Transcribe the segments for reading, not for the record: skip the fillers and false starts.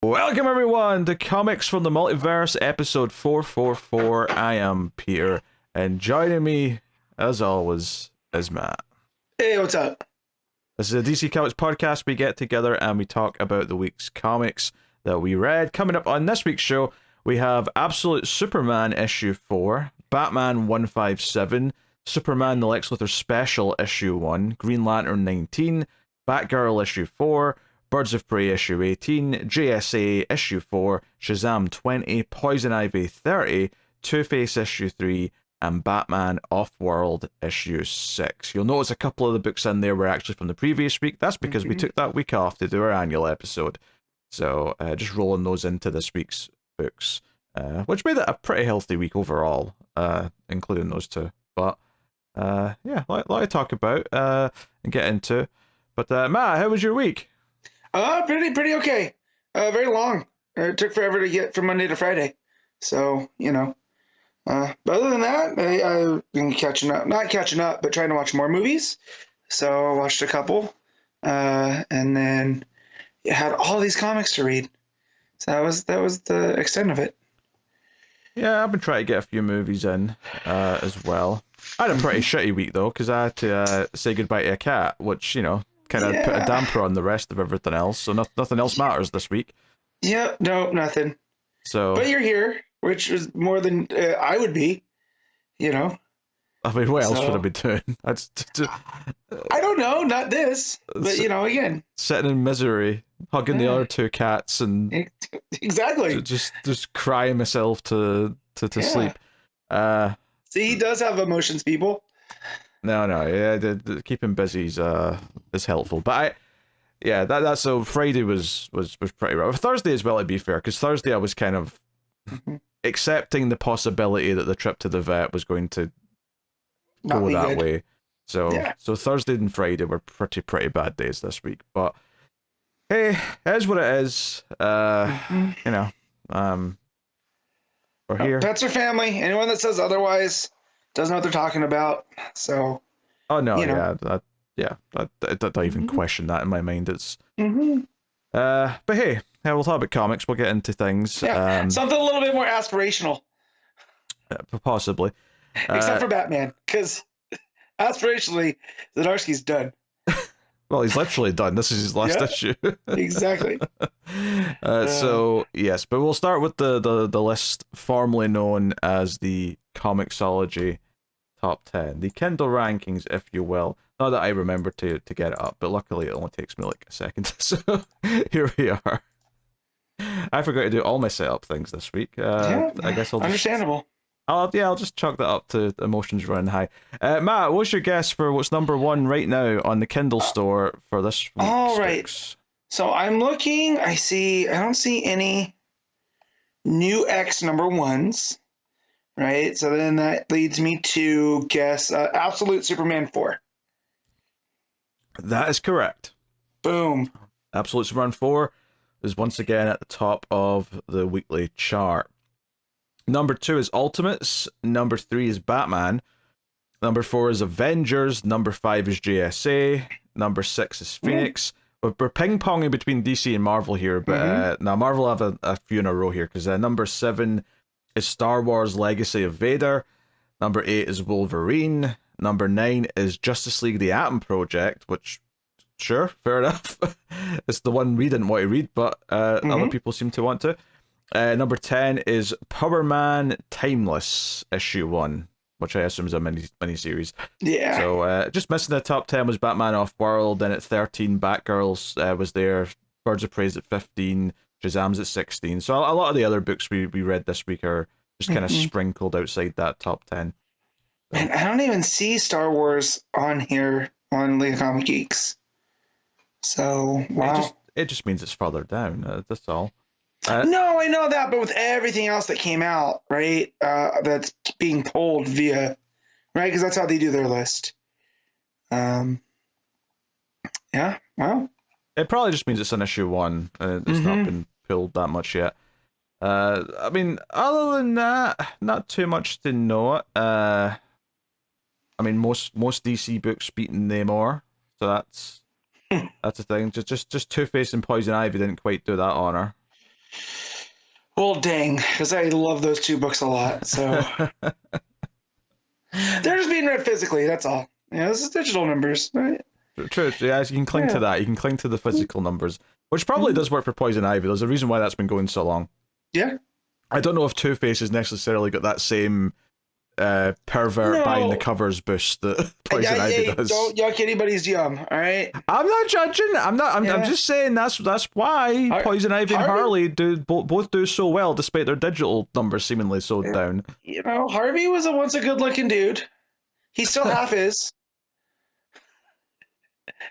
Welcome everyone to Comics from the Multiverse, episode 444. I am Peter, and joining me, as always, is Matt. Hey, what's up? This is a DC Comics podcast. We get together and we talk about the week's comics that we read. Coming up on this week's show, we have Absolute Superman issue 4, Batman 157, Superman the Lex Luthor Special issue 1, Green Lantern 19, Batgirl issue 4, Birds of Prey issue 18, JSA issue 4, Shazam 20, Poison Ivy 30, Two-Face issue 3, and Batman Off-World issue 6. You'll notice a couple of the books in there were actually from the previous week. That's because we took that week off to do our annual episode. So just rolling those into this week's books, which made it a pretty healthy week overall, including those two. But yeah, a lot to talk about and get into. But Matt, how was your week? Pretty okay. Very long. It took forever to get from Monday to Friday. So, but other than that, I've been not catching up, but trying to watch more movies. So I watched a couple, and then had all these comics to read. So that was the extent of it. Yeah, I've been trying to get a few movies in as well. I had a pretty shitty week though, because I had to say goodbye to a cat, which, kind of put a damper on the rest of everything else, so nothing else matters this week. Yep, no, nothing. So, but you're here, which is more than I would be, I mean, what else would I be doing? I don't know, not this, but again, sitting in misery, hugging the other two cats, and exactly, just crying myself to sleep. See, he does have emotions, people. No, yeah, the keeping busy is helpful, but that's so Friday was pretty rough. Thursday as well, to be fair, because Thursday I was kind of accepting the possibility that the trip to the vet was going to go that way. So Thursday and Friday were pretty bad days this week, but hey, it is what it is. We're here. Pets are family. Anyone that says otherwise doesn't know what they're talking about. So, oh no, I don't even question that in my mind. It's but hey, we'll talk about comics. We'll get into things. Yeah, something a little bit more aspirational, possibly. Except for Batman, because aspirationally, Zdarsky's done. Well, he's literally done. This is his last issue. Exactly. So yes, but we'll start with the list formerly known as the ComiXology Top 10, the Kindle rankings, if you will. Not that I remember to get it up, but luckily it only takes me like a second. So here we are. I forgot to do all my setup things this week. I guess I'll just, understandable. I'll just chalk that up to emotions running high. Matt, what's your guess for what's number one right now on the Kindle store for this week? All right. So I'm looking. I don't see any new X number ones. Right. So then that leads me to guess Absolute Superman 4. That is correct. Boom. Absolute Superman 4 is once again at the top of the weekly chart. Number 2 is Ultimates. Number 3 is Batman. Number 4 is Avengers. Number 5 is JSA. Number 6 is Phoenix. We're ping-ponging between DC and Marvel here, but now Marvel have a few in a row here, because number 7 is Star Wars Legacy of Vader. Number 8 is Wolverine. Number 9 is Justice League The Atom Project, which, sure, fair enough. It's the one we didn't want to read, but other people seem to want to. Number 10 is Power Man Timeless issue 1, which I assume is a mini-series. Yeah. So just missing the top 10 was Batman Off-World. Then at 13, Batgirl was there. Birds of Prey at 15. Shazam's at 16. So a lot of the other books we read this week are just kind of sprinkled outside that top 10. So. And I don't even see Star Wars on here on League of Comic Geeks. So, wow. It just means it's further down. That's all. No, I know that, but with everything else that came out, right, that's being pulled via, right, because that's how they do their list. Yeah, well. It probably just means it's an issue 1, and it's not been pulled that much yet. I mean, other than that, not too much to note. I mean, most DC books beating Namor, so that's the thing. Just Two-Face and Poison Ivy didn't quite do that honor. Well, dang, because I love those two books a lot. So they're just being read physically. That's all. Yeah, this is digital numbers, right? True, yeah, you can cling to that. You can cling to the physical numbers, which probably does work for Poison Ivy. There's a reason why that's been going so long. Yeah. I don't know if Two-Face has necessarily got that same pervert buying the covers boost that Poison Ivy does. Don't yuck anybody's yum, all right? I'm not judging. I'm just saying that's why Poison Ivy and Harley both do so well despite their digital numbers seemingly so down. You know, Harvey was once a good-looking dude. He still half is.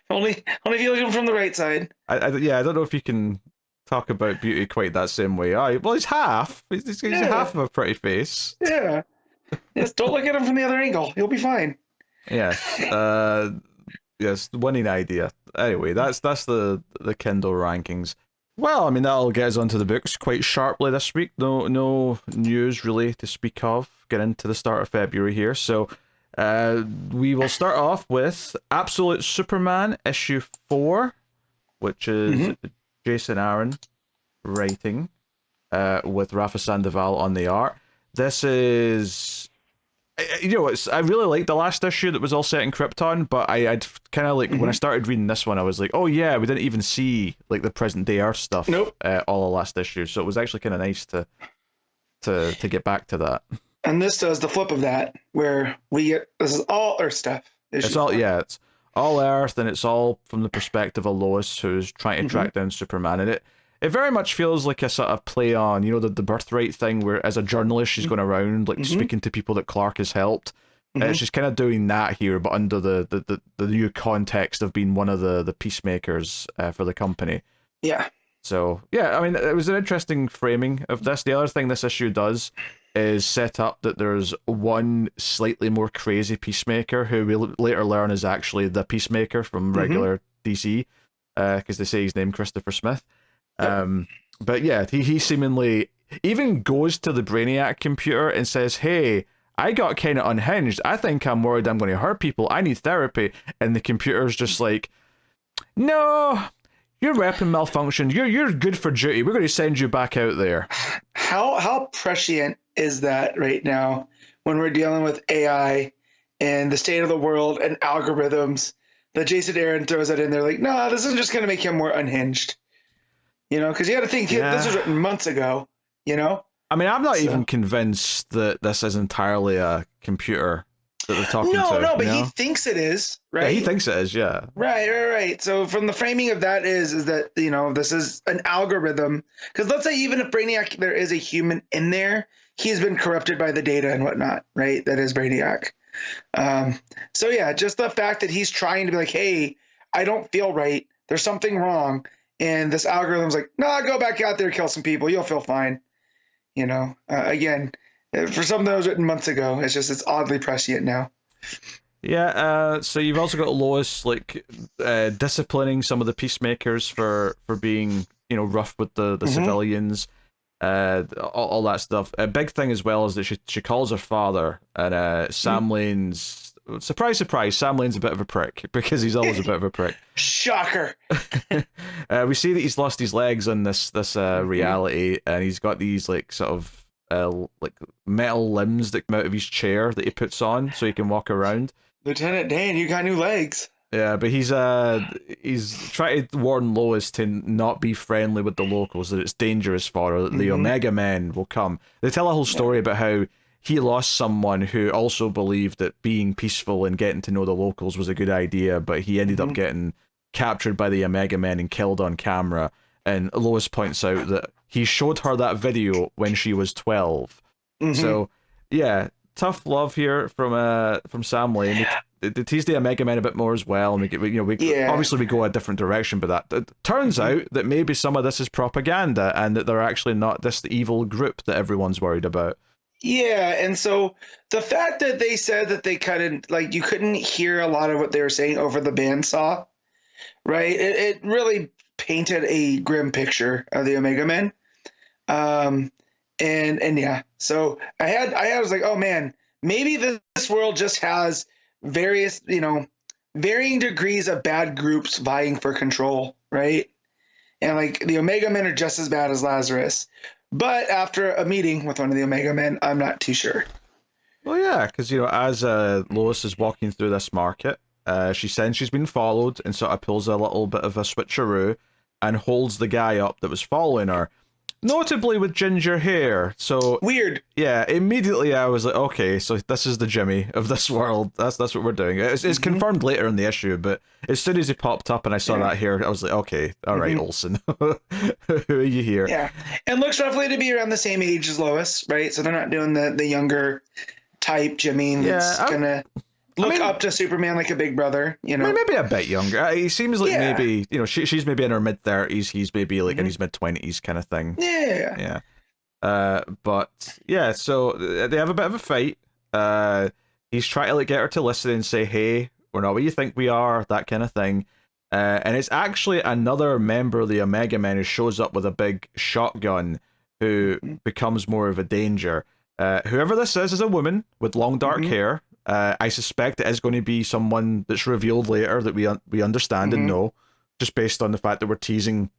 Only if you look at him from the right side. I don't know if you can talk about beauty quite that same way. Well, he's half. He's half of a pretty face. Yeah. Yes, don't look at him from the other angle. You'll be fine. Yes. Yes, winning idea. Anyway, that's the Kindle rankings. Well, I mean, that'll get us onto the books quite sharply this week. No news really to speak of. Get into the start of February here. So we will start off with Absolute Superman issue 4, which is Jason Aaron writing, with Rafa Sandoval on the art. This is, you know, I really liked the last issue that was all set in Krypton, but I'd kind of like, when I started reading this one, I was like, oh yeah, we didn't even see like the present day Earth stuff all the last issue, so it was actually kind of nice to get back to that. And this does the flip of that, where this is all Earth stuff. It's all Earth, and it's all from the perspective of Lois, who's trying to track down Superman, and it very much feels like a sort of play on, you know, the birthright thing, where as a journalist she's going around like speaking to people that Clark has helped. She's kind of doing that here, but under the new context of being one of the peacemakers for the company. Yeah. So yeah, I mean, it was an interesting framing of this. The other thing this issue does is set up that there's one slightly more crazy peacemaker who we later learn is actually the Peacemaker from regular DC, because they say he's named Christopher Smith. But yeah, he seemingly even goes to the Brainiac computer and says, hey, I got kind of unhinged. I think I'm worried I'm going to hurt people. I need therapy. And the computer's just like, no, your weapon malfunctioned. You're good for duty. We're going to send you back out there. How prescient is that right now when we're dealing with AI and the state of the world and algorithms that Jason Aaron throws that in there like, no, this isn't just going to make him more unhinged. You know, because you got to think this was written months ago, you know? I mean, I'm not even convinced that this is entirely a computer that they're talking to. No, but he thinks it is, right? Yeah, he thinks it is, yeah. Right. So from the framing of that is that, you know, this is an algorithm. Because let's say even if Brainiac, there is a human in there, he's been corrupted by the data and whatnot, right? That is Brainiac. So yeah, just the fact that he's trying to be like, hey, I don't feel right. There's something wrong. And this algorithm's like, nah, go back out there, kill some people. You'll feel fine. You know, again, for something that was written months ago, it's oddly prescient now. Yeah, so you've also got Lois, like, disciplining some of the peacemakers for being, you know, rough with the civilians, all that stuff. A big thing as well is that she calls her father, and Sam Lane's... Surprise, surprise, Sam Lane's a bit of a prick, because he's always a bit of a prick. Shocker! We see that he's lost his legs on this reality, and he's got these, like, sort of, like, metal limbs that come out of his chair that he puts on so he can walk around. Lieutenant Dan, you got new legs. Yeah, but he's trying to warn Lois to not be friendly with the locals, that it's dangerous for her, that the Omega Men will come. They tell a whole story about how he lost someone who also believed that being peaceful and getting to know the locals was a good idea, but he ended up getting captured by the Omega Men and killed on camera. And Lois points out that he showed her that video when she was 12. So, yeah, tough love here from Sam Lane. They tease the Omega Men a bit more as well, and obviously we go a different direction, but that it turns out that maybe some of this is propaganda, and that they're actually not this evil group that everyone's worried about. Yeah, and so the fact that they said that they couldn't, like, you couldn't hear a lot of what they were saying over the bandsaw, right? It really painted a grim picture of the Omega Men. And yeah, so I was like, oh man, maybe this world just has various, varying degrees of bad groups vying for control, right? and like the Omega Men are just as bad as Lazarus. But after a meeting with one of the Omega Men, I'm not too sure. Well, yeah, because, as Lois is walking through this market, she sends she's been followed and sort of pulls a little bit of a switcheroo and holds the guy up that was following her, notably with ginger hair. So weird. Yeah, immediately I was like, okay, so this is the Jimmy of this world. That's what we're doing. It's confirmed later in the issue, but as soon as he popped up and I saw that hair, I was like, okay, all right, Olsen, who are you here? Yeah, and looks roughly to be around the same age as Lois, right? So they're not doing the younger type Jimmy that's gonna look up to Superman like a big brother, maybe a bit younger. He seems like maybe she's maybe in her mid-30s, he's maybe like in his mid-20s kind of thing. Yeah. But yeah, so they have a bit of a fight. He's trying to like get her to listen and say, hey, we're not what you think we are, that kind of thing. And it's actually another member of the Omega Men who shows up with a big shotgun who becomes more of a danger. Whoever this is a woman with long dark hair. I suspect it is going to be someone that's revealed later that we understand and know, just based on the fact that we're teasing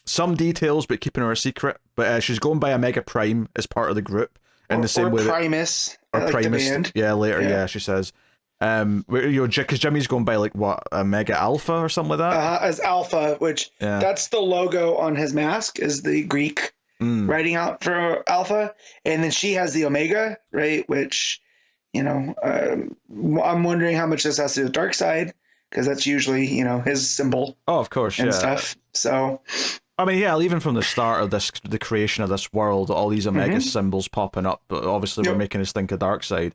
some details but keeping her a secret. But she's going by Omega Prime as part of the group in the same way Primus, or like Primus. Yeah, later, she says. Because Jimmy's going by like what, Omega Alpha or something like that. As Alpha, which that's the logo on his mask, is the Greek writing out for Alpha, and then she has the Omega, right? Which, I'm wondering how much this has to do with Darkseid, because that's usually his symbol. Oh, of course, and stuff. So, I mean, yeah, even from the start of the creation of this world, all these Omega symbols popping up, but obviously we're making us think of Darkseid.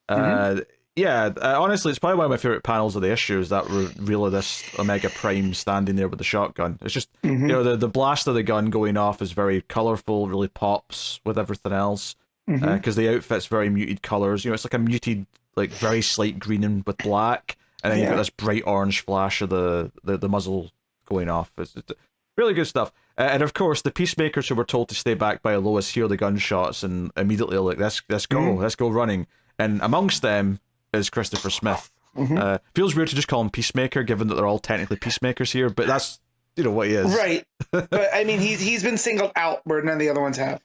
Honestly, it's probably one of my favorite panels of the issue, is that reveal of this Omega Prime standing there with the shotgun. It's just, the blast of the gun going off is very colorful, really pops with everything else, because the outfit's very muted colors. It's like a muted, like very slight green and with black, and then you've got this bright orange flash of the muzzle going off. It's really good stuff. And of course, the Peacemakers who were told to stay back by Lois hear the gunshots and immediately are like, let's go running. And amongst them is Christopher Smith. Feels weird to just call him Peacemaker, given that they're all technically peacemakers here, but that's what he is. Right. But I mean, he's been singled out where none of the other ones have.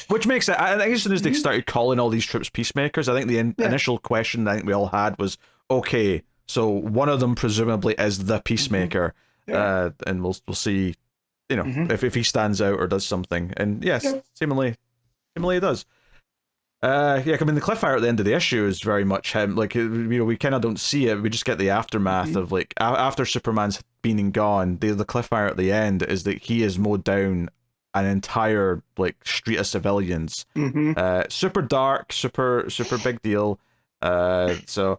Which makes it, I think as soon as they started calling all these troops peacemakers, I think the initial question I think we all had was, okay, so one of them presumably is the peacemaker, and we'll see, if he stands out or does something. And yes, seemingly he does. I mean, the cliffhanger at the end of the issue is very much him. Like, we kind of don't see it. We just get the aftermath of, like, after Superman's been and gone, the cliffhanger at the end is that he has mowed down an entire, like, street of civilians. Super dark, super big deal. So,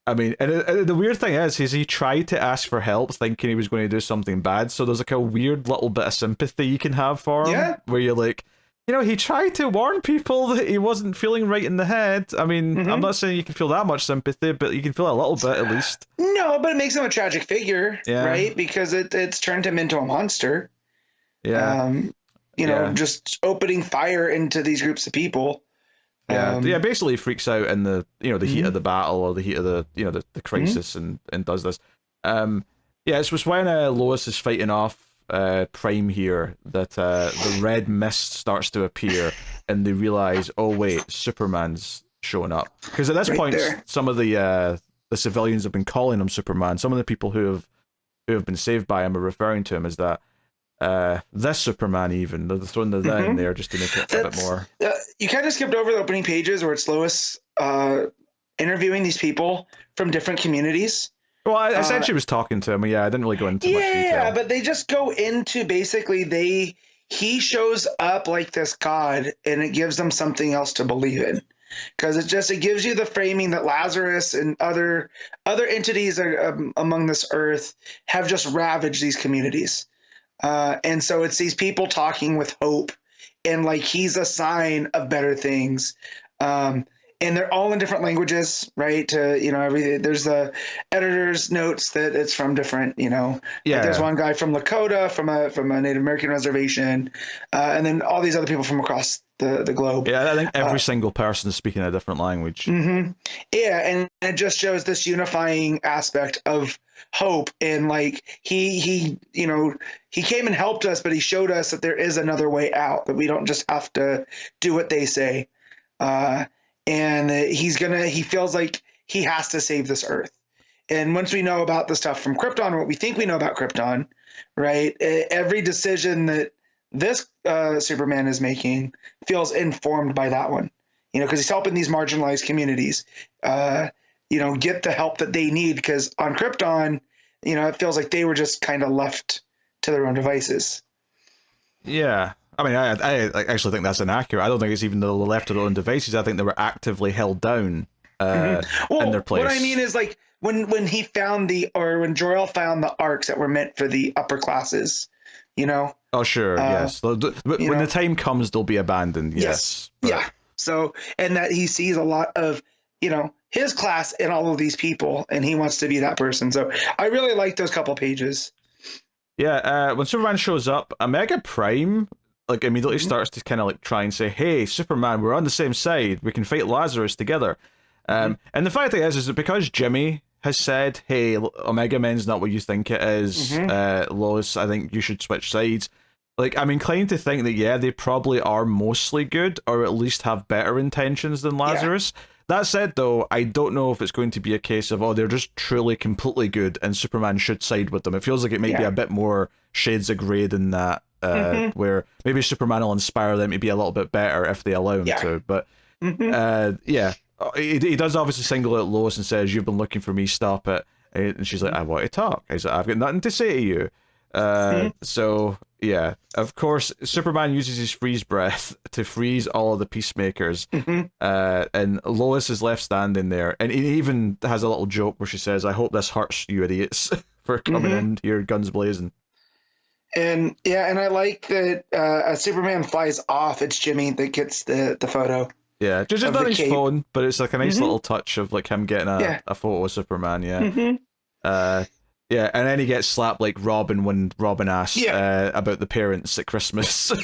I mean, and the weird thing is he tried to ask for help thinking he was going to do something bad. So there's, like, a weird little bit of sympathy you can have for him, where you're like, he tried to warn people that he wasn't feeling right in the head. I mean, I'm not saying you can feel that much sympathy, but you can feel a little bit at least. No, but it makes him a tragic figure, right? Because it's turned him into a monster. Just opening fire into these groups of people. Basically he freaks out in the heat of the battle or the heat of the crisis and does this. It was when Lois is fighting off Prime here that the red mist starts to appear and they realize, oh wait, Superman's showing up, because at this point some of the civilians have been calling him Superman. Some of the people who have been saved by him are referring to him as that. This Superman, even they're throwing the "the" in there just to make it a bit more. You kind of skipped over the opening pages where it's Lois interviewing these people from different communities. Well, I essentially was talking to him. I didn't really go into much detail. Yeah, but they just go into basically he shows up like this god, and it gives them something else to believe in, because it gives you the framing that Lazarus and other entities among this earth have just ravaged these communities, and so it's these people talking with hope, and like he's a sign of better things. and they're all in different languages, right? There's the editor's notes that it's from different, like there's one guy from Lakota, from a Native American reservation, and then all these other people from across the globe. Yeah, I think every single person is speaking a different language. Mm-hmm. Yeah, and it just shows this unifying aspect of hope, and like he came and helped us, but he showed us that there is another way out, that we don't just have to do what they say, and he feels like he has to save this Earth. And once we know about the stuff from Krypton, what we think we know about Krypton, right? Every decision that this Superman is making feels informed by that one, because he's helping these marginalized communities, get the help that they need. Because on Krypton, it feels like they were just kind of left to their own devices. Yeah. I mean, I actually think that's inaccurate. I don't think it's even though they're left to their own devices. I think they were actively held down in their place. What I mean is, like, when he found when Jor-El found the arcs that were meant for the upper classes, Oh, sure, yes. When the time comes, they'll be abandoned, yes. Yeah. So, and that he sees a lot of, his class in all of these people, and he wants to be that person. So I really like those couple pages. Yeah, when Superman shows up, Omega Prime, like, immediately starts to kind of, like, try and say, hey, Superman, we're on the same side. We can fight Lazarus together. And the funny thing is that because Jimmy has said, hey, Omega Men's not what you think it is, Lois, I think you should switch sides. Like, I'm inclined to think that, yeah, they probably are mostly good, or at least have better intentions than Lazarus. Yeah. That said, though, I don't know if it's going to be a case of, they're just truly completely good, and Superman should side with them. It feels like it might be a bit more shades of grey than that, where maybe Superman will inspire them to be a little bit better if they allow him to. But, he does obviously single out Lois and says, you've been looking for me, stop it. And she's like, I want to talk. He's like, I've got nothing to say to you. So, yeah, of course, Superman uses his freeze breath to freeze all of the peacemakers. And Lois is left standing there. And he even has a little joke where she says, I hope this hurts you idiots for coming in here guns blazing. And I like that as Superman flies off, it's Jimmy that gets the photo. Yeah, just not his phone, but it's like a nice little touch of like him getting a photo of Superman, yeah, and then he gets slapped like Robin when Robin asks about the parents at Christmas. Is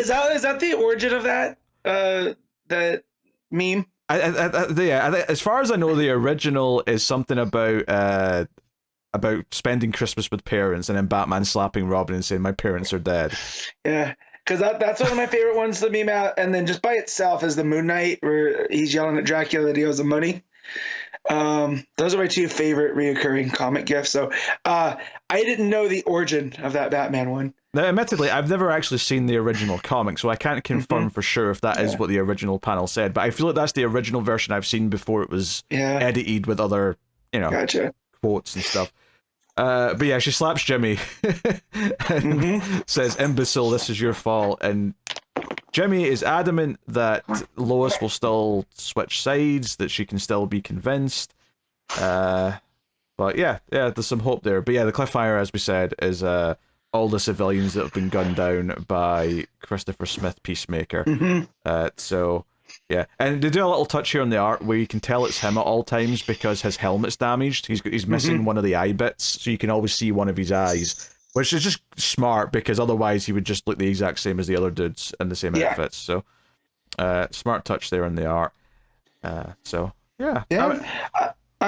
that the origin of that meme? As far as I know, the original is something about spending Christmas with parents, and then Batman slapping Robin and saying, "My parents are dead." Yeah. Because that's one of my favorite ones to meme out. And then just by itself is the Moon Knight, where he's yelling at Dracula that he owes him money. Those are my two favorite reoccurring comic gifs. So I didn't know the origin of that Batman one. Now, admittedly, I've never actually seen the original comic, so I can't confirm for sure if that is what the original panel said. But I feel like that's the original version I've seen before it was edited with other, quotes and stuff. But yeah, she slaps Jimmy and says, "Imbecile, this is your fault." And Jimmy is adamant that Lois will still switch sides, that she can still be convinced. But yeah, there's some hope there. But yeah, the cliffhanger, as we said, is all the civilians that have been gunned down by Christopher Smith Peacemaker. So yeah, and they do a little touch here on the art where you can tell it's him at all times because his helmet's damaged. He's missing one of the eye bits, so you can always see one of his eyes, which is just smart because otherwise he would just look the exact same as the other dudes in the same outfits. So smart touch there on the art. I'm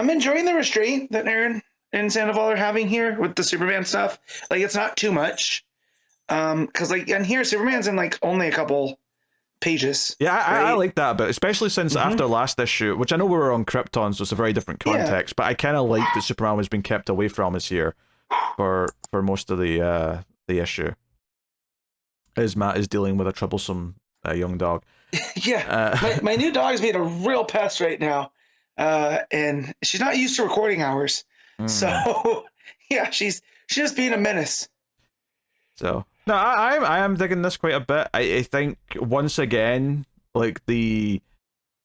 enjoying the restraint that Aaron and Sandoval are having here with the Superman stuff. Like, it's not too much, because like in here Superman's in like only a couple pages. Yeah, I like that, but especially since after last issue, which I know we were on Krypton, so it's a very different context, but I kind of like that Superman was being kept away from us here for most of the issue, as Matt is dealing with a troublesome young dog. My new dog's being a real pest right now, and she's not used to recording hours, so yeah, she's just being a menace. So no, I am digging this quite a bit. I think once again, like the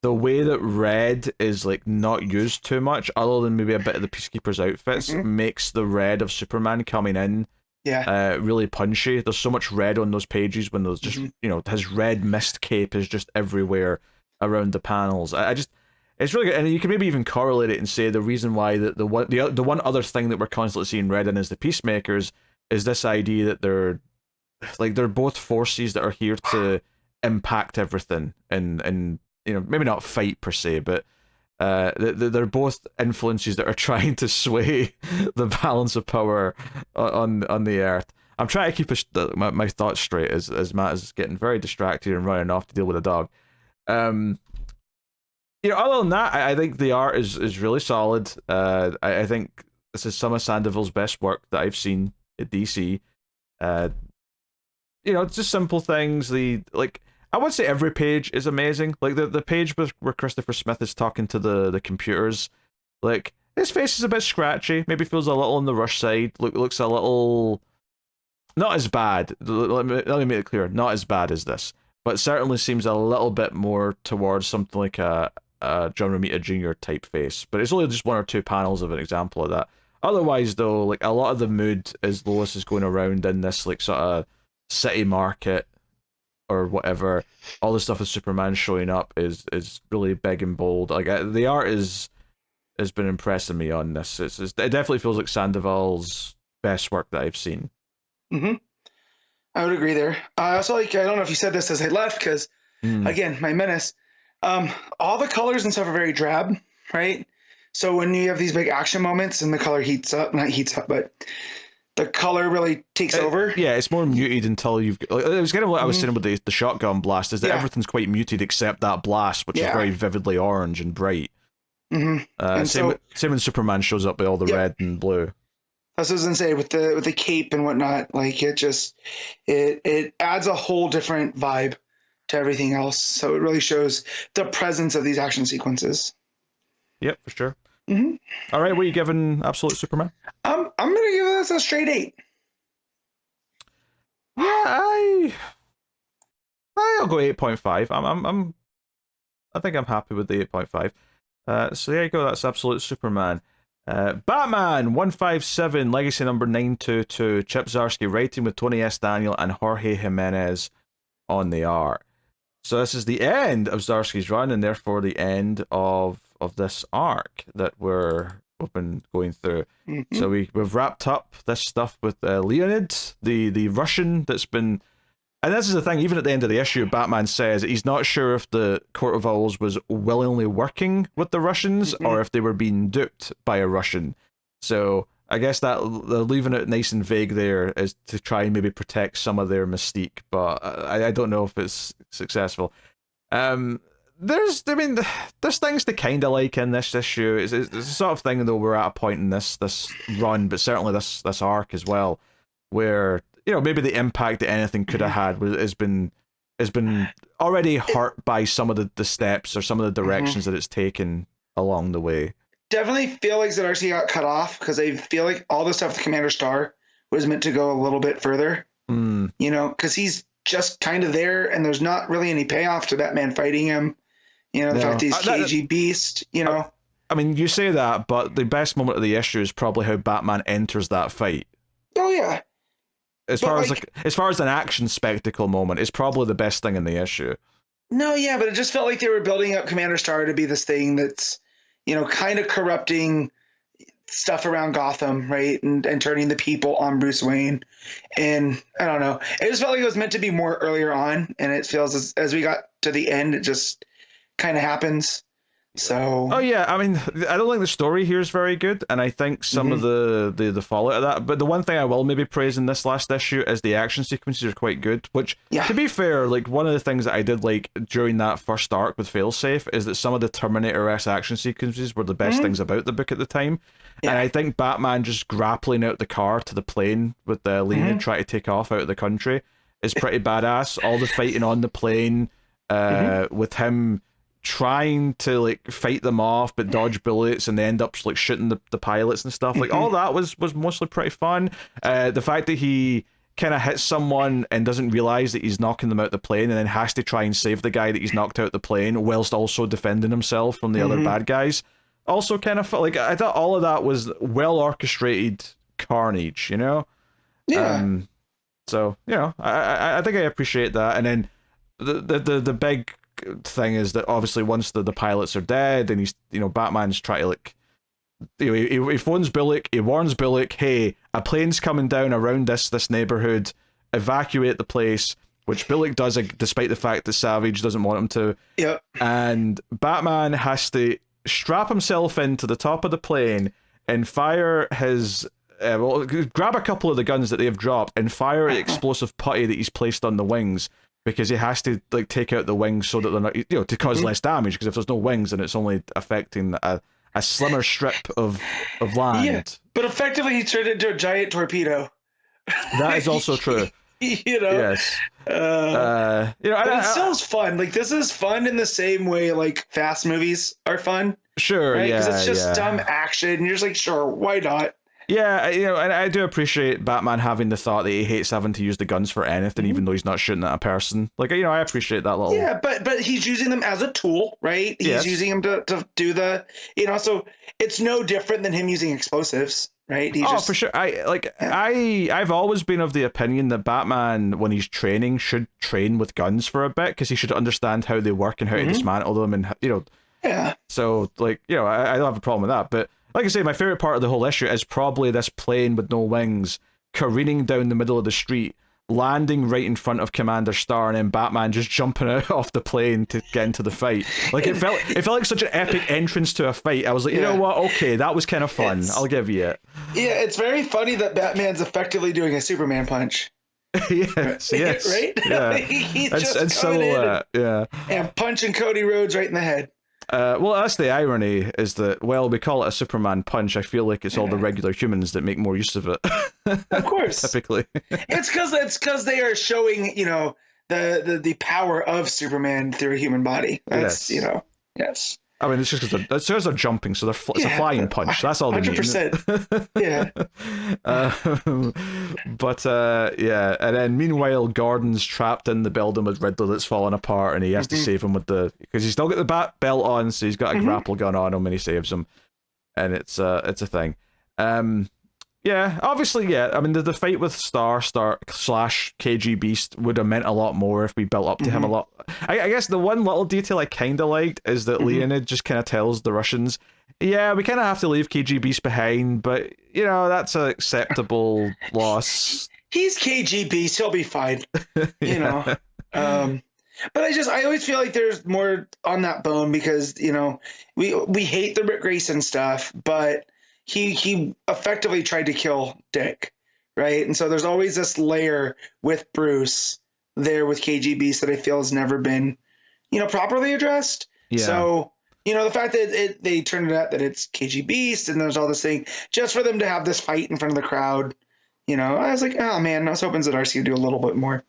way that red is like not used too much, other than maybe a bit of the Peacekeeper's outfits, makes the red of Superman coming in really punchy. There's so much red on those pages when there's just his red mist cape is just everywhere. around the panels. I just, it's really good, and you can maybe even correlate it and say the reason why the one other thing that we're constantly seeing read in is the Peacemakers is this idea that they're both forces that are here to impact everything and maybe not fight per se, but they're both influences that are trying to sway the balance of power on the Earth. I'm trying to keep my thoughts straight as Matt is getting very distracted and running off to deal with a dog. Other than that, I think the art is really solid. I think this is some of Sandoval's best work that I've seen at DC. It's just simple things. I would say every page is amazing. Like the page where Christopher Smith is talking to the computers, like his face is a bit scratchy. Maybe feels a little on the rush side. Looks a little not as bad. Let me make it clear, not as bad as this, but certainly seems a little bit more towards something like a John Romita Jr. type face. But it's only just one or two panels of an example of that. Otherwise, though, like a lot of the mood as Lois is going around in this like sort of city market or whatever, all the stuff with Superman showing up is really big and bold. Like the art has been impressing me on this. It definitely feels like Sandoval's best work that I've seen. Mm-hmm. I would agree there. I also I don't know if you said this as I left because again, my menace. All the colors and stuff are very drab, right? So when you have these big action moments and the color not heats up, but the color really takes over. Yeah, it's more muted until you've... It was kind of what I was saying with the shotgun blast, is that everything's quite muted except that blast, which is very vividly orange and bright. Mm-hmm. Same when Superman shows up with all the red and blue. That's what I was going to say, with the cape and whatnot. Like, it adds a whole different vibe to everything else. So it really shows the presence of these action sequences. Yep, for sure. Mm-hmm. All right, what are you giving Absolute Superman? I'm gonna give this a straight 8. Yeah, I'll go 8.5. I think I'm happy with the 8.5. So there you go. That's Absolute Superman. Batman 157, Legacy number 922. Chip Zdarsky writing with Tony S. Daniel and Jorge Jimenez on the art. So this is the end of Zdarsky's run, and therefore the end of this arc that we've been going through. Mm-hmm. So we've wrapped up this stuff with Leonid, the Russian that's been... And this is the thing, even at the end of the issue, Batman says he's not sure if the Court of Owls was willingly working with the Russians or if they were being duped by a Russian. So I guess that they're leaving it nice and vague there is to try and maybe protect some of their mystique, but I don't know if it's successful. There's things to kind of like in this issue. It's the sort of thing, though, we're at a point in this run, but certainly this arc as well, where maybe the impact that anything could have had has been already hurt by some of the steps or some of the directions that it's taken along the way. Definitely feel like Zdarsky got cut off because I feel like all the stuff with Commander Star was meant to go a little bit further. Because he's just kind of there, and there's not really any payoff to Batman fighting him. The fact that he's cagey beast. I mean, you say that, but the best moment of the issue is probably how Batman enters that fight. Oh yeah. As far as an action spectacle moment, it's probably the best thing in the issue. No, yeah, but it just felt like they were building up Commander Star to be this thing that's, kind of corrupting stuff around Gotham, right? And turning the people on Bruce Wayne. And I don't know. It just felt like it was meant to be more earlier on, and it feels as we got to the end, it just kind of happens. So I mean, I don't think the story here is very good, and I think some of the fallout of that. But the one thing I will maybe praise in this last issue is the action sequences are quite good. Which, to be fair, like one of the things that I did like during that first arc with Failsafe is that some of the Terminator-esque action sequences were the best things about the book at the time. And I think Batman just grappling out the car to the plane with the Leonid trying to take off out of the country is pretty badass. All the fighting on the plane, with him trying to like fight them off but dodge bullets and they end up like shooting the pilots and stuff, like all that was mostly pretty fun. The fact that he kind of hits someone and doesn't realize that he's knocking them out the plane and then has to try and save the guy that he's knocked out the plane whilst also defending himself from the other bad guys also kind of felt like, I thought all of that was well orchestrated carnage, so I think I appreciate that. And then the big thing is that obviously once the pilots are dead, and he's, Batman's trying to, like, he phones Bullock, he warns Bullock, hey, a plane's coming down around this neighborhood, evacuate the place, which Bullock does, despite the fact that Savage doesn't want him to. Yep. And Batman has to strap himself into the top of the plane and fire his grab a couple of the guns that they've dropped and fire the explosive putty that he's placed on the wings, because he has to, like, take out the wings so that they're not, to cause less damage, because if there's no wings, then it's only affecting a slimmer strip of land. Yeah, but effectively he turned into a giant torpedo. That is also true. Yes. But it still is fun. Like, this is fun in the same way, like, fast movies are fun. Sure, right? Yeah. Because it's just dumb action. And you're just like, sure, why not? Yeah, and I do appreciate Batman having the thought that he hates having to use the guns for anything, even though he's not shooting at a person. Like, I appreciate that little... Yeah, but he's using them as a tool, right? He's using them to do the... so it's no different than him using explosives, right? For sure. I've always been of the opinion that Batman, when he's training, should train with guns for a bit, because he should understand how they work and how to dismantle them, and, Yeah. So, like, I don't have a problem with that, but... Like I say, my favorite part of the whole issue is probably this plane with no wings careening down the middle of the street, landing right in front of Commander Starr, and then Batman just jumping out off the plane to get into the fight. Like, it felt like such an epic entrance to a fight. I was like, you know what? Okay, that was kind of fun. I'll give you it. Yeah, it's very funny that Batman's effectively doing a Superman punch. yes. Right? Yeah. He's and just silhouette. Yeah. And punching Cody Rhodes right in the head. Well, that's the irony, is that, well, we call it a Superman punch. I feel like it's all the regular humans that make more use of it. Of course. Typically. It's because they are showing, the power of Superman through a human body. That's, yes. I mean, it's just because they're jumping, so it's a flying punch. That's all they need. 100%. Yeah. And then meanwhile, Gordon's trapped in the building with Riddler that's falling apart, and he has to save him because he's still got the bat belt on, so he's got a grapple gun on him, and he saves him, and it's a thing. Obviously, I mean, the fight with Star / KG Beast would have meant a lot more if we built up to him a lot. I guess the one little detail I kind of liked is that Leonid just kind of tells the Russians, yeah, we kind of have to leave KG Beast behind, but, that's an acceptable loss. He's KG Beast, he'll be fine, But I always feel like there's more on that bone, because, we hate the Rick Grayson stuff, but he effectively tried to kill Dick, right? And so there's always this layer with Bruce there with KG Beast that I feel has never been, properly addressed. Yeah. So, the fact that they turned it out that it's KG Beast and there's all this thing just for them to have this fight in front of the crowd, I was like, oh man, I was hoping Zdarsky would do a little bit more.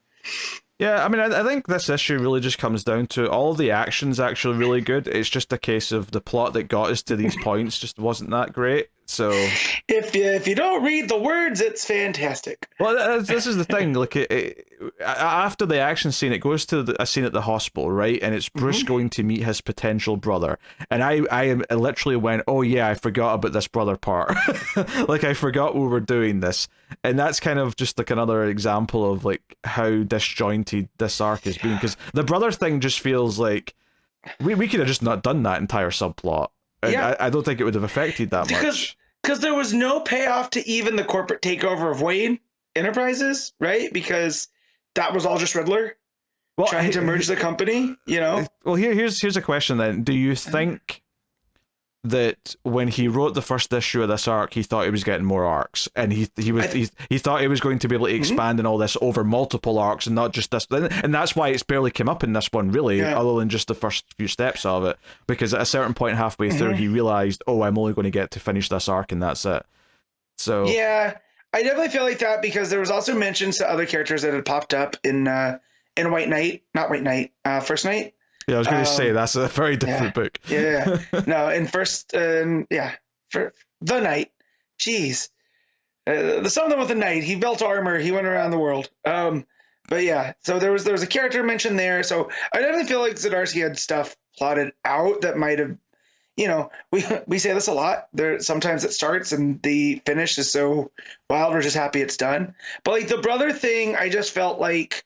Yeah, I mean, I think this issue really just comes down to all the action's actually really good. It's just a case of the plot that got us to these points just wasn't that great. So if you don't read the words, it's fantastic. Well, this is the thing. Like, after the action scene, it goes to a scene at the hospital, right? And it's Bruce going to meet his potential brother. And I literally went, oh yeah, I forgot about this brother part. Like, I forgot we were doing this. And that's kind of just like another example of like how disjointed this arc has been. Because the brother thing just feels like we could have just not done that entire subplot. And I don't think it would have affected that much. Because there was no payoff to even the corporate takeover of Wayne Enterprises, right? Because that was all just Riddler trying to merge the company, Well, here's a question then. Do you think that when he wrote the first issue of this arc, he thought he was getting more arcs, and he thought he was going to be able to expand in all this over multiple arcs and not just this, and that's why it's barely come up in this one, really, other than just the first few steps of it, because at a certain point halfway through he realized, oh, I'm only going to get to finish this arc and that's it. So yeah, I definitely feel like that, because there was also mentions to other characters that had popped up in First Night. Yeah, I was going to say that's a very different book. Yeah. No, in first, for the Night. Jeez. Something with the Night. He built armor. He went around the world. But yeah, so there was a character mentioned there. So I definitely feel like Zdarsky had stuff plotted out that might have, we say this a lot. Sometimes it starts and the finish is so wild, we're just happy it's done. But like the brother thing, I just felt like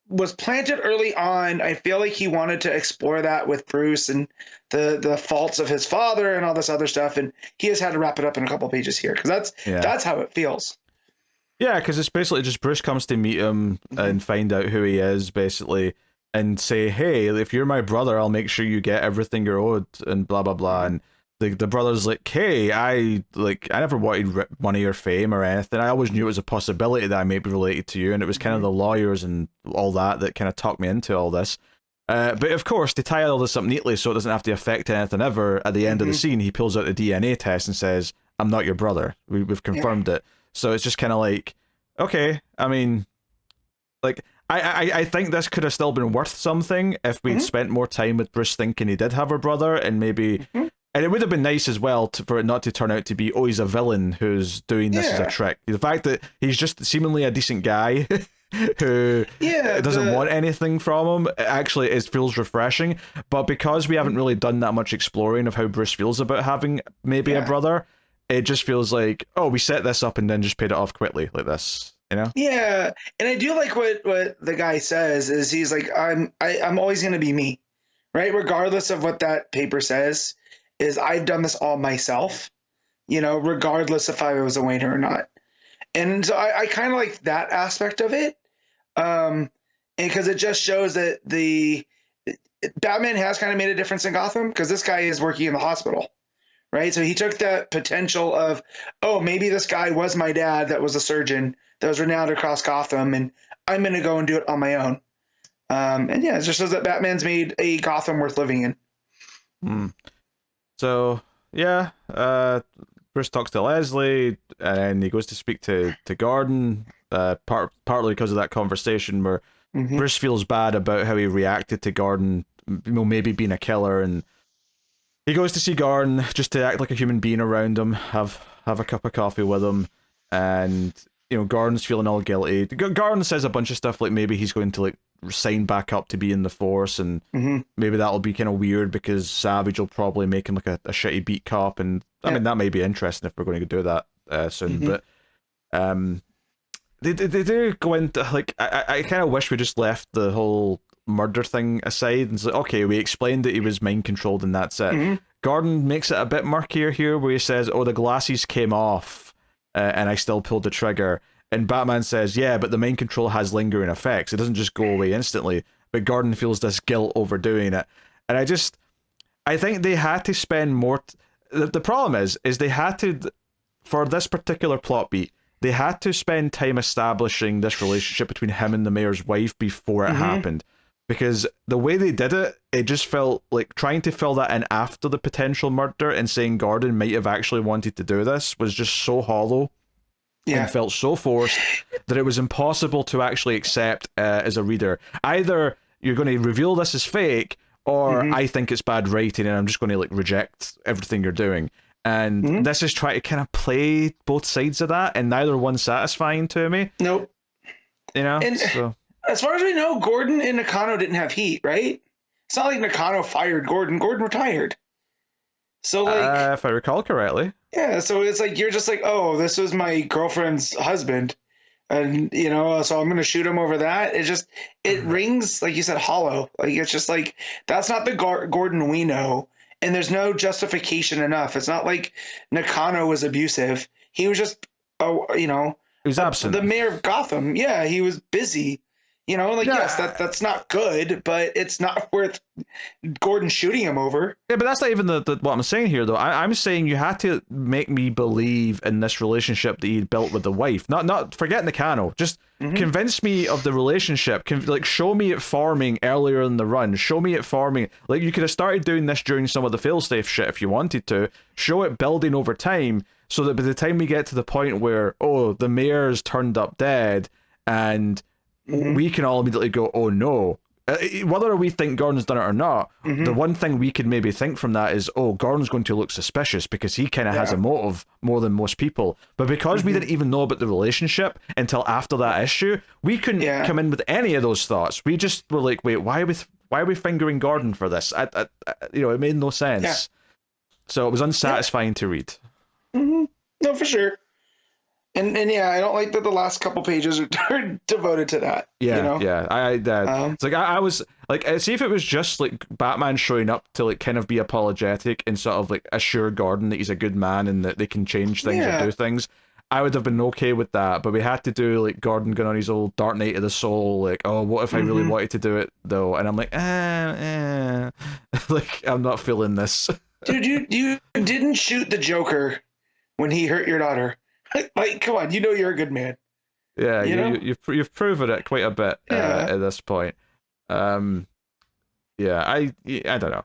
was planted early on. I feel like he wanted to explore that with Bruce and the faults of his father and all this other stuff, and he has had to wrap it up in a couple pages here because that's how it feels. Yeah, because it's basically just Bruce comes to meet him and find out who he is, basically, and say, hey, if you're my brother, I'll make sure you get everything you're owed, and blah, blah, blah. And the brother's like, hey, I never wanted money or fame or anything. I always knew it was a possibility that I may be related to you, and it was kind of the lawyers and all that kind of talked me into all this. But of course, they tie all this up neatly so it doesn't have to affect anything ever. At the end of the scene, he pulls out the DNA test and says, I'm not your brother. We've confirmed it. So it's just kind of like, okay, I mean, like, I think this could have still been worth something if we'd spent more time with Bruce thinking he did have a brother, and maybe... And it would have been nice as well for it not to turn out to be, oh, he's a villain who's doing this as a trick. The fact that he's just seemingly a decent guy who doesn't want anything from him actually feels refreshing. But because we haven't really done that much exploring of how Bruce feels about having maybe a brother, it just feels like, oh, we set this up and then just paid it off quickly like this, you know? Yeah, and I do like what the guy says is he's like, I'm always going to be me, right? Regardless of what that paper says. Is I've done this all myself, you know, regardless if I was a waiter or not. And so I kind of like that aspect of it. And because it just shows that Batman has kind of made a difference in Gotham because this guy is working in the hospital, right? So he took that potential of, oh, maybe this guy was my dad that was a surgeon that was renowned across Gotham, and I'm going to go and do it on my own. And yeah, it just shows that Batman's made a Gotham worth living in. So, yeah, Bruce talks to Leslie, and he goes to speak to Gordon, partly because of that conversation where Bruce feels bad about how he reacted to Gordon, you know, maybe being a killer, and he goes to see Gordon just to act like a human being around him, have a cup of coffee with him, and, you know, Gordon's feeling all guilty. Gordon says a bunch of stuff like maybe he's going to, like, sign back up to be in the Force, and maybe that'll be kind of weird because Savage will probably make him like a shitty beat cop, and I mean that may be interesting if we're going to do that soon. But they do go into, like, I kind of wish we just left the whole murder thing aside and say, okay, we explained that he was mind controlled and that's it. Gordon makes it a bit murkier here where he says, oh, the glasses came off and I still pulled the trigger. And Batman says, yeah, but the mind control has lingering effects. It doesn't just go away instantly. But Gordon feels this guilt over doing it. And I think they had to spend more... The problem is they had to, for this particular plot beat, they had to spend time establishing this relationship between him and the mayor's wife before it happened. Because the way they did it, it just felt like trying to fill that in after the potential murder and saying Gordon might have actually wanted to do this was just so hollow. And felt so forced that it was impossible to actually accept as a reader. Either you're going to reveal this as fake, or I think it's bad writing and I'm just going to like reject everything you're doing. And this is trying to kind of play both sides of that, and neither one's satisfying to me. Nope. You know? And so. As far as we know, Gordon and Nakano didn't have heat, right? It's not like Nakano fired Gordon. Gordon retired. So, like, if I recall correctly. Yeah, so it's like you're just like, oh, this was my girlfriend's husband, and you know, so I'm gonna shoot him over that. It rings, like you said, hollow. Like it's just like that's not the Gordon we know, and there's no justification enough. It's not like Nakano was abusive. He was just, he was absent. The mayor of Gotham. Yeah, he was busy. You know, like, yes, that's not good, but it's not worth Gordon shooting him over. Yeah, but that's not even the what I'm saying here, though. I'm saying you had to make me believe in this relationship that he'd built with the wife. Not forget Nakano. Just convince me of the relationship. Like, show me it forming earlier in the run. Show me it forming. Like, you could have started doing this during some of the failsafe shit if you wanted to. Show it building over time so that by the time we get to the point where, oh, the mayor's turned up dead and... we can all immediately go, oh no. Whether we think Gordon's done it or not, the one thing we could maybe think from that is, oh, Gordon's going to look suspicious because he kind of has a motive more than most people. But because we didn't even know about the relationship until after that issue, we couldn't come in with any of those thoughts. We just were like, wait, why are we fingering Gordon for this? It made no sense. Yeah. So it was unsatisfying to read. No, for sure. And yeah, I don't like that the last couple pages are devoted to that. Yeah, you know? yeah. It's like I was like, see if it was just like Batman showing up to like kind of be apologetic and sort of like assure Gordon that he's a good man and that they can change things or do things, I would have been okay with that. But we had to do like Gordon going on his old Dark Knight of the Soul, like, oh, what if I really wanted to do it though? And I'm like, like I'm not feeling this. Dude, you didn't shoot the Joker when he hurt your daughter. Like, come on, you're a good man. Yeah, you've proven it quite a bit at this point. Yeah, I don't know.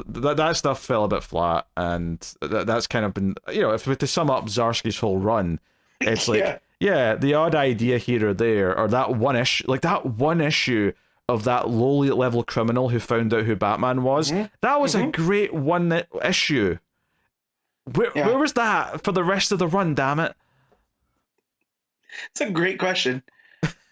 That stuff fell a bit flat, and that's kind of been, if to sum up Zdarsky's whole run, it's like the odd idea here or there, or that one issue of that lowly level criminal who found out who Batman was. That was a great one issue. Where was that for the rest of the run? Damn it! It's a great question.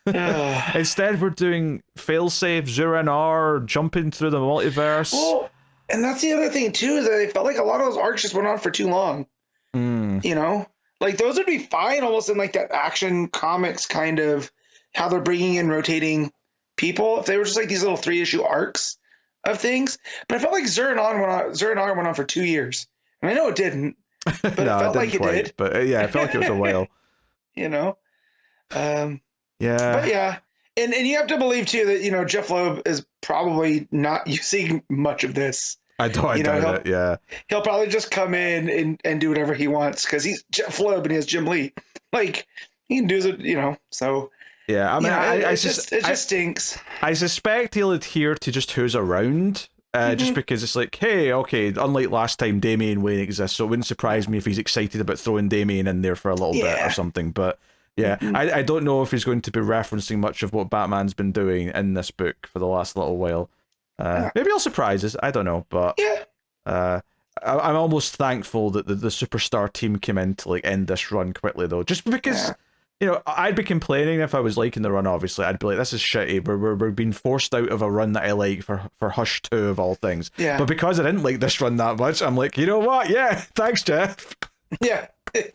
Instead, we're doing failsafe, Zur-En-Arr, jumping through the multiverse. Well, and that's the other thing too, is that I felt like a lot of those arcs just went on for too long. Like those would be fine almost in like that Action Comics kind of how they're bringing in rotating people if they were just like these little 3-issue arcs of things. But I felt like Zur-En-Arr went on for 2 years, and I know it didn't, but No, it felt like it did. But yeah, it felt like it was a while. Yeah. But yeah, and you have to believe too that Jeff Loeb is probably not using much of this. I doubt it. Yeah, he'll probably just come in and do whatever he wants because he's Jeff Loeb and he has Jim Lee. Like he can do it, So yeah, I mean, it just stinks. I suspect he'll adhere to just who's around. Just because it's like, hey, okay, unlike last time, Damian Wayne exists, so it wouldn't surprise me if he's excited about throwing Damian in there for a little bit or something. But yeah, I don't know if he's going to be referencing much of what Batman's been doing in this book for the last little while. Maybe he'll surprise us. I don't know, but I'm almost thankful that the superstar team came in to like end this run quickly, though, just because. I'd be complaining if I was liking the run, obviously. I'd be like, this is shitty. We're being forced out of a run that I like for Hush 2 of all things. Yeah. But because I didn't like this run that much, I'm like, you know what? Yeah, thanks, Jeff. Yeah. Hey,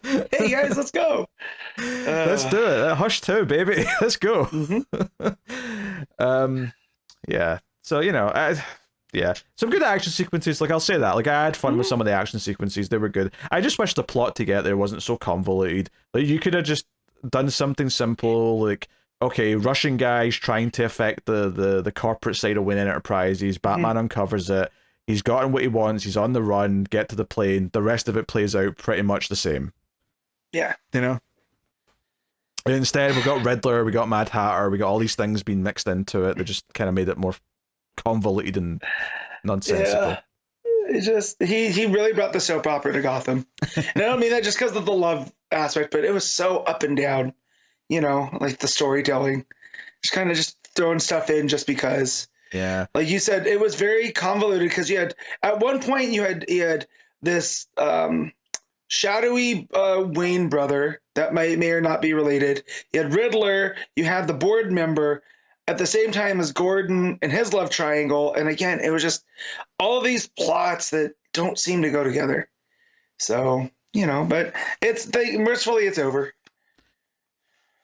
guys, let's go. Let's do it. Hush 2, baby. Let's go. Yeah. So, some good action sequences. Like, I'll say that. Like, I had fun with some of the action sequences. They were good. I just wish the plot to get there wasn't so convoluted. Like, you could have just done something simple, like, okay, Russian guys trying to affect the corporate side of Wayne Enterprises. Batman uncovers it. He's gotten what he wants. He's on the run. Get to the plane. The rest of it plays out pretty much the same. Yeah. And instead, we got Riddler, we got Mad Hatter, we got all these things being mixed into it. They just kind of made it more convoluted and nonsensical. Yeah. It just he really brought the soap opera to Gotham. And I don't mean that just because of the love aspect, but it was so up and down, like the storytelling. Just kind of just throwing stuff in just because. Yeah. Like you said, it was very convoluted because you had at one point you had this shadowy Wayne brother that may or not be related. You had Riddler, you had the board member at the same time as Gordon and his love triangle. And again, it was just all of these plots that don't seem to go together. So, but mercifully it's over.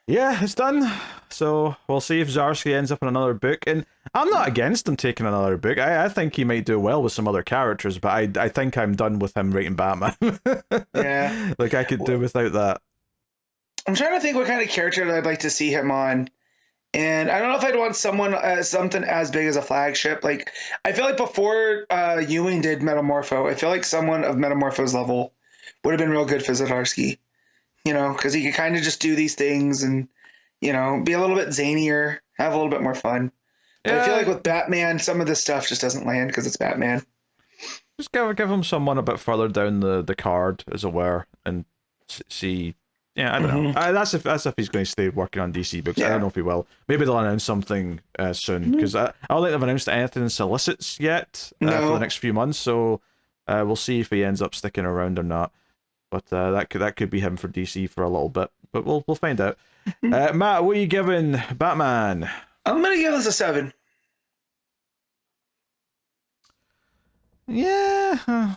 Yeah, it's done. So we'll see if Zdarsky ends up in another book. And I'm not against him taking another book. I think he might do well with some other characters, but I think I'm done with him writing Batman. Yeah. Like, I could do without that. I'm trying to think what kind of character I'd like to see him on. And I don't know if I'd want something as big as a flagship. Like, I feel like before Ewing did Metamorpho, I feel like someone of Metamorpho's level would have been real good for Zdarsky. Because he could kind of just do these things and, be a little bit zanier, have a little bit more fun. But I feel like with Batman, some of this stuff just doesn't land because it's Batman. Just give him someone a bit further down the card, as it were, and see. Yeah, I don't know. That's if he's going to stay working on DC books. I don't know if he will. Maybe they'll announce something soon, because I don't think they've announced anything in solicits yet for the next few months. So we'll see if he ends up sticking around or not. But that could be him for DC for a little bit. But we'll find out. Matt, what are you giving Batman? I'm gonna give this a 7. Yeah.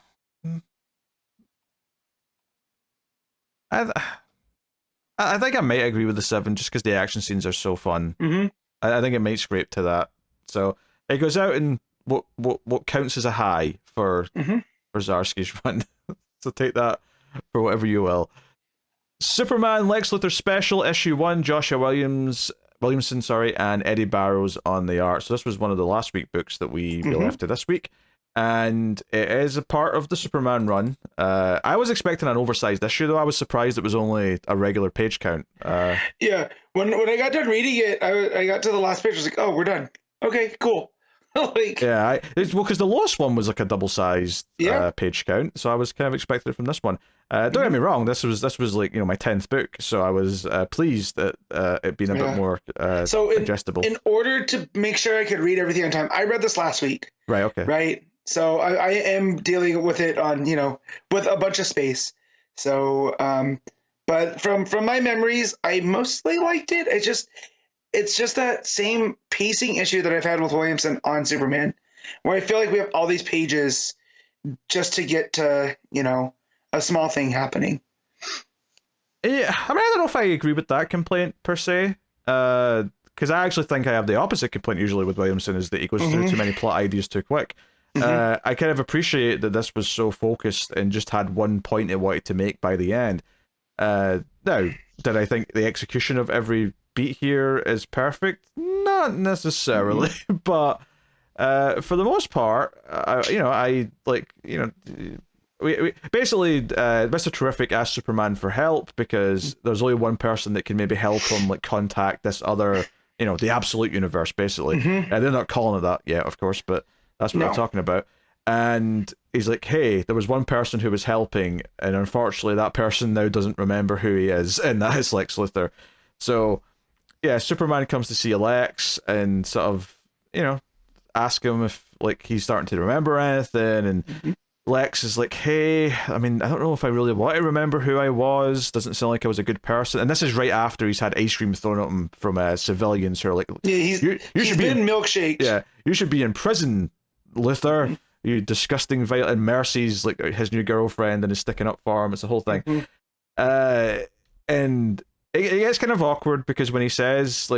I think I might agree with the 7 just because the action scenes are so fun. Mm-hmm. I think it might scrape to that. So it goes out in what counts as a high for Zdarsky's run. So take that for whatever you will. Superman Lex Luthor Special Issue 1, Joshua Williamson, and Eddy Barrows on the art. So this was one of the last week books that we left to this week. And it is a part of the Superman run. I was expecting an oversized issue, though. I was surprised it was only a regular page count. Yeah, when I got done reading it, I got to the last page. I was like, oh, we're done. Okay, cool. Like, yeah, because the lowest one was like a double-sized page count, so I was kind of expecting it from this one. Don't get me wrong, this was like my 10th book, so I was pleased that it being a bit more digestible. In order to make sure I could read everything on time, I read this last week. Right. Okay. Right. So I am dealing with it on with a bunch of space. So but from my memories, I mostly liked it. It's just that same pacing issue that I've had with Williamson on Superman, where I feel like we have all these pages just to get to, a small thing happening. Yeah, I mean, I don't know if I agree with that complaint per se, because I actually think I have the opposite complaint usually with Williamson, is that he goes through too many plot ideas too quick. I kind of appreciate that this was so focused and just had one point it wanted to make by the end. Now, did I think the execution of every beat here is perfect? Not necessarily, but for the most part, we basically Mr. Terrific asked Superman for help because there's only one person that can maybe help him contact this other, the absolute universe, basically. They're not calling it that yet, of course, but that's what I'm talking about. And he's like, hey, there was one person who was helping, and unfortunately that person now doesn't remember who he is, and that is Lex Luthor. So yeah, Superman comes to see Lex and sort of, ask him if he's starting to remember anything, and Lex is like, hey, I mean, I don't know if I really want to remember who I was. Doesn't sound like I was a good person. And this is right after he's had ice cream thrown at him from civilians who are like, yeah, he's been milkshaked. Yeah, you should be in prison, Luthor. You disgusting, violent. And Mercy's his new girlfriend and is sticking up for him. It's the whole thing. And it gets kind of awkward because when he says,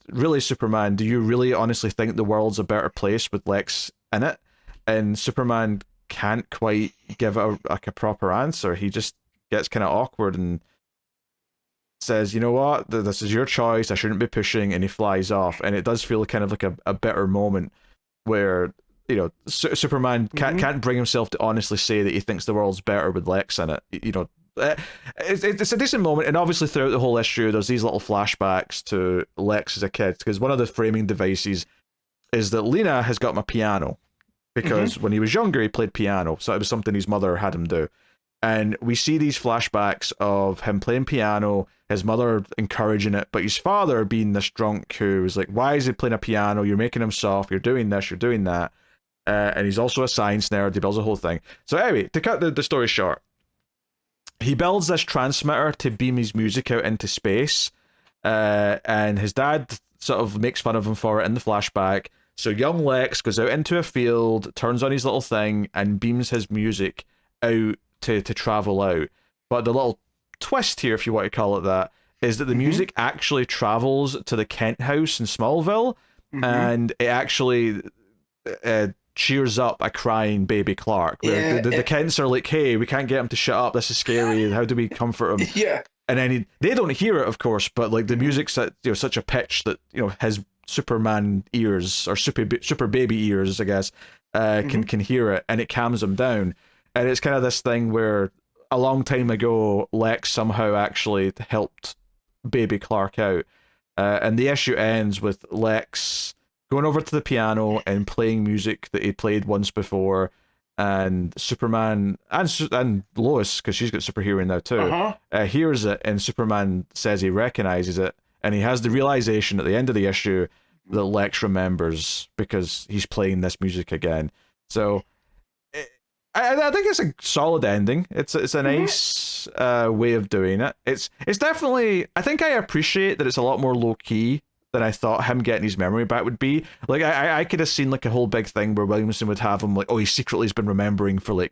really, Superman, do you really honestly think the world's a better place with Lex in it? And Superman can't quite give it a proper answer. He just gets kind of awkward and says, you know what, this is your choice, I shouldn't be pushing, and he flies off. And it does feel kind of like a bitter moment where Superman can't bring himself to honestly say that he thinks the world's better with Lex in it. It's a decent moment, and obviously throughout the whole issue there's these little flashbacks to Lex as a kid, because one of the framing devices is that Lena has got him a piano because when he was younger he played piano, so it was something his mother had him do. And we see these flashbacks of him playing piano, his mother encouraging it, but his father being this drunk who was like, why is he playing a piano? You're making him soft, you're doing this, you're doing that. And he's also a science nerd, he builds a whole thing. So anyway, to cut the story short, he builds this transmitter to beam his music out into space, and his dad sort of makes fun of him for it in the flashback. So young Lex goes out into a field, turns on his little thing, and beams his music out to travel out. But the little twist here, if you want to call it that, is that the music actually travels to the Kent house in Smallville, and it actually cheers up a crying baby Clark. Where the Kents are like, hey, we can't get him to shut up, this is scary, how do we comfort him? Yeah. And then they don't hear it, of course, but the music's at such a pitch that his Superman ears, or super baby ears, I guess, can hear it, and it calms him down. And it's kind of this thing where a long time ago Lex somehow actually helped baby Clark out, and the issue ends with Lex going over to the piano and playing music that he played once before, and Superman and Lois, because she's got super hearing now too, hears it, and Superman says he recognizes it, and he has the realization at the end of the issue that Lex remembers because he's playing this music again. So I think it's a solid ending. It's a nice way of doing it. It's definitely, I think I appreciate that it's a lot more low key than I thought him getting his memory back would be. Like I could have seen a whole big thing where Williamson would have him he secretly has been remembering for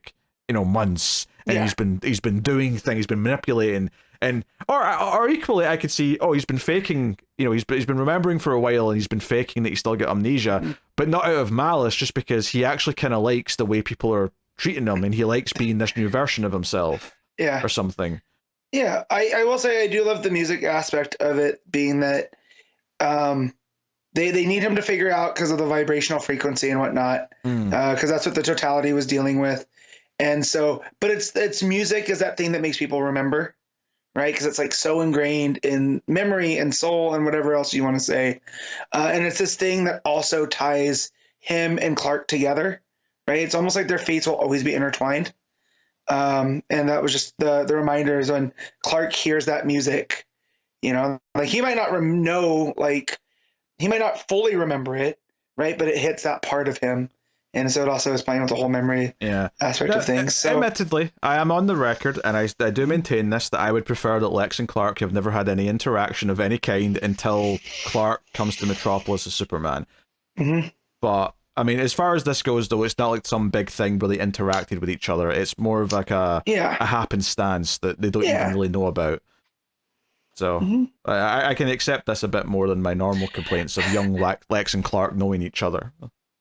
months, and Yeah. he's been doing things, he's been manipulating, and or equally I could see, oh, he's been faking, he's been remembering for a while and he's been faking that he's still got amnesia, but not out of malice, just because he actually kind of likes the way people are treating him and he likes being this new version of himself. Yeah. Or something. Yeah, I will say I do love the music aspect of it, being that they need him to figure out because of the vibrational frequency and whatnot, because that's what the totality was dealing with. And so, but it's music is that thing that makes people remember, right? Because it's like so ingrained in memory and soul and whatever else you want to say. And it's this thing that also ties him and Clark together, right? It's almost like their fates will always be intertwined. And that was just the reminders when Clark hears that music, like he might not know, like he might not fully remember it, right? But it hits that part of him. And so it also is playing with the whole memory aspect of things. So, admittedly, I am on the record, and I do maintain this, that I would prefer that Lex and Clark have never had any interaction of any kind until Clark comes to Metropolis as Superman. But, I mean, as far as this goes, though, it's not like some big thing where they interacted with each other. It's more of like a happenstance that they don't even really know about. So, I can accept this a bit more than my normal complaints of young Lex and Clark knowing each other.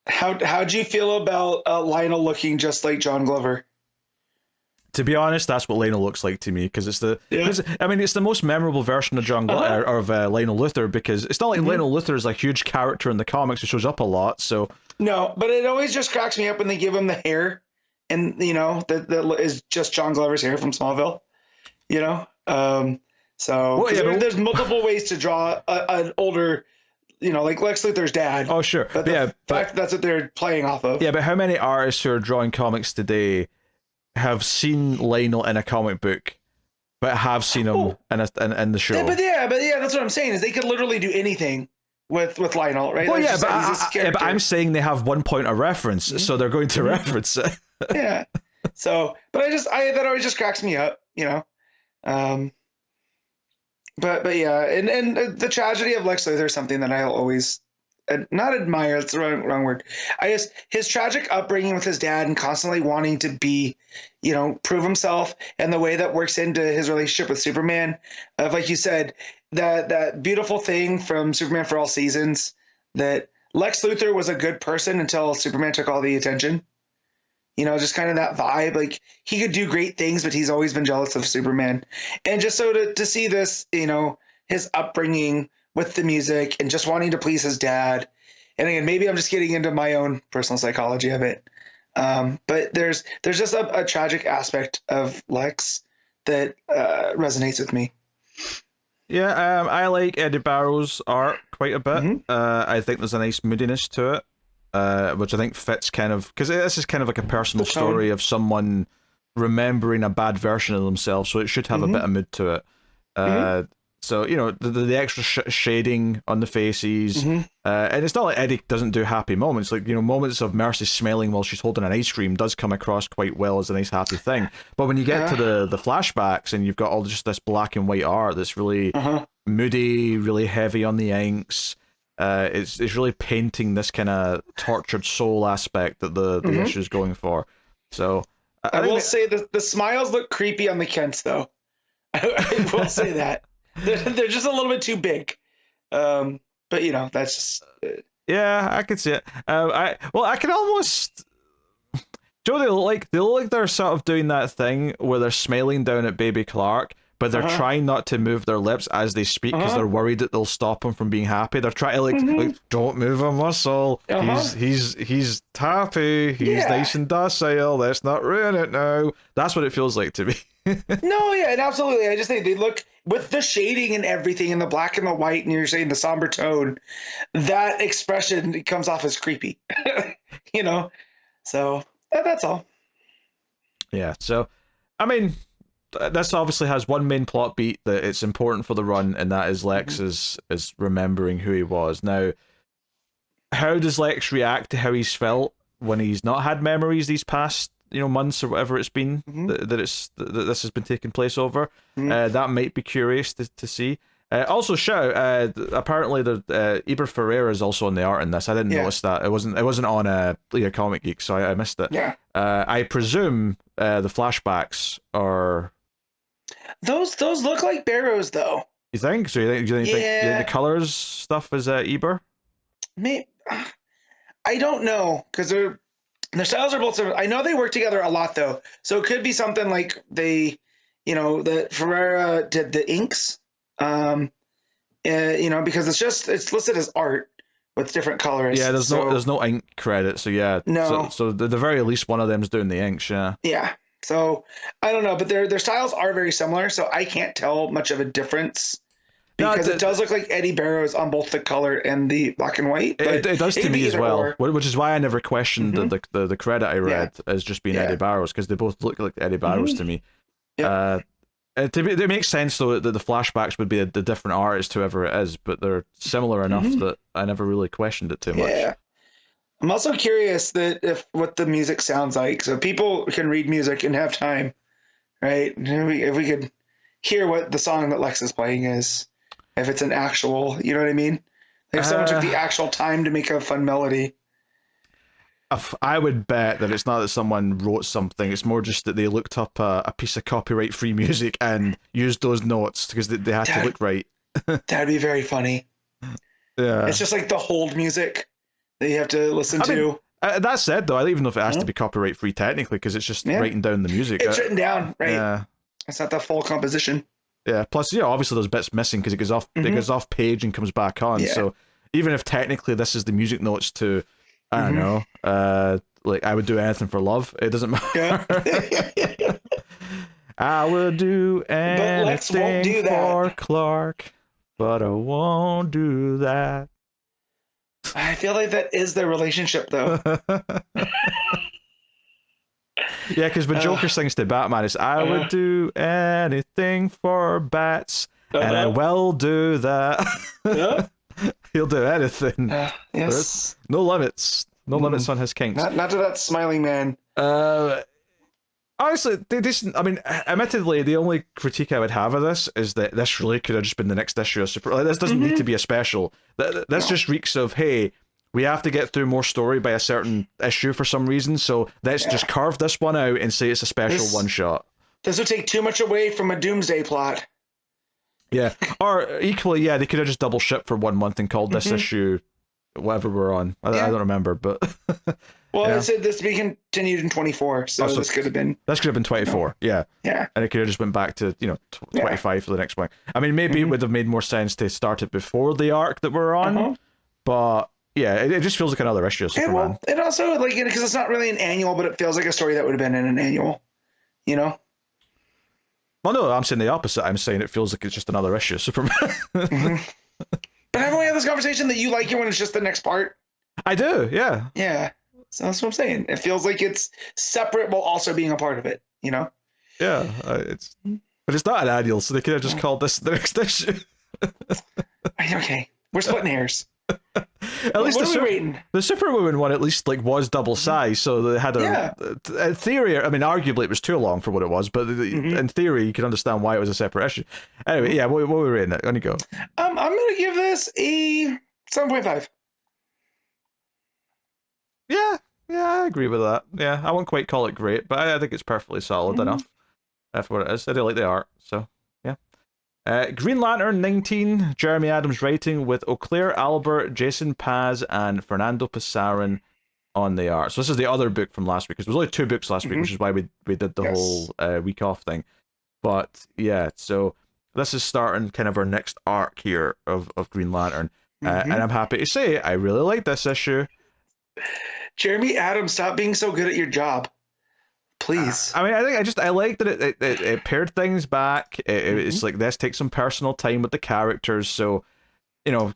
How'd you feel about Lionel looking just like John Glover? To be honest, that's what Lionel looks like to me, because it's it's the most memorable version of Lionel Luthor, because it's not like Lionel Luthor is a huge character in the comics who shows up a lot. So no, but it always just cracks me up when they give him the hair, and that is just John Glover's hair from Smallville. There's multiple ways to draw an older. Like Lex Luthor's dad. Oh, sure. But that's what they're playing off of. Yeah, but how many artists who are drawing comics today have seen Lionel in a comic book, but have seen him in the show? Yeah, but that's what I'm saying, is they could literally do anything with Lionel, right? Well, but I'm saying they have one point of reference, so they're going to reference it. Yeah. So, but that always just cracks me up, But yeah, and the tragedy of Lex Luthor is something that I'll always not admire. It's the wrong word. His tragic upbringing with his dad and constantly wanting to be, prove himself, and the way that works into his relationship with Superman. Of, like you said, that beautiful thing from Superman for All Seasons, that Lex Luthor was a good person until Superman took all the attention. Just kind of that vibe. Like, he could do great things, but he's always been jealous of Superman. And just so to see this, his upbringing with the music and just wanting to please his dad. And again, maybe I'm just getting into my own personal psychology of it. But there's just a tragic aspect of Lex that resonates with me. Yeah, I like Eddy Barrows' art quite a bit. I think there's a nice moodiness to it. Which I think fits kind of, because this is kind of like a personal story of someone remembering a bad version of themselves, so it should have a bit of mood to it. So the extra shading on the faces, and it's not like Eddy doesn't do happy moments. Like moments of Mercy smiling while she's holding an ice cream does come across quite well as a nice happy thing. But when you get to the flashbacks and you've got all just this black and white art that's really moody, really heavy on the inks. It's really painting this kind of tortured soul aspect that the issue is going for. So I will say the smiles look creepy on the Kents, though. I will say that they're just a little bit too big. But that's just. Yeah, I could see it. I can almost. Joe, they look like they're sort of doing that thing where they're smiling down at baby Clark, but they're trying not to move their lips as they speak because they're worried that they'll stop him from being happy. They're trying to like don't move a muscle. He's happy. He's nice and docile. Let's not ruin it now. That's what it feels like to me. No, yeah, and absolutely. I just think they look, with the shading and everything, and the black and the white, and you're saying the somber tone, that expression comes off as creepy. So that's all. Yeah. So, I mean, this obviously has one main plot beat that it's important for the run, and that is Lex is remembering who he was. Now, how does Lex react to how he's felt when he's not had memories these past months or whatever it's been that this has been taking place over? That might be curious to see. Also, shout apparently the Eber Ferreira is also on the art in this. I didn't notice that. It wasn't on Comic Geek, so I missed it. Yeah. I presume the flashbacks are. Those look like Barrows though. You think? So you think the colors stuff is Eber? Maybe. I don't know because their styles are both similar. I know they work together a lot though, so it could be something like that Ferreira did the inks. Because it's listed as art with different colors. Yeah, there's no ink credit, so yeah. No. So at the very least, one of them's doing the inks, yeah. Yeah. So I don't know, but their styles are very similar, so I can't tell much of a difference because it does look like Eddy Barrows on both the color and the black and white. It does to me as well, which is why I never questioned the credit I read as just being Eddy Barrows, because they both look like Eddy Barrows to me. Yeah. It makes sense though that the flashbacks would be the different artist, whoever it is, but they're similar enough that I never really questioned it too much. Yeah. I'm also curious what the music sounds like, so people can read music and have time, right? If we could hear what the song that Lex is playing is, if it's an actual, you know what I mean? If someone took the actual time to make a fun melody. I would bet that it's not that someone wrote something, it's more just that they looked up a piece of copyright-free music and used those notes because they had to look right. That'd be very funny. Yeah. It's just like the hold music that you have to listen to. That said, though, I don't even know if it has to be copyright-free technically, because it's just writing down the music. It's written down, right? Yeah. It's not the full composition. Yeah, plus, obviously there's bits missing because it goes off page and comes back on, so even if technically this is the music notes to... I don't know. Like I would do anything for love. It doesn't matter. Yeah. I will do anything for Clark, but I won't do that. I feel like that is their relationship, though. Yeah, because when Joker sings to Batman, it's I would do anything for bats, and I will do that. Yeah. He'll do anything. Yes. No limits. No limits on his kinks. Not to that smiling man. Honestly, I mean, admittedly, the only critique I would have of this is that this really could have just been the next issue of Super. Like, this doesn't need to be a special. This just reeks of, hey, we have to get through more story by a certain issue for some reason, so let's just carve this one out and say it's a special one-shot. This would take too much away from a Doomsday plot. Yeah, or equally, they could have just double shipped for 1 month and called this issue whatever we're on. I don't remember, but... Well, I said this to be continued in 24, so this could have been... This could have been 24, yeah. And it could have just went back to, 25 for the next one. I mean, maybe it would have made more sense to start it before the arc that we're on, but... Yeah, it just feels like another issue of Superman. Well, it also, because it's not really an annual, but it feels like a story that would have been in an annual, Well, no, I'm saying the opposite. I'm saying it feels like it's just another issue of Superman. But haven't we had this conversation that you like it when it's just the next part? I do, yeah. Yeah, so that's what I'm saying. It feels like it's separate while also being a part of it, Yeah, but it's not an annual, so they could have just called this the next issue. Okay, we're splitting hairs. At least the Superwoman one at least was double size, so they had in theory, I mean, arguably it was too long for what it was, but in theory you can understand why it was a separate issue. Anyway, what were we rating it? Gonna go. I'm gonna give this a 7.5. Yeah, I agree with that. Yeah, I won't quite call it great, but I think it's perfectly solid enough for what it is. I do like the art, so yeah. Green Lantern 19, Jeremy Adams writing with Oclair Albert, Jason Paz, and Fernando Pasarin on the art. So this is the other book from last week, because there was only 2 books last week, which is why we did the whole week off thing. But yeah, so this is starting kind of our next arc here of Green Lantern. And I'm happy to say I really like this issue. Jeremy Adams, stop being so good at your job. Please. I mean, I like that it paired things back. It's like, let's take some personal time with the characters. So,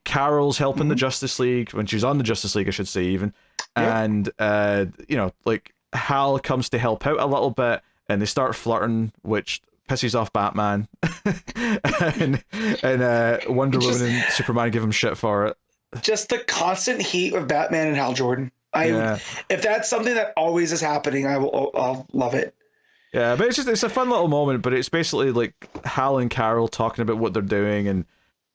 Carol's helping the Justice League, when she's on the Justice League, I should say, even. And, Hal comes to help out a little bit, and they start flirting, which pisses off Batman. and Wonder Woman and Superman give him shit for it. Just the constant heat of Batman and Hal Jordan. If that's something that always is happening, I'll love it. Yeah, but it's a fun little moment, but it's basically like Hal and Carol talking about what they're doing, and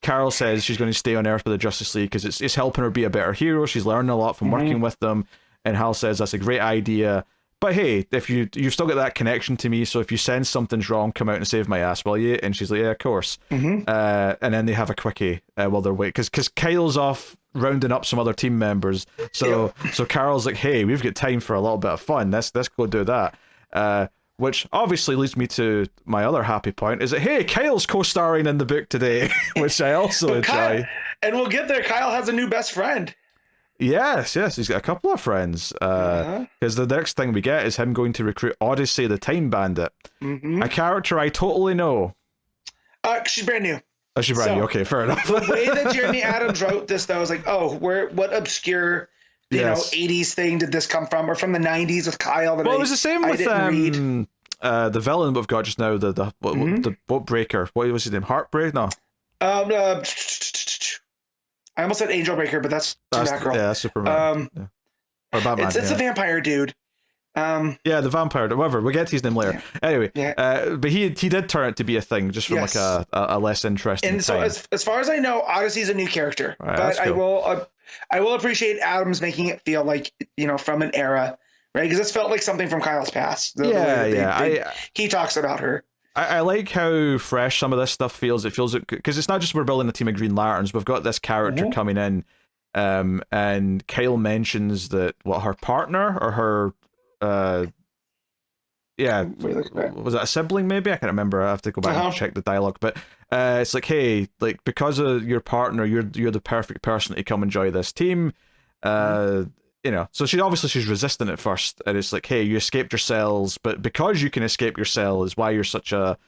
Carol says she's going to stay on Earth with the Justice League because it's helping her be a better hero. She's learning a lot from working with them. And Hal says that's a great idea. But hey, if you've still got that connection to me, so if you sense something's wrong, come out and save my ass, will you? And she's like, yeah, of course. And then they have a quickie while they're waiting, because Kyle's off rounding up some other team members. So Carol's like, hey, we've got time for a little bit of fun. Let's go do that. Which obviously leads me to my other happy point, is that, hey, Kyle's co-starring in the book today, which I also enjoy. And we'll get there. Kyle has a new best friend. Yes, he's got a couple of friends. Because the next thing we get is him going to recruit Odyssey, the Time Bandit, a character I totally know. She's brand new. Oh, she's brand new. Okay, fair enough. The way that Jeremy Adams wrote this, though, I was like, oh, what obscure, you know, 80s thing did this come from, or from the 90s with Kyle? It was the same with the villain we've got just now, the boat breaker. What was his name? Heartbreak? No. I almost said Angel Breaker, but that's Batgirl. Yeah, Superman. Or Batman. It's a vampire dude. Yeah, the vampire, whatever. We'll get to his name later. Anyway, but he did turn it to be a thing, just from like a less interesting. And so, as far as I know, Odyssey's a new character, but cool. I will appreciate Adams making it feel like, you know, from an era, right? Because this felt like something from Kyle's past. He talks about her. I like how fresh some of this stuff feels. It feels, because it's not just we're building a team of Green Lanterns. We've got this character coming in, and Kyle mentions that her partner or her, was that a sibling? Maybe I can't remember. I have to go back and check the dialogue. But it's like, hey, like, because of your partner, you're the perfect person to come enjoy this team. You know, so she's resistant at first, and it's like, hey, you escaped your cells, but because you can escape your cell is why you're such a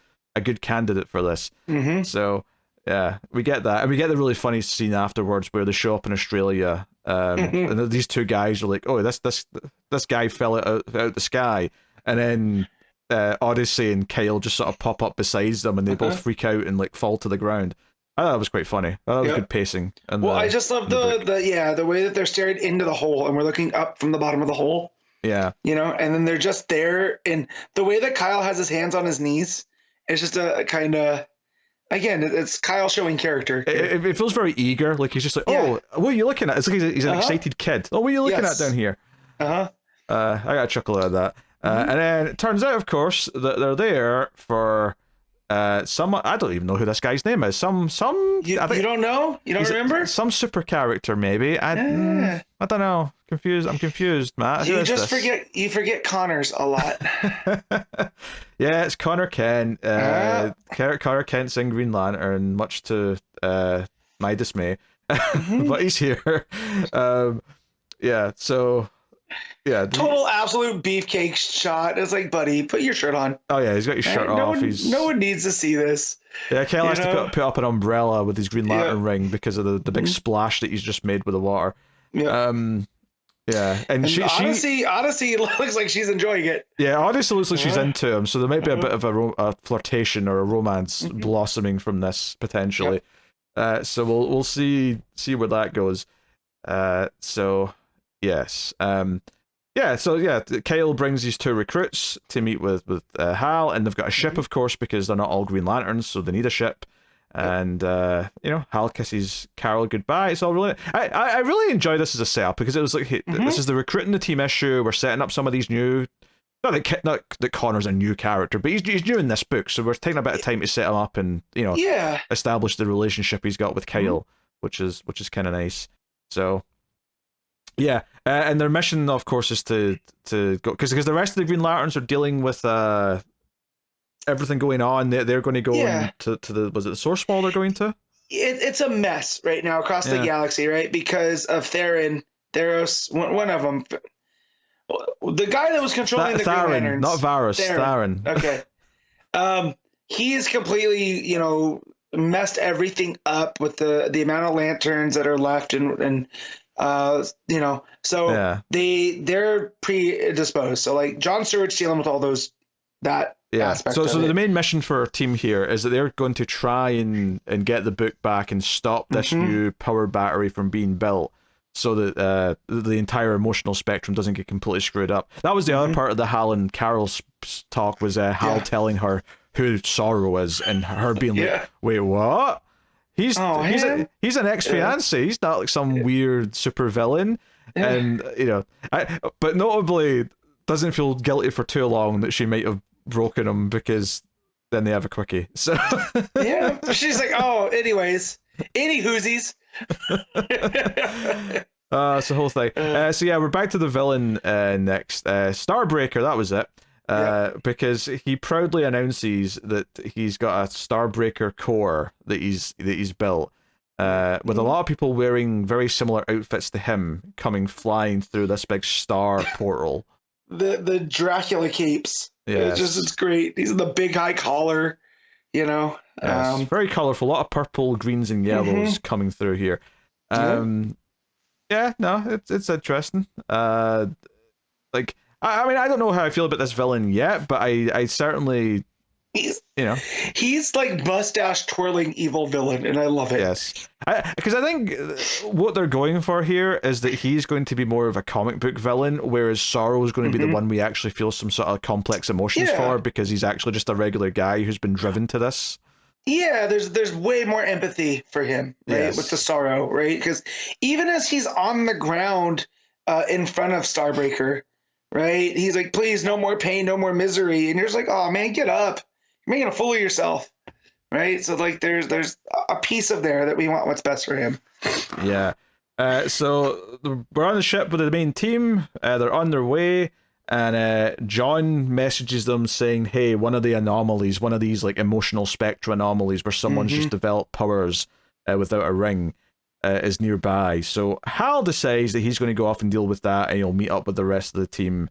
good candidate for this. So yeah, we get that, and we get the really funny scene afterwards where they show up in Australia, and these two guys are like, oh, this guy fell out the sky, and then Odyssey and Kyle just sort of pop up beside them, and they both freak out and like fall to the ground. I thought that was quite funny. That was good pacing. And I just love the way that they're staring into the hole and we're looking up from the bottom of the hole. Yeah. You know, and then they're just there, and the way that Kyle has his hands on his knees is just a kind of, again, it's Kyle showing character. It feels very eager. Like he's just like, oh, what are you looking at? It's like he's an excited kid. Oh, what are you looking at down here? I got a chuckle out of that. And then it turns out, of course, that they're there for someone. I don't even know who this guy's name is. You don't know? You don't remember? Some super character, maybe. I don't know. I'm confused, Matt. You forget Connors a lot. Yeah, it's Connor Kent. Connor Kent's in Green Lantern, much to my dismay. But he's here. Total absolute beefcake shot. It's like, buddy, put your shirt on. Oh yeah, he's got his shirt off. No one needs to see this. Yeah, Kyle has to put up an umbrella with his Green Lantern ring because of the big splash that he's just made with the water. And Odyssey looks like she's enjoying it. Yeah, Odyssey looks like she's into him, so there might be a bit of a flirtation or a romance blossoming from this potentially. So we'll see where that goes. Yes. Kyle brings these two recruits to meet with Hal, and they've got a ship, of course, because they're not all Green Lanterns, so they need a ship. And Hal kisses Carol goodbye. It's all really. I really enjoy this as a setup because it was like, hey, this is the recruiting the team issue. We're setting up some of these new. Not that Connor's a new character, but he's new in this book, so we're taking a bit of time to set him up and establish the relationship he's got with Kyle, which is kind of nice. So. Yeah, and their mission, of course, is to go because the rest of the Green Lanterns are dealing with everything going on. They're going to go to the, was it the Source Wall they're going to? It's a mess right now across the galaxy, right? Because of Theros, one of them, the guy that was controlling the Green Lanterns, not Veras, Theron. Okay, he's completely messed everything up with the amount of lanterns that are left and. They're predisposed. So like John Stewart's dealing with all that aspect. So the main mission for our team here is that they're going to try and get the book back and stop this new power battery from being built, so that the entire emotional spectrum doesn't get completely screwed up. That was the other part of the Hal and Carol's talk, was Hal telling her who Sorrow is, and her being like, wait, what? He's he's an ex-fiance. He's not like some weird super villain, and but notably doesn't feel guilty for too long that she might have broken him, because then they have a quickie. So yeah, she's like, oh, anyways, any whoosies. It's the whole thing. So yeah, we're back to the villain next. Starbreaker, that was it. Because he proudly announces that he's got a Starbreaker core that he's built, with a lot of people wearing very similar outfits to him coming flying through this big star portal. The Dracula capes. Yeah, it's great. These are the big high collar, Yes, very colorful. A lot of purple, greens, and yellows coming through here. Yeah, no, it's interesting. Like, I mean, I don't know how I feel about this villain yet, but I certainly, he's like mustache twirling evil villain, and I love it. Yes, because I think what they're going for here is that he's going to be more of a comic book villain, whereas Sorrow is going to be the one we actually feel some sort of complex emotions for, because he's actually just a regular guy who's been driven to this. Yeah, there's way more empathy for him, right? With the Sorrow, right? Because even as he's on the ground in front of Starbreaker, right? He's like, please, no more pain, no more misery. And you're just like, oh man, get up. You're making a fool of yourself. Right? So like there's a piece of there that we want what's best for him. Yeah. So we're on the ship with the main team. They're on their way, and Jaunn messages them saying, hey, one of the anomalies, one of these like emotional spectra anomalies where someone's just developed powers without a ring, is nearby. So Hal decides that he's going to go off and deal with that, and he'll meet up with the rest of the team,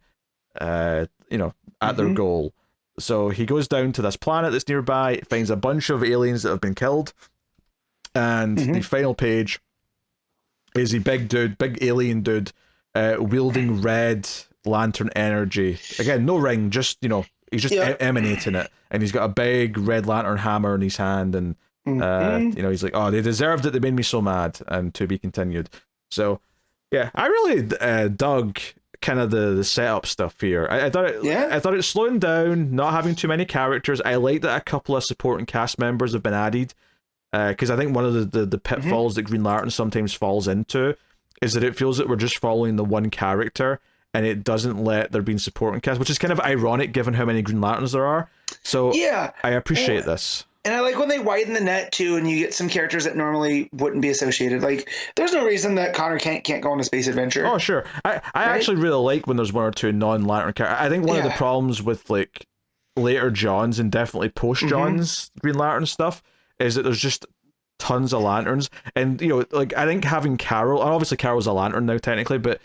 at their goal. So he goes down to this planet that's nearby, finds a bunch of aliens that have been killed, and the final page is a big alien dude, wielding red lantern energy. Again, no ring, just, he's just emanating it, and he's got a big red lantern hammer in his hand, and he's like, oh, they deserved it, they made me so mad, and to be continued. So yeah, I really dug kind of the setup stuff here. I thought it was slowing down, not having too many characters. I like that a couple of supporting cast members have been added, because I think one of the pitfalls that Green Lantern sometimes falls into is that it feels that we're just following the one character, and it doesn't let there be supporting cast, which is kind of ironic given how many Green Lanterns there are. So I appreciate this. And I like when they widen the net too, and you get some characters that normally wouldn't be associated. Like, there's no reason that Connor can't go on a space adventure. Oh, sure. I actually really like when there's one or two non-Lantern characters. I think one of the problems with like later Johns and definitely post Johns Green Lantern stuff is that there's just tons of lanterns, and like I think having Carol, and obviously Carol's a lantern now technically, but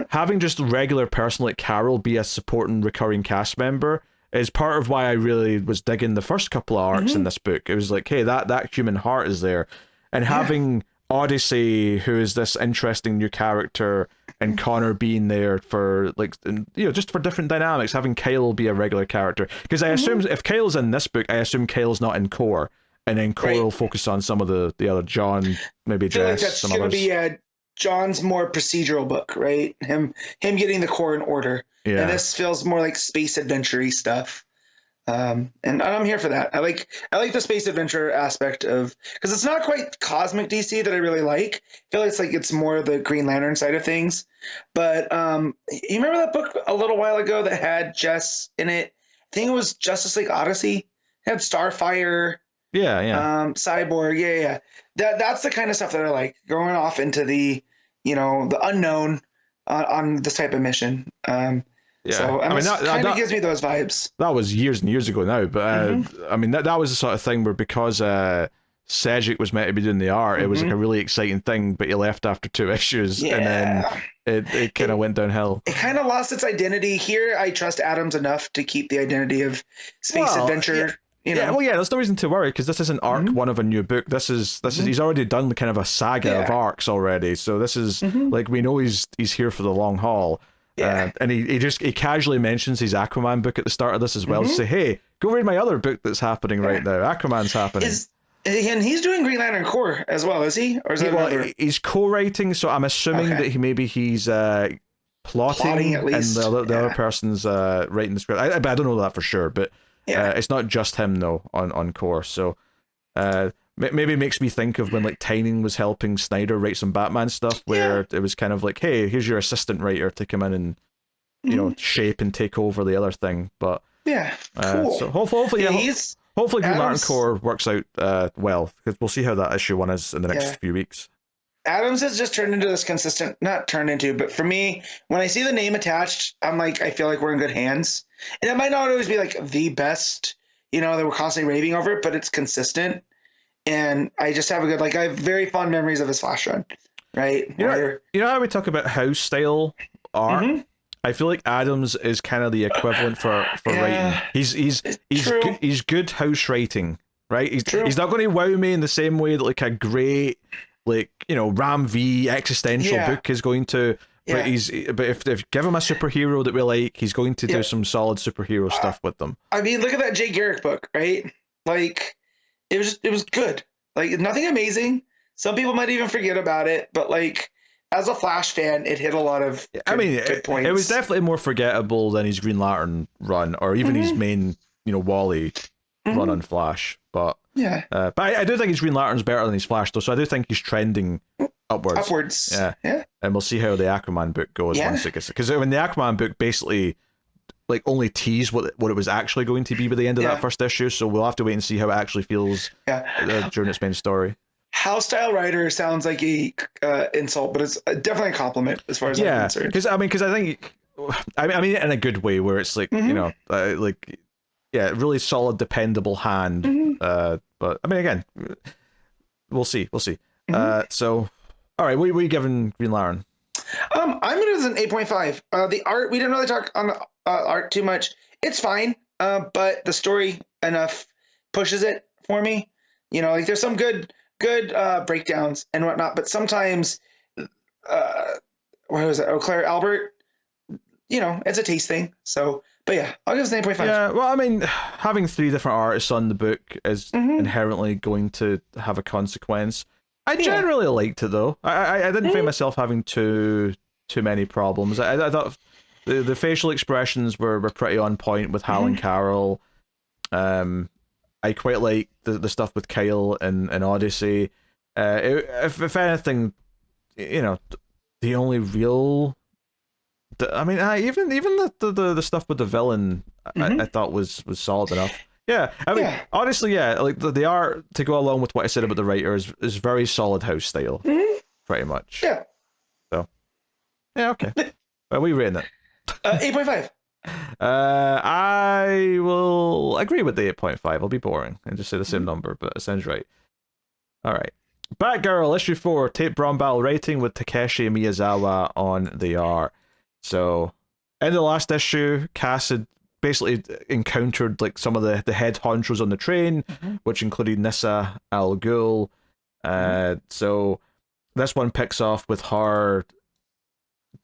having just a regular person like Carol be a supporting recurring cast member is part of why I really was digging the first couple of arcs in this book. It was like, hey, that human heart is there. And having Odyssey, who is this interesting new character, and Connor being there for, like, just for different dynamics, having Kyle be a regular character. Because I assume if Kyle's in this book, I assume Kyle's not in Core. And then Core will focus on some of the other Jaunn, maybe Jess, that's some going to others. be John's more procedural book, right? Him getting the core in order. Yeah. And this feels more like space adventure-y stuff. And I'm here for that. I like the space adventure aspect of, because it's not quite cosmic DC that I really like. I feel like it's more the Green Lantern side of things. But you remember that book a little while ago that had Jess in it? I think it was Justice League Odyssey. It had Starfire. Yeah. Cyborg. Yeah. That's the kind of stuff that I like, going off into the the unknown on this type of mission. So I mean, that kind of gives me those vibes. That was years and years ago now, but I mean that was the sort of thing where, because Cedric was meant to be doing the art, it was like a really exciting thing, but he left after 2 issues, and then it kind of went downhill. It kind of lost its identity. Here, I trust Adams enough to keep the identity of space adventure. There's no reason to worry, because this isn't arc one of a new book. This is he's already done kind of a saga of arcs already. So this is like, we know he's here for the long haul. And he casually mentions his Aquaman book at the start of this as well, to say, hey, go read my other book that's happening right now. Aquaman's happening. And he's doing Green Lantern Corps as well, is he? Or is that another? He's co-writing, so I'm assuming that he's plotting at least, and the other person's writing the script. But I don't know that for sure, but it's not just him though on Core. So maybe makes me think of when like Tynion was helping Snyder write some Batman stuff, where it was kind of like, hey, here's your assistant writer to come in and shape and take over the other thing. But cool. So hopefully, hopefully Green Lantern Adams, Corps works out well, because we'll see how that issue 1 is in the next few weeks. Adams has just turned into this consistent, not turned into, but for me, when I see the name attached, I'm like, I feel like we're in good hands. And it might not always be like the best, that we're constantly raving over it, but it's consistent. And I just have I have very fond memories of his Flash run, right? You know how we talk about house style art? Mm-hmm. I feel like Adams is kind of the equivalent for writing. He's good house writing, right? He's not going to wow me in the same way that like a great Ram V existential book is going to. But if give him a superhero that we like, he's going to do some solid superhero stuff with them. I mean, look at that Jay Garrick book, right? Like, it was good. Like, nothing amazing. Some people might even forget about it, but like, as a Flash fan, it hit a lot of good points. It was definitely more forgettable than his Green Lantern run, or even his main, Wally run on Flash. But but I do think his Green Lantern's better than his Flash, though. So I do think he's trending upwards. Yeah. And we'll see how the Aquaman book goes once it gets, because when the Aquaman book basically like only teased what it was actually going to be by the end of that first issue, so we'll have to wait and see how it actually feels during its main story. House style writer sounds like a insult, but it's definitely a compliment as far as I'm concerned. Because I think in a good way, where it's like really solid, dependable hand. But I mean, again, we'll see. So, all right, what are you giving Green Lantern? I'm gonna do an 8.5. The art, we didn't really talk on the art too much. It's fine, but the story enough pushes it for me. Like there's some good breakdowns and whatnot, but sometimes what was it, Oclair Albert, it's a taste thing. So, but yeah, I'll give it an 8.5. Yeah, well, I mean, having 3 different artists on the book is inherently going to have a consequence. I generally liked it, though. I didn't find myself having too many problems. I thought the facial expressions were pretty on point with Hal and Carol. I quite like the stuff with Kyle and Odyssey. If anything, the only real, even the stuff with the villain, I thought was solid enough. Yeah, I mean, honestly, like the art to go along with what I said about the writer is very solid house style, pretty much. Yeah. So, yeah, okay. Well, we rating it. 8.5. I will agree with the 8.5. I'll be boring and just say the same number, but it sounds right. All right. Batgirl, issue 4, Tate Brombal writing with Takeshi Miyazawa on the art. So, in the last issue, Cass had basically encountered like some of the head honchos on the train, which included Nissa Al Ghul. So, this one picks off with her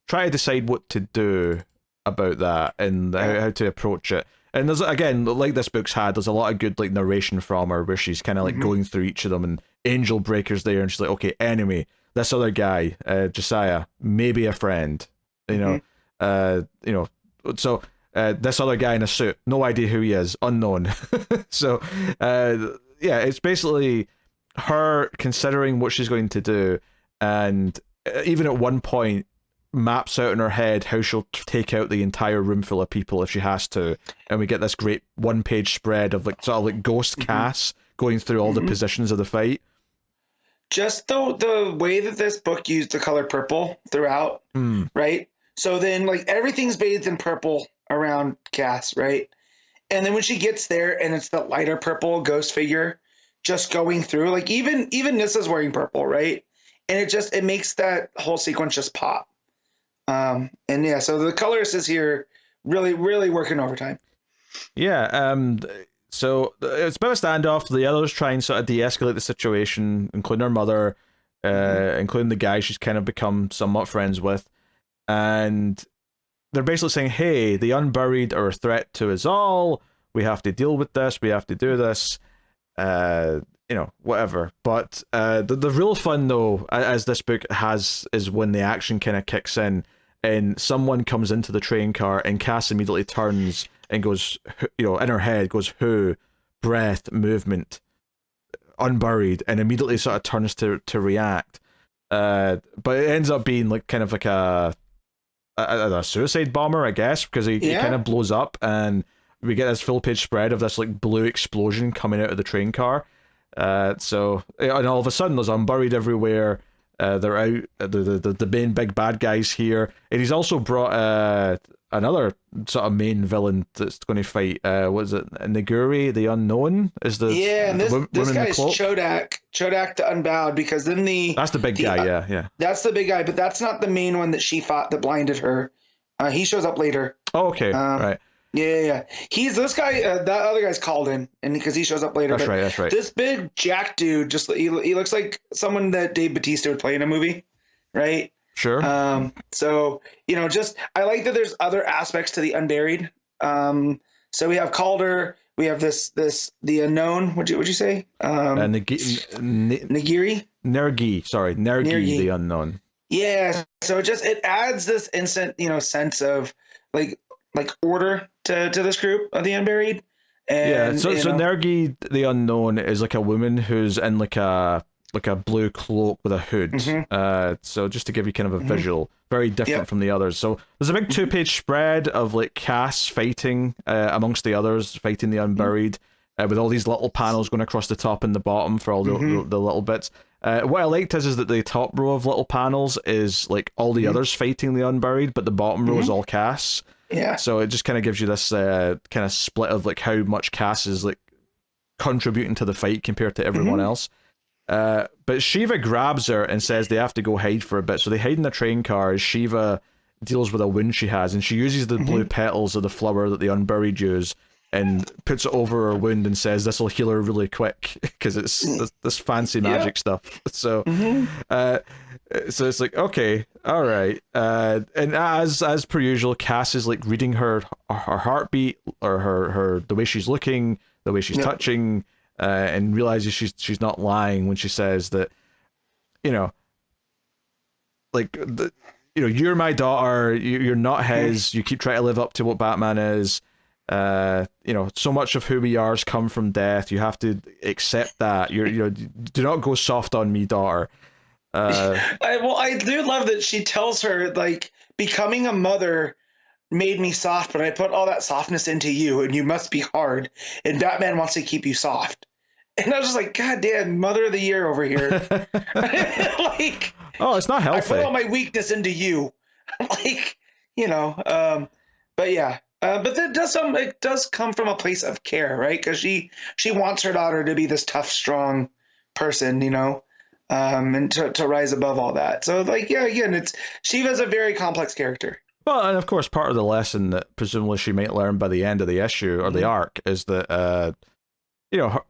trying to decide what to do about that and how to approach it. And there's, again, like this book's had, there's a lot of good like narration from her where she's kind of like going through each of them, and Angel Breaker's there and she's like, okay, enemy, this other guy, Josiah, maybe a friend, so this other guy in a suit, no idea who he is, unknown. So it's basically her considering what she's going to do, and even at one point maps out in her head how she'll take out the entire room full of people if she has to, and we get this great 1-page spread of like sort of like ghost Cass going through all the positions of the fight. Just the way that this book used the color purple throughout, right? So then like everything's bathed in purple around Cass, right? And then when she gets there and it's the lighter purple ghost figure just going through, like even Nissa's wearing purple, right? And it makes that whole sequence just pop. So the colorist is here really, really working overtime. Yeah, so it's a bit of a standoff. The others try and sort of de-escalate the situation, including her mother, including the guy she's kind of become somewhat friends with. And they're basically saying, hey, the unburied are a threat to us all. We have to deal with this. We have to do this. Whatever. But the real fun, though, as this book has, is when the action kind of kicks in and someone comes into the train car and Cass immediately turns and goes, in her head, goes, who, breath, movement. unburied, and immediately sort of turns to react. But it ends up being like kind of like a suicide bomber, I guess, because he kind of blows up, and we get this full page spread of this like blue explosion coming out of the train car. So and all of a sudden there's unburied everywhere. They're out. The main big bad guys here, and he's also brought another sort of main villain that's going to fight. What is it? Naguri, the Unknown, is the and this guy is Chodak the Unbowed, because then that's the big guy. Yeah, that's the big guy, but that's not the main one that she fought that blinded her. He shows up later. Oh, okay, right. Yeah. He's this guy. That other guy's called in, and because he shows up later. That's right. This big Jack dude, he looks like someone that Dave Bautista would play in a movie, right? Sure. So just I like that there's other aspects to the Unburied. So we have Calder. We have the Unknown. What'd you say? Nagiri. Nergi. Sorry, Nergi, the Unknown. Yeah. So it adds this instant sense of like order to this group of the Unburied. And, so Nergi the Unknown is like a woman who's in like a blue cloak with a hood. So just to give you kind of a visual, very different from the others. So there's a big 2-page spread of like Cass fighting amongst the others, fighting the Unburied, with all these little panels going across the top and the bottom for all the little bits. What I liked is that the top row of little panels is like all the others fighting the Unburied, but the bottom row is all Cass. Yeah. So it just kind of gives you this kind of split of like how much Cass is like contributing to the fight compared to everyone else. But Shiva grabs her and says they have to go hide for a bit. So they hide in the train car as Shiva deals with a wound she has, and she uses the blue petals of the flower that the Unburied use and puts it over her wound and says this will heal her really quick because it's this fancy magic stuff. So so it's like, okay, all right. And as per usual, Cass is like reading her heartbeat or her the way she's looking, the way she's touching, and realizes she's not lying when she says that, like you're my daughter, you're not his. You keep trying to live up to what Batman is. So much of who we are has come from death. You have to accept that. Do not go soft on me, daughter. I do love that she tells her, like, becoming a mother made me soft, but I put all that softness into you, and you must be hard. And Batman wants to keep you soft. And I was just like, God damn, Mother of the Year over here. Like, oh, it's not healthy. I put all my weakness into you. Like, but yeah. But it does come from a place of care, right? Because she wants her daughter to be this tough, strong person, and to rise above all that. So, like, yeah, again, Shiva's a very complex character. Well, and of course, part of the lesson that presumably she might learn by the end of the issue or the arc is that,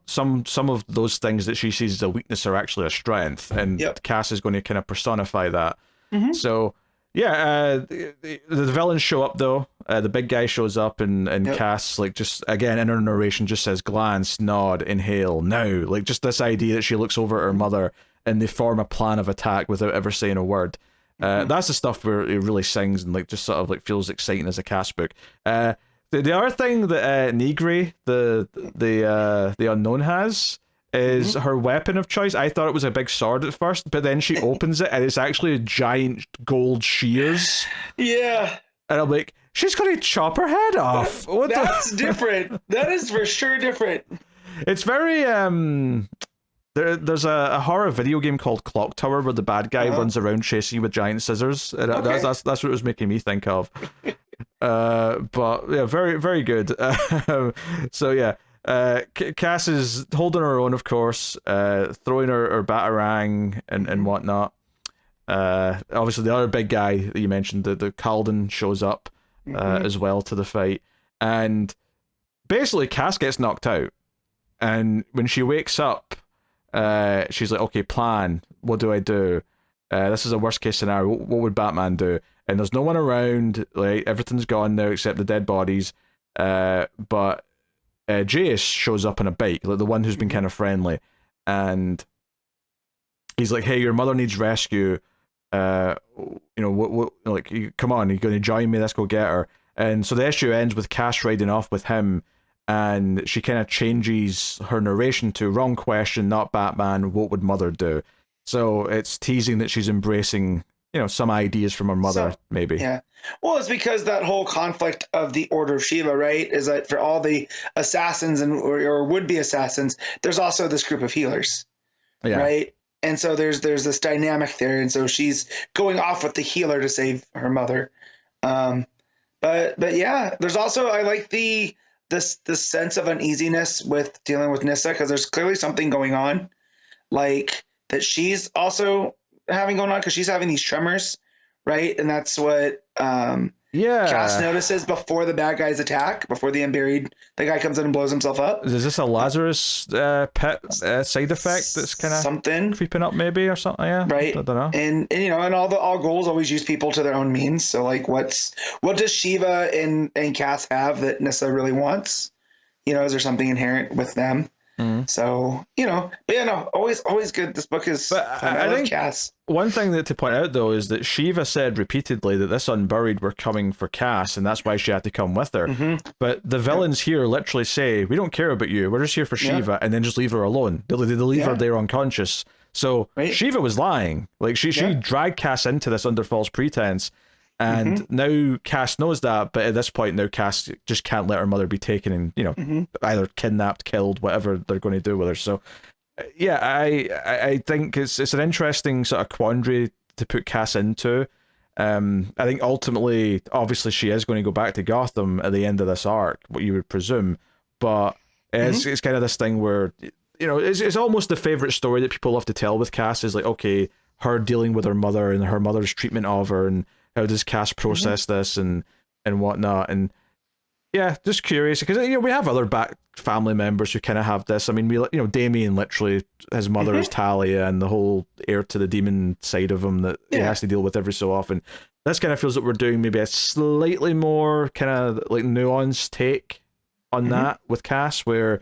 some of those things that she sees as a weakness are actually a strength, and Cass is going to kind of personify that. So. Yeah, the villains show up though. The big guy shows up, and Cass, like, just again in her narration, just says glance, nod, inhale, now. Like, just this idea that she looks over at her mother and they form a plan of attack without ever saying a word. That's the stuff where it really sings and like just sort of like feels exciting as a Cass book. The other thing that Nigri, the Unknown, has is her weapon of choice. I thought it was a big sword at first, but then she opens it and it's actually a giant gold shears. Yeah. And I'm like, she's going to chop her head off. That's different. That is for sure different. It's very there's a horror video game called Clock Tower where the bad guy runs around chasing you with giant scissors. And that's what it was making me think of. But yeah, very, very good. So yeah. Cass is holding her own, of course, throwing her batarang and whatnot. Obviously, the other big guy that you mentioned, the Calden, shows up as well to the fight. And basically, Cass gets knocked out. And when she wakes up, she's like, okay, plan. What do I do? This is a worst case scenario. What would Batman do? And there's no one around. Like, everything's gone now except the dead bodies. But Jace shows up on a bike, like the one who's been kind of friendly, and he's like, "Hey, your mother needs rescue. What? Like, come on, you're going to join me? Let's go get her." And so the issue ends with Cass riding off with him, and she kind of changes her narration to wrong question, not Batman, what would mother do? So it's teasing that she's embracing, some ideas from her mother, maybe. Yeah. Well, it's because that whole conflict of the Order of Shiva, right, is that for all the assassins or would-be assassins, there's also this group of healers, right? And so there's this dynamic there, and so she's going off with the healer to save her mother. But yeah, there's also, I like this sense of uneasiness with dealing with Nyssa, because there's clearly something going on, like that she's also having going on, because she's having these tremors, right? And that's what Cass notices before the bad guys attack, before the Unburied, the guy comes in and blows himself up. Is this a Lazarus pet side effect that's kind of something creeping up, maybe, or something? Yeah, right. I don't know. And all ghouls always use people to their own means. So like, what does Shiva and Cass have that Nyssa really wants? Is there something inherent with them? So, but yeah, no, always good. This book is, I think Cass. One thing to point out, though, is that Shiva said repeatedly that this Unburied were coming for Cass, and that's why she had to come with her. But the villains here literally say, we don't care about you, we're just here for Shiva, and then just leave her alone. They leave her there unconscious. So Shiva was lying. Like, she dragged Cass into this under false pretense, and now Cass knows that, but at this point now Cass just can't let her mother be taken and, either kidnapped, killed, whatever they're going to do with her. So, yeah, I think it's an interesting sort of quandary to put Cass into. I think ultimately, obviously, she is going to go back to Gotham at the end of this arc, what you would presume, but it's kind of this thing where, it's almost the favorite story that people love to tell with Cass is like, okay, her dealing with her mother and her mother's treatment of her, and how does Cass process this and whatnot. And yeah, just curious, because we have other back family members who kind of have this. I mean, Damien, literally, his mother is Talia, and the whole heir to the demon side of him that he has to deal with every so often. This kind of feels that we're doing maybe a slightly more kind of like nuanced take on that with Cass, where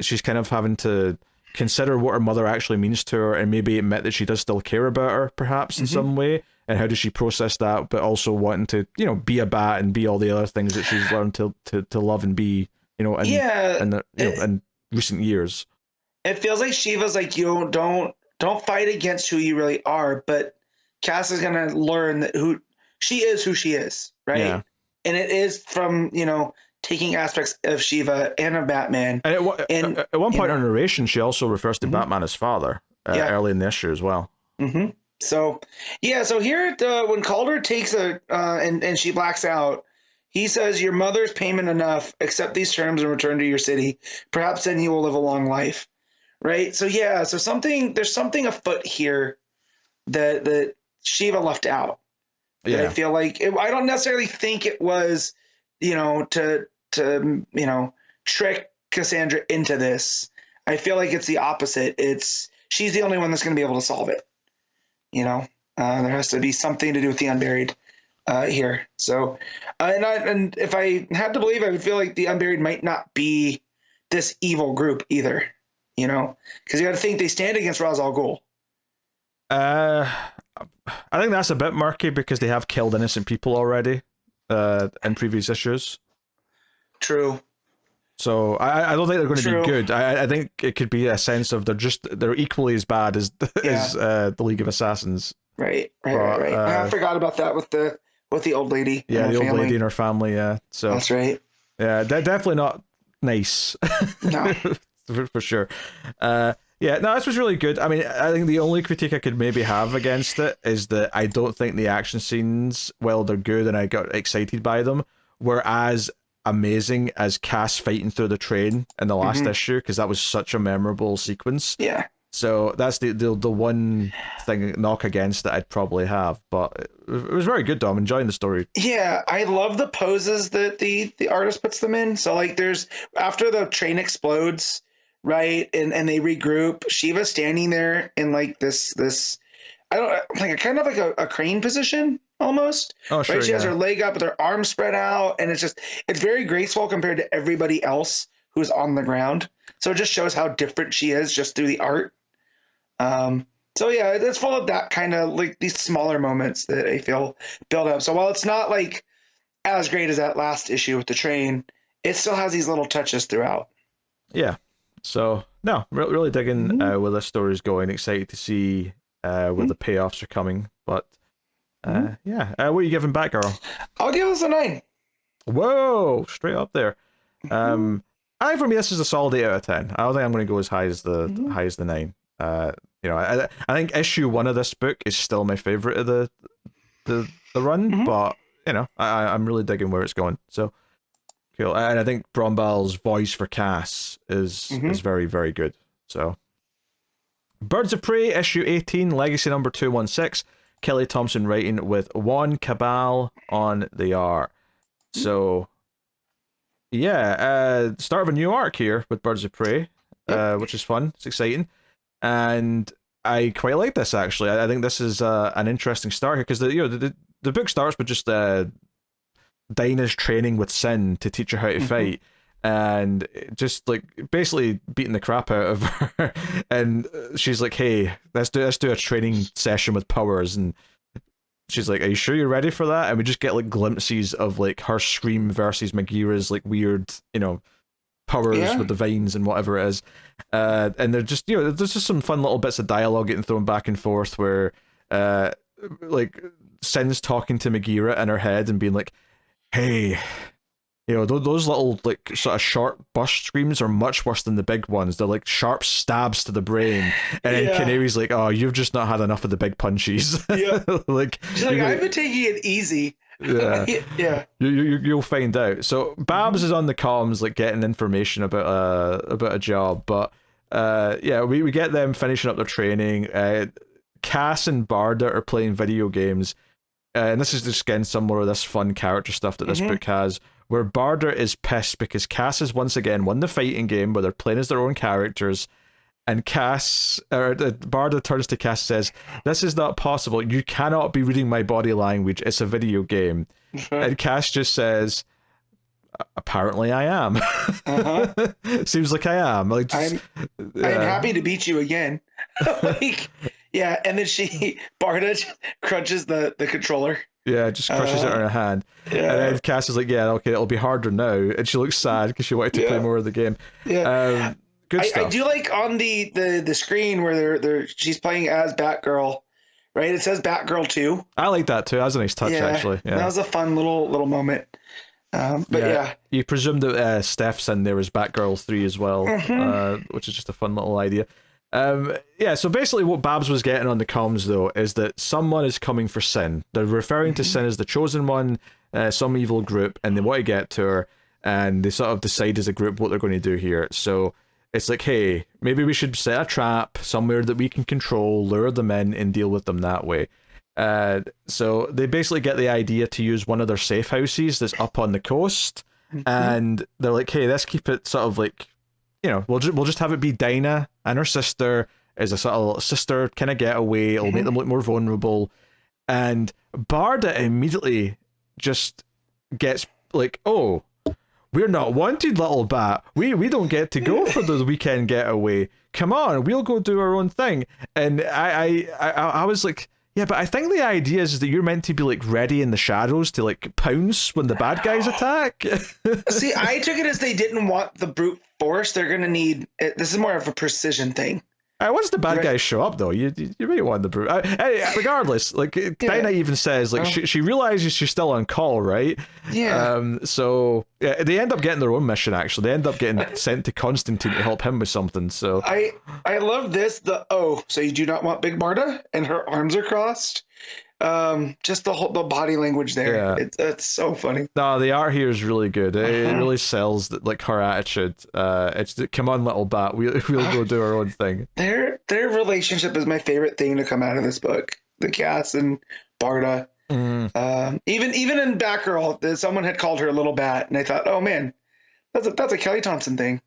she's kind of having to consider what her mother actually means to her, and maybe admit that she does still care about her, perhaps, in some way. And how does she process that, but also wanting to, be a bat and be all the other things that she's learned to love and be, in recent years. It feels like Shiva's like, don't fight against who you really are, but Cass is gonna learn that who she is, right? Yeah. And it is from taking aspects of Shiva and of Batman. And at one point in her narration, she also refers to Batman as father early in the issue as well. So here when Calder takes and she blacks out, he says, "Your mother's payment enough. Accept these terms and return to your city. Perhaps then you will live a long life." Right. So there's something afoot here that Shiva left out. Yeah. That I feel like I don't necessarily think it was, to trick Cassandra into this. I feel like it's the opposite. She's the only one that's going to be able to solve it. There has to be something to do with the Unburied here. So, and if I had to believe, I would feel like the Unburied might not be this evil group either. Because you got to think they stand against Ra's al Ghul. I think that's a bit murky because they have killed innocent people already in previous issues. True. So I don't think they're going to be good. I think it could be a sense of they're equally as bad as the League of Assassins. Right. I forgot about that with the old lady. Yeah, the old lady and her family. Yeah, so that's right. Yeah, they're definitely not nice. No, for sure. This was really good. I mean, I think the only critique I could maybe have against it is that I don't think the action scenes, while they're good and I got excited by them, were as amazing as Cass fighting through the train in the last issue, because that was such a memorable sequence. Yeah. So that's the one thing knock against that I'd probably have, but it was very good though. I'm enjoying the story. Yeah, I love the poses that the artist puts them in. So like there's after the train explodes, right, and they regroup, Shiva's standing there in like this I don't like kind of like a crane position almost. Oh, sure. Right? She has her leg up with her arms spread out, and it's very graceful compared to everybody else who's on the ground. So it just shows how different she is just through the art. So yeah, it's full of that kind of like these smaller moments that I feel build up. So while it's not like as great as that last issue with the train, it still has these little touches throughout. Yeah. So no, really digging where this story's going. Excited to see where the payoffs are coming. But yeah, what are you giving Batgirl? I'll give this a 9. Whoa, straight up there. I think for me this is a solid 8 out of 10. I don't think I'm going to go as high as the 9. You know, I think issue 1 of this book is still my favorite of the run, but you know, I'm really digging where it's going. So cool, and I think Brombal's voice for Cass is very, very good. So Birds of Prey issue 18, Legacy number 216. Kelly Thompson writing with Juann Cabal on the art. So yeah, start of a new arc here with Birds of Prey, which is fun. It's exciting, and I quite like this actually. I think this is an interesting start here because the book starts with just Dinah's training with Sin to teach her how to fight, and just like basically beating the crap out of her. And she's like, "Hey, let's do a training session with powers." And she's like, "Are you sure you're ready for that?" And we just get like glimpses of like her scream versus Megira's like weird, you know, powers with the vines and whatever it is. And they're just, you know, there's just some fun little bits of dialogue getting thrown back and forth where like Sin's talking to Megira in her head and being like, "Hey, you know, those little like sort of short burst screams are much worse than the big ones. They're like sharp stabs to the brain." And then Canary's like, "Oh, you've just not had enough of the big punches." Like she's like, "I've been taking it easy." Yeah. You'll find out. So Babs is on the comms, like getting information about a job, but yeah, we get them finishing up their training. Cass and Barda are playing video games. And this is just again some more of this fun character stuff that this book has, where Barda is pissed because Cass has once again won the fighting game where they're playing as their own characters, and Barda turns to Cass and says, "This is not possible. You cannot be reading my body language. It's a video game." And Cass just says, "Apparently I am." Seems like I am. Like just, I'm happy to beat you again. Like, yeah, and then Barda crunches the controller. Yeah, just crushes it in her hand. Yeah. And then Cass is like, "Yeah, okay, it'll be harder now." And she looks sad because she wanted to play more of the game. Yeah. Good stuff. I do like on the screen where she's playing as Batgirl, right? It says Batgirl 2. I like that too. That was a nice touch, actually. Yeah. That was a fun little moment. But yeah. You presume that Steph's in there as Batgirl 3 as well, which is just a fun little idea. Yeah, so basically what Babs was getting on the comms, though, is that someone is coming for Sin. They're referring to Sin as the Chosen One, some evil group, and they want to get to her, and they sort of decide as a group what they're going to do here. So it's like, hey, maybe we should set a trap somewhere that we can control, lure them in, and deal with them that way. So they basically get the idea to use one of their safe houses that's up on the coast, and they're like, hey, let's keep it sort of like, you know, we'll just have it be Dinah and her sister as a sort of sister kind of getaway. It'll make them look more vulnerable. And Barda immediately just gets like, "Oh, we're not wanted, little bat. We don't get to go for the weekend getaway. Come on, we'll go do our own thing." And I was like, yeah, but I think the idea is that you're meant to be like ready in the shadows to like pounce when the bad guys attack. See, I took it as they didn't want the brute force. They're gonna need it. This is more of a precision thing. Once the bad guys show up, though, you really want the brute. Regardless, like Dinah even says, like she realizes she's still on call, right? Yeah. So yeah, they end up getting their own mission. Actually, they end up getting sent to Constantine to help him with something. So I love this. So you do not want Big Barda, and her arms are crossed. Just the body language there. Yeah. It's so funny. No, the art here is really good. It really sells like her attitude. It's come on, little bat. We'll go do our own thing. Their relationship is my favorite thing to come out of this book. The Cass and Barda. Even in Batgirl, someone had called her a little bat, and I thought, oh man, that's a Kelly Thompson thing.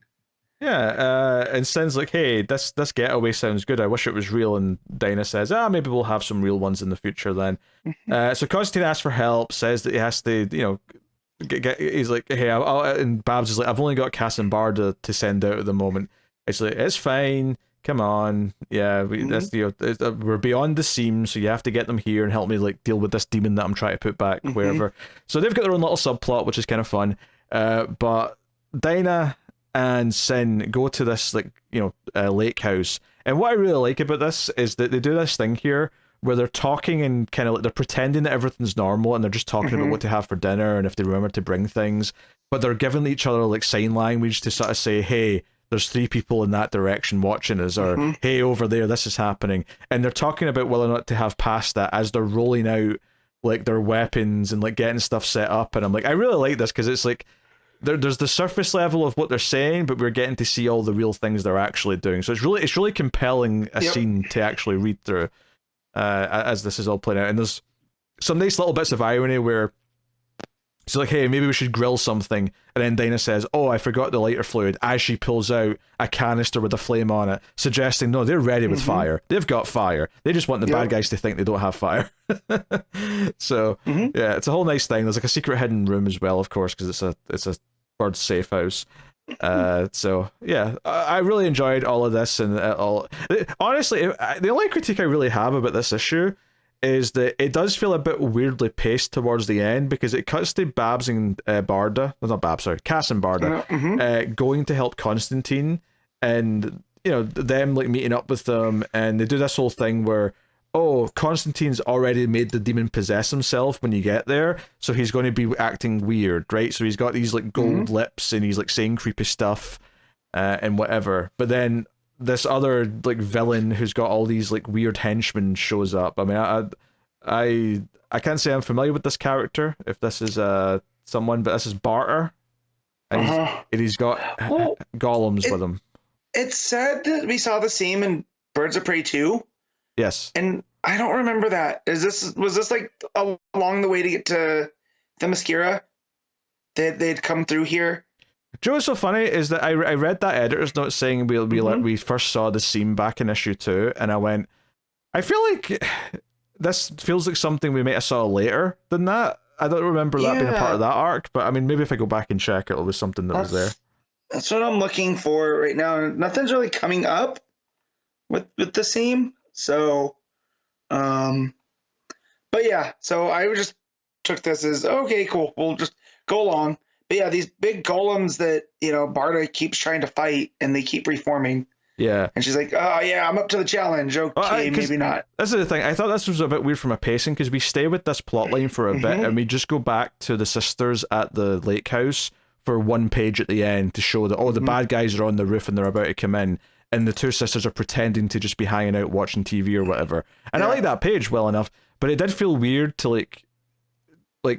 Yeah, and Sin's like, hey, this getaway sounds good. I wish it was real. And Dinah says, maybe we'll have some real ones in the future then. So Constantine asks for help, says that he has to, you know, he's like, hey, and Babs is like, I've only got Cass and Barda to send out at the moment. It's like, it's fine. Come on. Yeah, we're beyond the seam, so you have to get them here and help me like deal with this demon that I'm trying to put back wherever. So they've got their own little subplot, which is kind of fun. But Dinah and Sin go to this lake house, and what I really like about this is that they do this thing here where they're talking and kind of like they're pretending that everything's normal, and they're just talking about what to have for dinner and if they remember to bring things, but they're giving each other like sign language to sort of say, hey, there's 3 people in that direction watching us, or hey, over there, this is happening. And they're talking about whether or not to have pasta as they're rolling out like their weapons and like getting stuff set up. And I'm like, I really like this because it's like there's the surface level of what they're saying, but we're getting to see all the real things they're actually doing. So it's really compelling a scene to actually read through as this is all playing out. And there's some nice little bits of irony where it's like, hey, maybe we should grill something. And then Dinah says, oh, I forgot the lighter fluid, as she pulls out a canister with a flame on it, suggesting, no, they're ready with fire. They've got fire. They just want the bad guys to think they don't have fire. So, yeah, it's a whole nice thing. There's like a secret hidden room as well, of course, because it's a bird safe house. So, yeah, I really enjoyed all of this. And honestly, the only critique I really have about this issue is that it does feel a bit weirdly paced towards the end, because it cuts to Babs and Cass and Barda going to help Constantine, and them like meeting up with them, and they do this whole thing where, oh, Constantine's already made the demon possess himself when you get there, so he's going to be acting weird, right? So he's got these like gold lips and he's like saying creepy stuff and whatever, but then this other like villain who's got all these like weird henchmen shows up. I mean, I can't say I'm familiar with this character, if this is someone, but this is Barter, and he's got golems with him. It's said that we saw the same in Birds of Prey 2. Yes. And I don't remember that. Was this like along the way to get to Themyscira? They'd come through here? Do you know what's so funny is that I read that editor's note saying we first saw the scene back in issue 2, and I went, I feel like this feels like something we might have saw later than that. I don't remember that being a part of that arc, but I mean, maybe if I go back and check, it'll be something that was there. That's what I'm looking for right now. Nothing's really coming up with the scene, so but yeah, so I just took this as, okay, cool, we'll just go along. But yeah, these big golems that, Barda keeps trying to fight, and they keep reforming. Yeah. And she's like, oh yeah, I'm up to the challenge. Okay, maybe not. This is the thing. I thought this was a bit weird from a pacing, because we stay with this plot line for a bit, and we just go back to the sisters at the lake house for one page at the end to show that, the bad guys are on the roof and they're about to come in, and the 2 sisters are pretending to just be hanging out watching TV or whatever. And I like that page well enough, but it did feel weird to like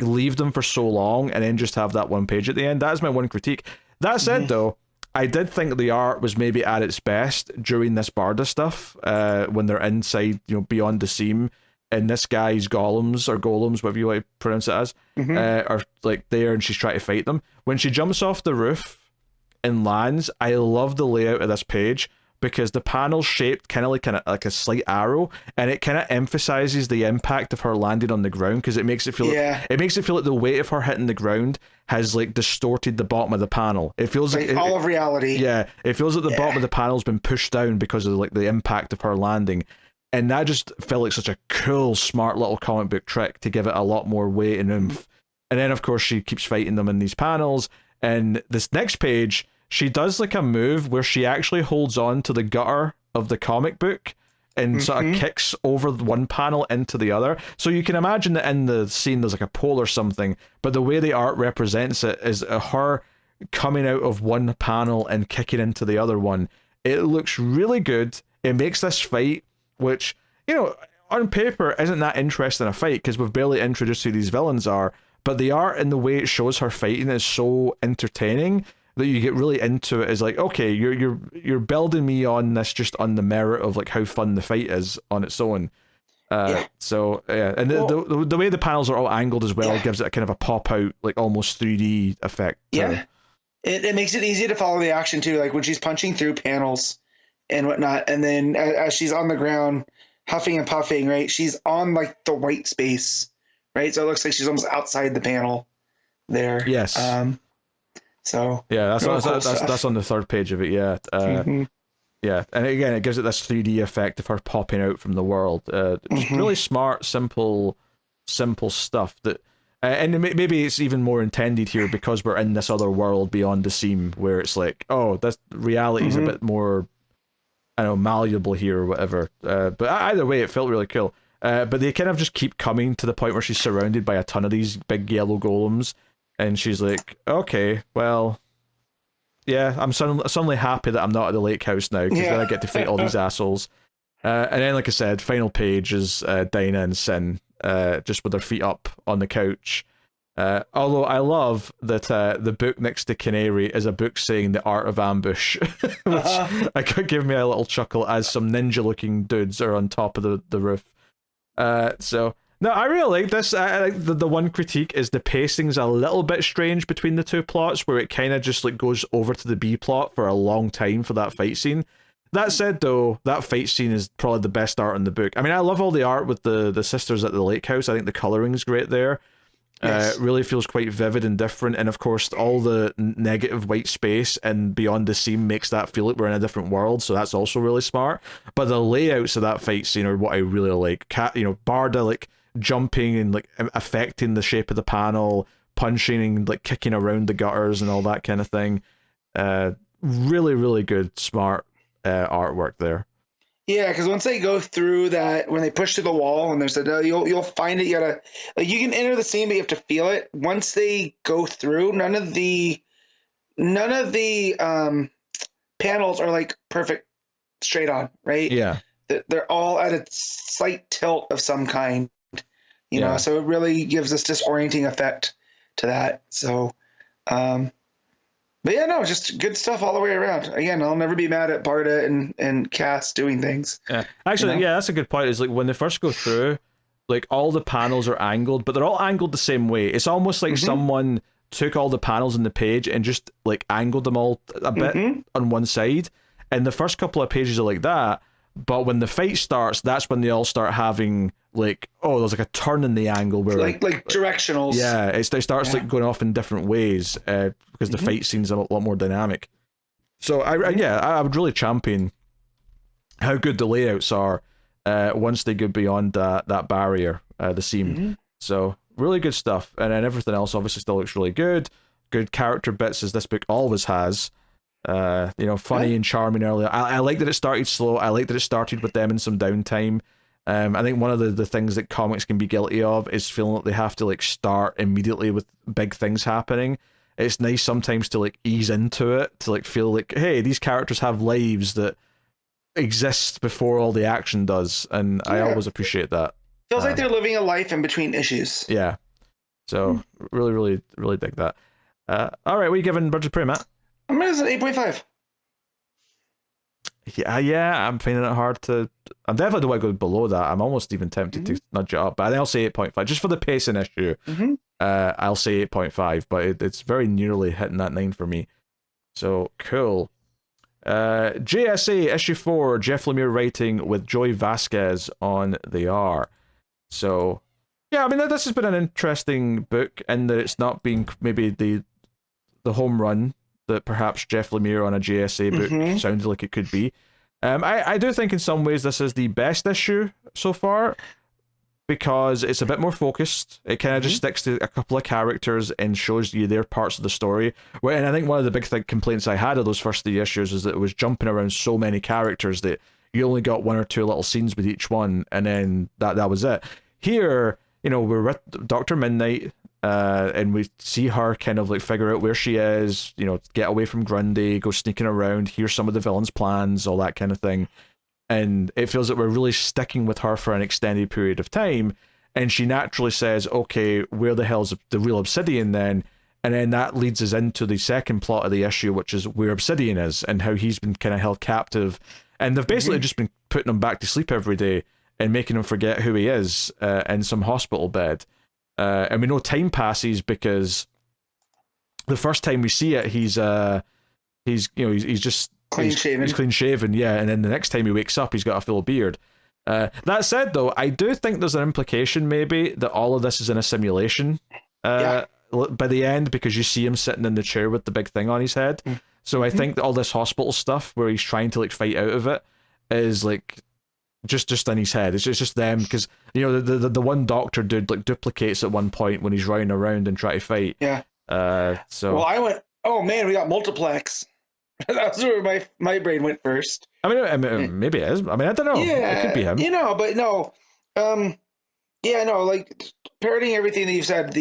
leave them for so long and then just have that one page at the end. That is my one critique. That said, though, I did think the art was maybe at its best during this Barda stuff, when they're inside, beyond the seam, and this guy's golems, whatever you like to pronounce it as, are like there, and she's trying to fight them. When she jumps off the roof and lands, I love the layout of this page, because the panel's shaped kind of like a slight arrow, and it kind of emphasizes the impact of her landing on the ground, because it makes it feel like the weight of her hitting the ground has like distorted the bottom of the panel. It feels like all of reality. Yeah, it feels like the bottom of the panel's been pushed down because of like the impact of her landing, and that just felt like such a cool, smart little comic book trick to give it a lot more weight and oomph. And then of course she keeps fighting them in these panels, and this next page, she does like a move where she actually holds on to the gutter of the comic book and sort of kicks over one panel into the other. So you can imagine that in the scene there's like a pole or something, but the way the art represents it is her coming out of one panel and kicking into the other one. It looks really good. It makes this fight, which, on paper isn't that interesting a fight, because we've barely introduced who these villains are, but the art and the way it shows her fighting is so entertaining that you get really into it. Is like, okay, you're building me on this just on the merit of like how fun the fight is on its own. So yeah, and the way the panels are all angled as well gives it a kind of a pop out, like almost 3D effect. It makes it easy to follow the action too, like when she's punching through panels and whatnot, and then as she's on the ground huffing and puffing, right, she's on like the white space, right, so it looks like she's almost outside the panel there. Yes. So yeah, that's on the 3rd page of it. Yeah, yeah, and again, it gives it this 3D effect of her popping out from the world. Just really smart, simple stuff that And maybe it's even more intended here because we're in this other world beyond the seam where it's like, oh, this reality is a bit more, I don't know, malleable here or whatever. But either way, it felt really cool. But they kind of just keep coming to the point where she's surrounded by a ton of these big yellow golems, and she's like, okay, well, yeah, I'm suddenly happy that I'm not at the lake house now, because then I get to fight all these assholes. And then, like I said, final page is Dinah and Sin, just with their feet up on the couch. Although I love that the book next to Canary is a book saying The Art of Ambush, which could give me a little chuckle as some ninja-looking dudes are on top of the roof. So, no, I really like this. I like the one critique is the pacing's a little bit strange between the two plots, where it kind of just like goes over to the B plot for a long time for that fight scene. That said, though, that fight scene is probably the best art in the book. I mean, I love all the art with the sisters at the lake house. I think the coloring's great there. Yes. It really feels quite vivid and different, and of course, all the negative white space and beyond the seam makes that feel like we're in a different world. So that's also really smart. But the layouts of that fight scene are what I really like. Barda like jumping and like affecting the shape of the panel, punching and like kicking around the gutters and all that kind of thing. Really, really good, smart artwork there. Yeah, because once they go through that, when they push to the wall, and there's you'll find it. You gotta, like, you can enter the scene, but you have to feel it. Once they go through, none of the panels are like perfect straight on, right? Yeah, they're all at a slight tilt of some kind, you know. So it really gives this disorienting effect to that. So, but yeah, no, just good stuff all the way around. Again, I'll never be mad at Barda and Cass doing things. Yeah, actually, you know? Yeah, that's a good point. Is like when they first go through, like all the panels are angled, but they're all angled the same way. It's almost like someone took all the panels in the page and just like angled them all a bit on one side. And the first couple of pages are like that, but when the fight starts, that's when they all start having like, oh, there's like a turn in the angle where like directionals. Yeah, it starts like going off in different ways because the fight scene's a lot more dynamic. So I would really champion how good the layouts are once they go beyond that barrier, the seam. So really good stuff, and then everything else obviously still looks really good. Good character bits, as this book always has. Funny and charming earlier. I like that it started slow. I like that it started with them in some downtime. I think one of the things that comics can be guilty of is feeling like they have to like start immediately with big things happening. It's nice sometimes to like ease into it, to like feel like, hey, these characters have lives that exist before all the action does, and I always appreciate that. Feels like they're living a life in between issues. Yeah. So really, really, really dig that. All right, what are you giving Birds of Prey, Matt? I'm gonna say 8.5. Yeah, I'm finding it hard to. I'm definitely don't want to go below that. I'm almost even tempted to nudge it up, but I'll say 8.5 just for the pacing issue. I'll say 8.5, but it's very nearly hitting that 9 for me. So cool. JSA issue 4, Jeff Lemire writing with Joey Vasquez on the art. So yeah, I mean this has been an interesting book in that it's not been maybe the home run that perhaps Jeff Lemire on a JSA book sounded like it could be. I do think in some ways this is the best issue so far, because it's a bit more focused. It kind of just sticks to a couple of characters and shows you their parts of the story. And I think one of the big complaints I had of those first 3 issues is that it was jumping around so many characters that you only got 1 or 2 little scenes with each one, and then that was it. Here, we're with Dr. Midnight, and we see her kind of like figure out where she is, get away from Grundy, go sneaking around, hear some of the villain's plans, all that kind of thing. And it feels like we're really sticking with her for an extended period of time. And she naturally says, okay, where the hell's the real Obsidian then? And then that leads us into the second plot of the issue, which is where Obsidian is and how he's been kind of held captive. And they've basically just been putting him back to sleep every day and making him forget who he is in some hospital bed. And we know time passes because the first time we see it, he's just clean shaven. He's clean shaven, yeah. And then the next time he wakes up, he's got a full beard. That said, though, I do think there's an implication maybe that all of this is in a simulation by the end, because you see him sitting in the chair with the big thing on his head. So I think that all this hospital stuff where he's trying to like fight out of it is like just in his head. It's just them, because the one doctor dude like duplicates at one point when he's running around and trying to fight. Yeah. So well, I went, oh man, we got multiplex. That's where my brain went first. I mean, maybe it is. I mean, I don't know. Yeah, it could be him. But no. Yeah, no, like parroting everything that you've said.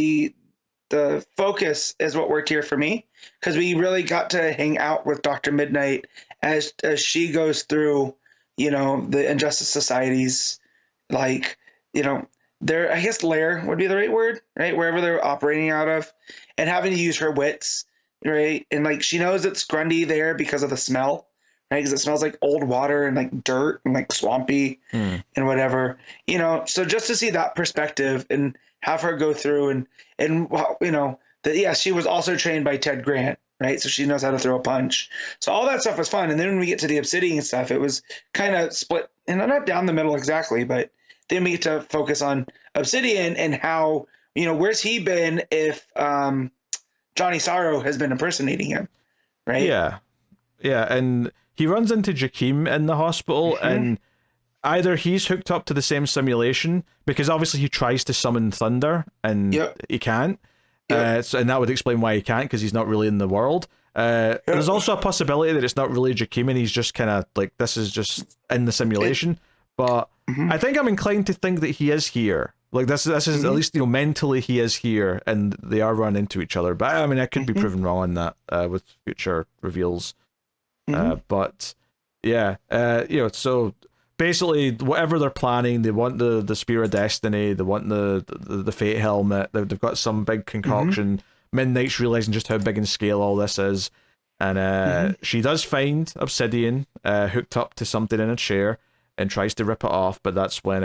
The focus is what worked here for me, because we really got to hang out with Dr. Midnight as she goes through, the Injustice Societies, like, their, I guess, lair would be the right word, right? Wherever they're operating out of, and having to use her wits, right? And like, she knows it's Grundy there because of the smell, right? Because it smells like old water and like dirt and like swampy and whatever, so just to see that perspective and have her go through and that, she was also trained by Ted Grant, right? So she knows how to throw a punch. So all that stuff was fun. And then when we get to the Obsidian stuff, it was kind of split, and not down the middle exactly, but then we get to focus on Obsidian and how, where's he been if Johnny Sorrow has been impersonating him, right? Yeah. And he runs into Jakeem in the hospital, and either he's hooked up to the same simulation, because obviously he tries to summon thunder and he can't. And that would explain why he can't, because he's not really in the world. There's also a possibility that it's not really Jakeem and he's just kind of like, this is just in the simulation. But I think I'm inclined to think that he is here. Like this is at least, mentally he is here, and they are running into each other. But I mean, I could be proven wrong on that with future reveals. But yeah, so basically whatever they're planning, they want the Spear of Destiny, they want the Fate Helmet, they've got some big concoction. Midnight's realizing just how big in scale all this is, and she does find Obsidian hooked up to something in a chair and tries to rip it off, but that's when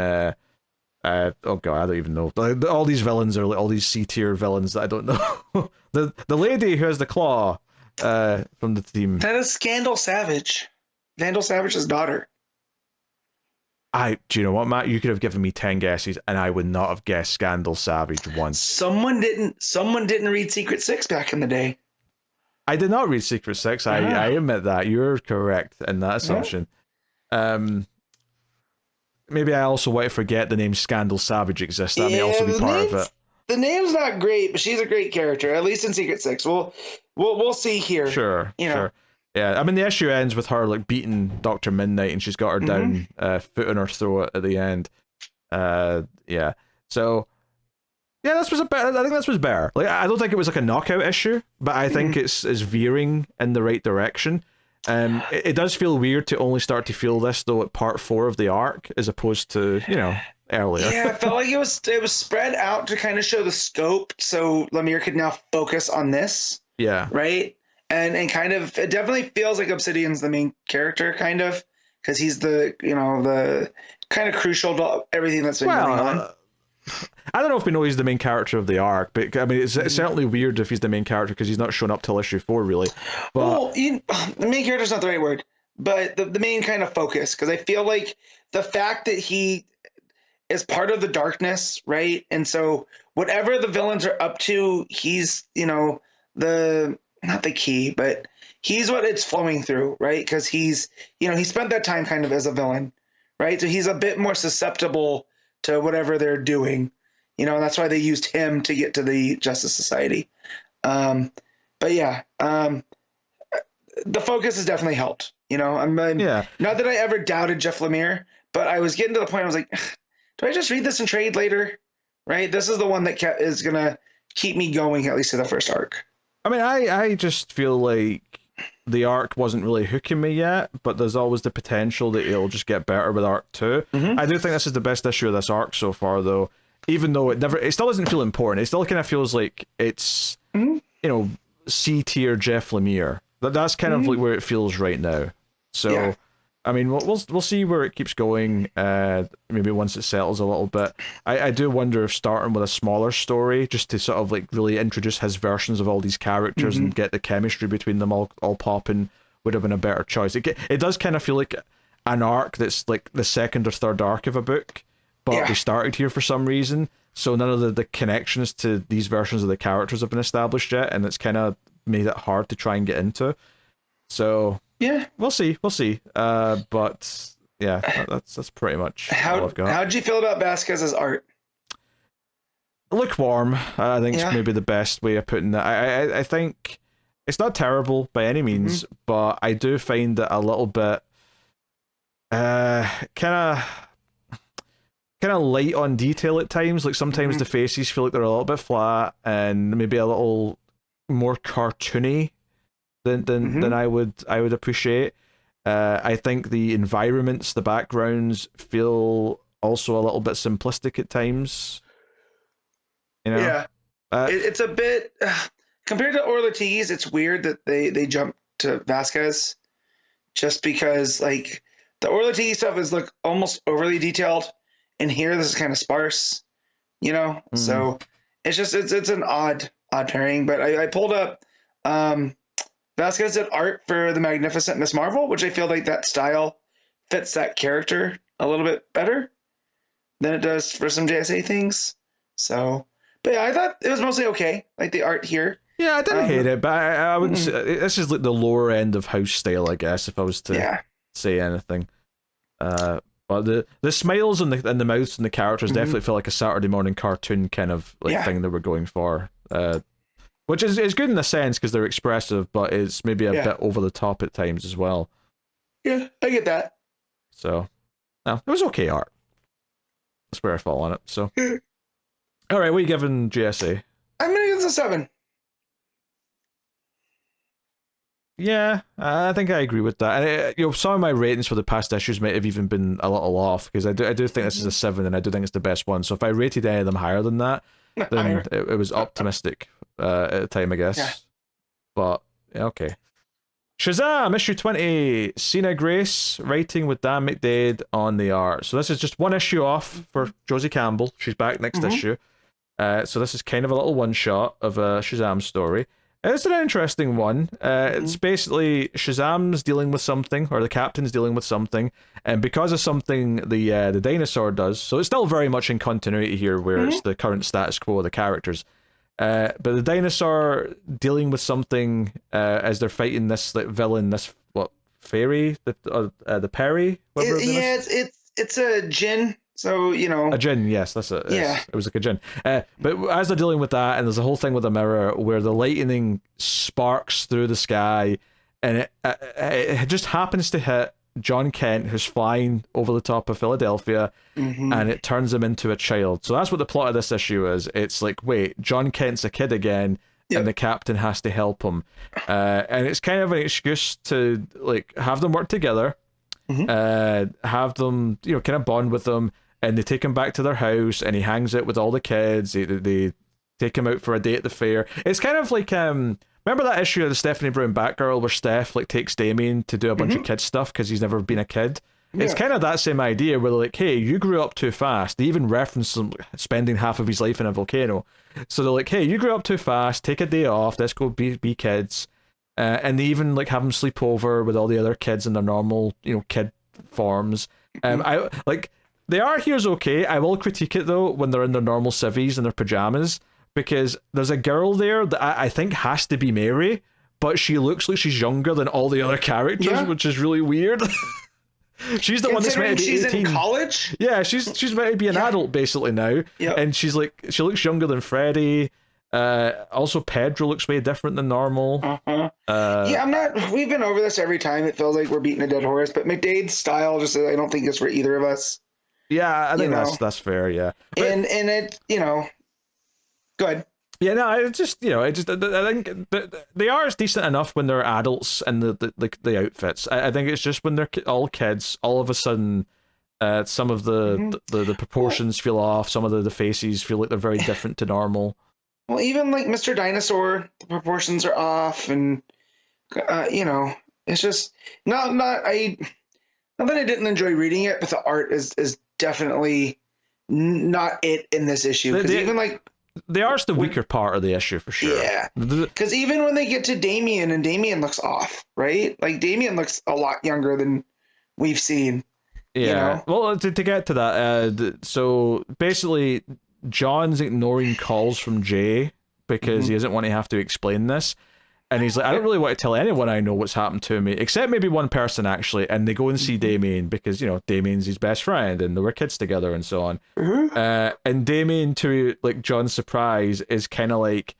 oh god, I don't even know. All these villains are like all these C-tier villains that I don't know. the lady who has the claw from the team. That is Scandal Savage. Vandal Savage's daughter. Do you know what, Matt? You could have given me 10 guesses and I would not have guessed Scandal Savage once. Someone didn't read Secret Six back in the day. I did not read Secret Six. I admit that. You're correct in that assumption. Maybe I also want to forget the name Scandal Savage exists. That may also be part of it. The name's not great, but she's a great character, at least in Secret Six. We'll see here. Sure. Yeah, I mean, the issue ends with her like beating Dr. Midnight, and she's got her down, foot in her throat at the end. Yeah. So, yeah, this was I think this was better. Like, I don't think it was like a knockout issue, but I think it's veering in the right direction. It does feel weird to only start to feel this though at part 4 of the arc, as opposed to earlier. Yeah, I felt like it was spread out to kind of show the scope, so Lemire could now focus on this. Yeah. Right. And kind of, it definitely feels like Obsidian's the main character, kind of, because he's the kind of crucial to everything that's been going on. I don't know if we know he's the main character of the arc, but I mean, it's certainly weird if he's the main character, because he's not shown up till issue 4, really. But the main character's not the right word, but the main kind of focus, because I feel like the fact that he is part of the darkness, right? And so whatever the villains are up to, he's, not the key, but he's what it's flowing through, right? Because he's, he spent that time kind of as a villain, right? So he's a bit more susceptible to whatever they're doing, and that's why they used him to get to the Justice Society. But yeah, the focus has definitely helped. Not that I ever doubted Jeff Lemire, but I was getting to the point I was like, do I just read this and trade later? Right? This is the one that is gonna keep me going, at least to the first arc. I mean, I just feel like the arc wasn't really hooking me yet, but there's always the potential that it'll just get better with arc 2. I do think this is the best issue of this arc so far, though, even though it still doesn't feel important. It still kind of feels like it's, C-tier Jeff Lemire. That's kind of like where it feels right now. So, yeah. I mean, we'll see where it keeps going, maybe once it settles a little bit. I do wonder if starting with a smaller story, just to sort of like really introduce his versions of all these characters and get the chemistry between them all popping, would have been a better choice. It does kind of feel like an arc that's like the second or third arc of a book, but we started here for some reason, so none of the connections to these versions of the characters have been established yet, and it's kind of made it hard to try and get into. So... yeah, we'll see. But yeah, that's pretty much all How I've got. how did you feel about Vasquez's art? Lukewarm, I think Yeah. is maybe the best way of putting that. I think it's not terrible by any means, but I do find it a little bit kind of light on detail at times. Like sometimes the faces feel like they're a little bit flat and maybe a little more cartoony than I would appreciate. I think the environments, the backgrounds feel also a little bit simplistic at times. You know? Yeah. It's a bit compared to Ortiz, it's weird that they jump to Vasquez just because like the Ortiz stuff is like almost overly detailed, and here this is kind of sparse, you know. So it's just it's an odd pairing. But I pulled up Vasquez did art for the Magnificent Miss Marvel, which I feel like that style fits that character a little bit better than it does for some JSA things. So, but yeah, I thought it was mostly okay. Like the art here. Yeah, I didn't hate it, but I wouldn't say this is like the lower end of house style, I guess, if I was to say anything. But the smiles and the mouths and the characters definitely feel like a Saturday morning cartoon kind of like thing that we're going for. Which is good in a sense because they're expressive, but it's maybe a bit over the top at times as well. Yeah, I get that. So, no, it was okay art. That's where I fall on it. So, all right, what are you giving GSA? I'm gonna give this a 7. Yeah, I think I agree with that. And some of my ratings for the past issues might have even been a little off because I do think this is a 7, and I do think it's the best one. So if I rated any of them higher than that, then it was optimistic at the time, I guess. Yeah. But okay. Shazam issue 20. Sina Grace writing with Dan McDaid on the art. So this is just one issue off for Josie Campbell. She's back next issue. So this is kind of a little one shot of a Shazam story. It's an interesting one. It's basically Shazam's dealing with something, or the captain's dealing with something, and because of something the dinosaur does, so it's still very much in continuity here, where it's the current status quo of the characters. But the dinosaur dealing with something as they're fighting this like villain, this fairy, the Perry. It's a djinn. So, you know. A djinn, yes, that's it. Yeah. It was like a djinn. But as they're dealing with that, and there's a whole thing with the mirror where the lightning sparks through the sky, and it just happens to hit John Kent, who's flying over the top of Philadelphia, and it turns him into a child. So that's what the plot of this issue is. It's like, wait, John Kent's a kid again, and the captain has to help him. And it's kind of an excuse to like have them work together, have them, you know, kind of bond with them. And they take him back to their house, and he hangs out with all the kids. They take him out for a day at the fair. It's kind of like remember that issue of the Stephanie Brown Batgirl where Steph like takes Damien to do a bunch of kid stuff because he's never been a kid. Yeah. It's kind of that same idea where they're like, hey, you grew up too fast. They even reference him spending half of his life in a volcano. So they're like, hey, you grew up too fast. Take a day off. Let's go be kids. And they even like have him sleep over with all the other kids in their normal, you know, kid forms. I like. The art here's okay. I will critique it though when they're in their normal civvies and their pajamas, because there's a girl there that I think has to be Mary, but she looks like she's younger than all the other characters, which is really weird. She's the one that's meant to be 18. She's in college? Yeah, she's meant to be an adult basically now, and she looks younger than Freddy. Also Pedro looks way different than normal. We've been over this every time. It feels like we're beating a dead horse, but McDade's style I don't think it's for either of us. Yeah, I think that's fair. Yeah, but, and it, you know, go ahead. Yeah, no, I think the art is decent enough when they're adults and the outfits. I think it's just when they're all kids, all of a sudden, some of the proportions feel off. Some of the faces feel like they're very different to normal. Well, even like Mr. Dinosaur, the proportions are off, and you know, it's just not that I didn't enjoy reading it, but the art is definitely not it in this issue. Because even like the art's the weaker part of the issue for sure. Yeah, because even when they get to Damien, and Damien looks off, right? Like Damien looks a lot younger than we've seen. Yeah. You know? Well, to get to that, so basically, John's ignoring calls from Jay because he doesn't want to have to explain this. And he's like, I don't really want to tell anyone I know what's happened to me, except maybe one person actually. And they go and see Damien because, you know, Damien's his best friend and they were kids together and so on. And Damien, to like John's surprise, is kind of like,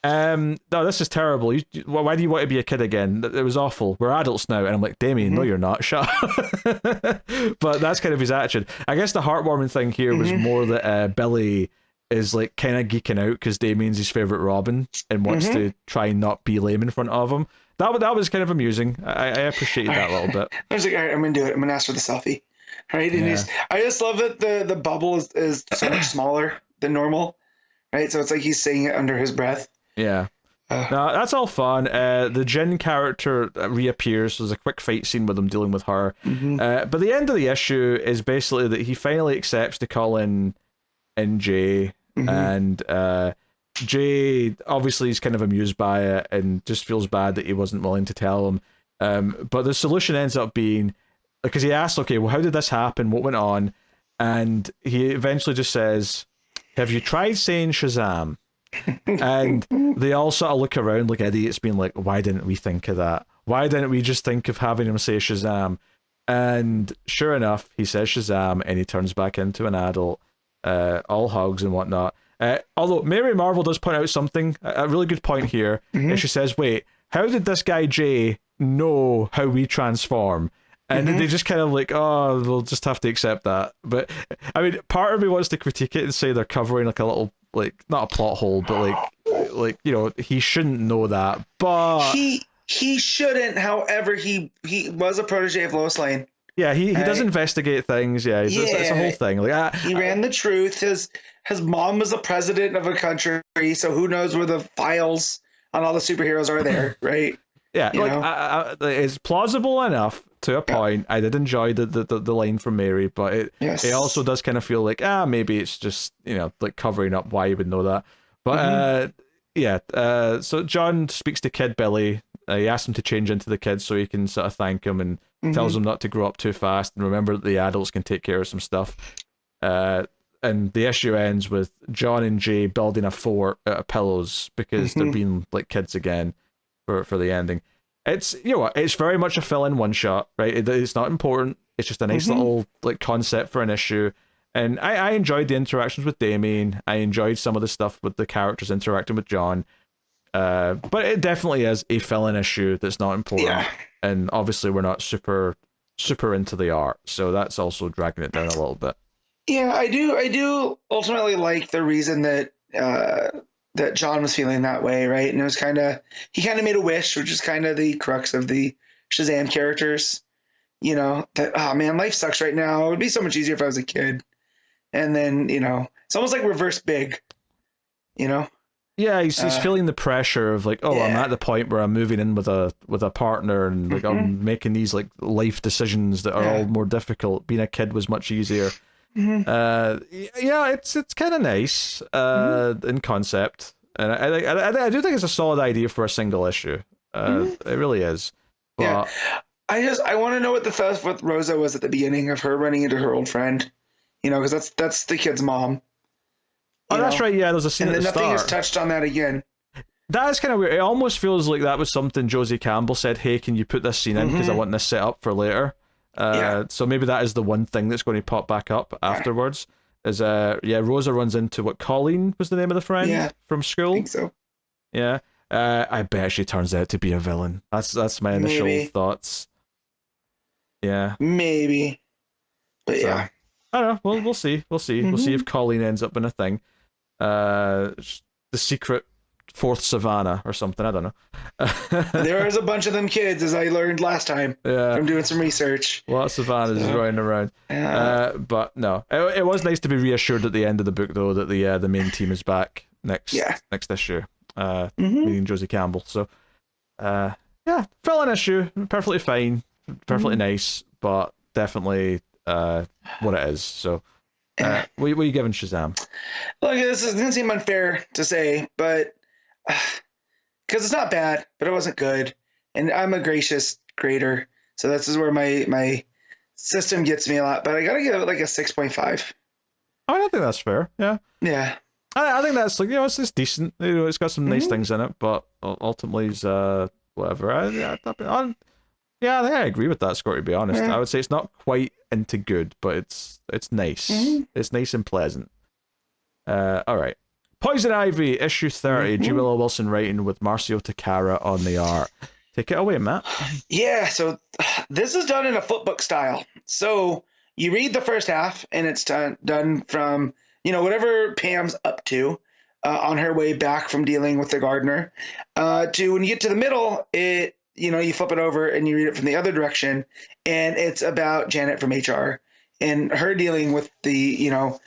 no, this is terrible. Why do you want to be a kid again? It was awful. We're adults now. And I'm like, Damien, no, you're not. Shut up. But that's kind of his attitude. I guess the heartwarming thing here was more that Billy is like kind of geeking out because Damien's his favorite Robin and wants to try and not be lame in front of him. That was kind of amusing. I appreciated that a little bit. I was like, all right, I'm gonna do it. I'm gonna ask for the selfie. Right? And I just love that the bubble is so much smaller than normal. Right? So it's like he's saying it under his breath. Yeah. No, that's all fun. The Jin character reappears. There's a quick fight scene with him dealing with her. But the end of the issue is basically that he finally accepts to call in Jay. And Jay obviously is kind of amused by it and just feels bad that he wasn't willing to tell him. But the solution ends up being, because he asks, okay, well, how did this happen? What went on? And he eventually just says, have you tried saying Shazam? And they all sort of look around like idiots, being like, why didn't we think of that? Why didn't we just think of having him say Shazam? And sure enough, he says Shazam and he turns back into an adult, all hugs and whatnot. Although Mary Marvel does point out something, a really good point here, and she says, wait, how did this guy Jay know how we transform? And they just kind of like, oh, we'll just have to accept that. But I mean, part of me wants to critique it and say they're covering like a little, like, not a plot hole, but like you know, he shouldn't know that. But he shouldn't. However, he was a protege of Lois Lane. Yeah, he does investigate things. Yeah, it's a whole thing. Like he ran the truth. His mom was a president of a country, so who knows where the files on all the superheroes are there, right? Yeah, like it's plausible enough to a point. I did enjoy the line from Mary, but it also does kind of feel like maybe it's just, you know, like covering up why you would know that. But so John speaks to Kid Billy. He asks him to change into the kid so he can sort of thank him and tells him not to grow up too fast and remember that the adults can take care of some stuff. And the issue ends with John and Jay building a fort out of pillows because they're being like kids again for the ending. It's, you know what, it's very much a fill-in one-shot, right? It's not important. It's just a nice little like concept for an issue. And I enjoyed the interactions with Damien. I enjoyed some of the stuff with the characters interacting with John. But it definitely is a fill-in issue that's not important. Yeah. And obviously we're not super into the art, so that's also dragging it down a little bit. Yeah, I do ultimately like the reason that that John was feeling that way, right? And it was he kind of made a wish, which is kind of the crux of the Shazam characters. You know, that, oh man, life sucks right now. It would be so much easier if I was a kid. And then, you know, it's almost like reverse big, you know? Yeah, he's feeling the pressure of like, I'm at the point where I'm moving in with a partner and like I'm making these like life decisions that are all more difficult. Being a kid was much easier. It's kind of nice in concept, and I do think it's a solid idea for a single issue. It really is. But, yeah, I want to know what the fuss with Rosa was at the beginning of her running into her old friend. You know, because that's the kid's mom. Oh, that's right. Yeah, there's a scene and at the nothing start. is touched on that again. That is kind of weird. It almost feels like that was something Josie Campbell said, hey, can you put this scene in because I want this set up for later. So maybe that is the one thing that's going to pop back up afterwards. Is Rosa runs into what, Colleen was the name of the friend from school? I think so. Yeah. I bet she turns out to be a villain. That's my initial thoughts. Yeah. Maybe. But yeah. I don't know. Well, we'll see. We'll see if Colleen ends up in a thing. The secret fourth Savannah or something. I don't know. There is a bunch of them kids, as I learned last time. Yeah. I'm doing some research. A lot of Savannahs running around. But no, it was nice to be reassured at the end of the book, though, that the main team is back next issue. Meaning Josie Campbell. So, fill-in issue, perfectly fine, perfectly nice, but definitely what it is. So, what are you giving Shazam? Look, this is going to seem unfair to say, but because it's not bad, but it wasn't good, and I'm a gracious grader, so this is where my system gets me a lot. But I gotta give it like a 6.5. I don't think that's fair. Yeah. I think that's like, it's just decent. It's got some nice things in it, but ultimately, it's whatever. Yeah, I think I agree with that score. To be honest, Yeah. I would say it's not quite into good, but it's nice. It's nice and pleasant. All right. Poison Ivy, issue 30. WIllow Wilson writing with Marcio Takara on the art. Take it away, Matt. Yeah, so this is done in a flipbook style. So you read the first half, and it's done from, whatever Pam's up to on her way back from dealing with the gardener, to when you get to the middle, you flip it over and you read it from the other direction, and it's about Janet from HR and her dealing with the,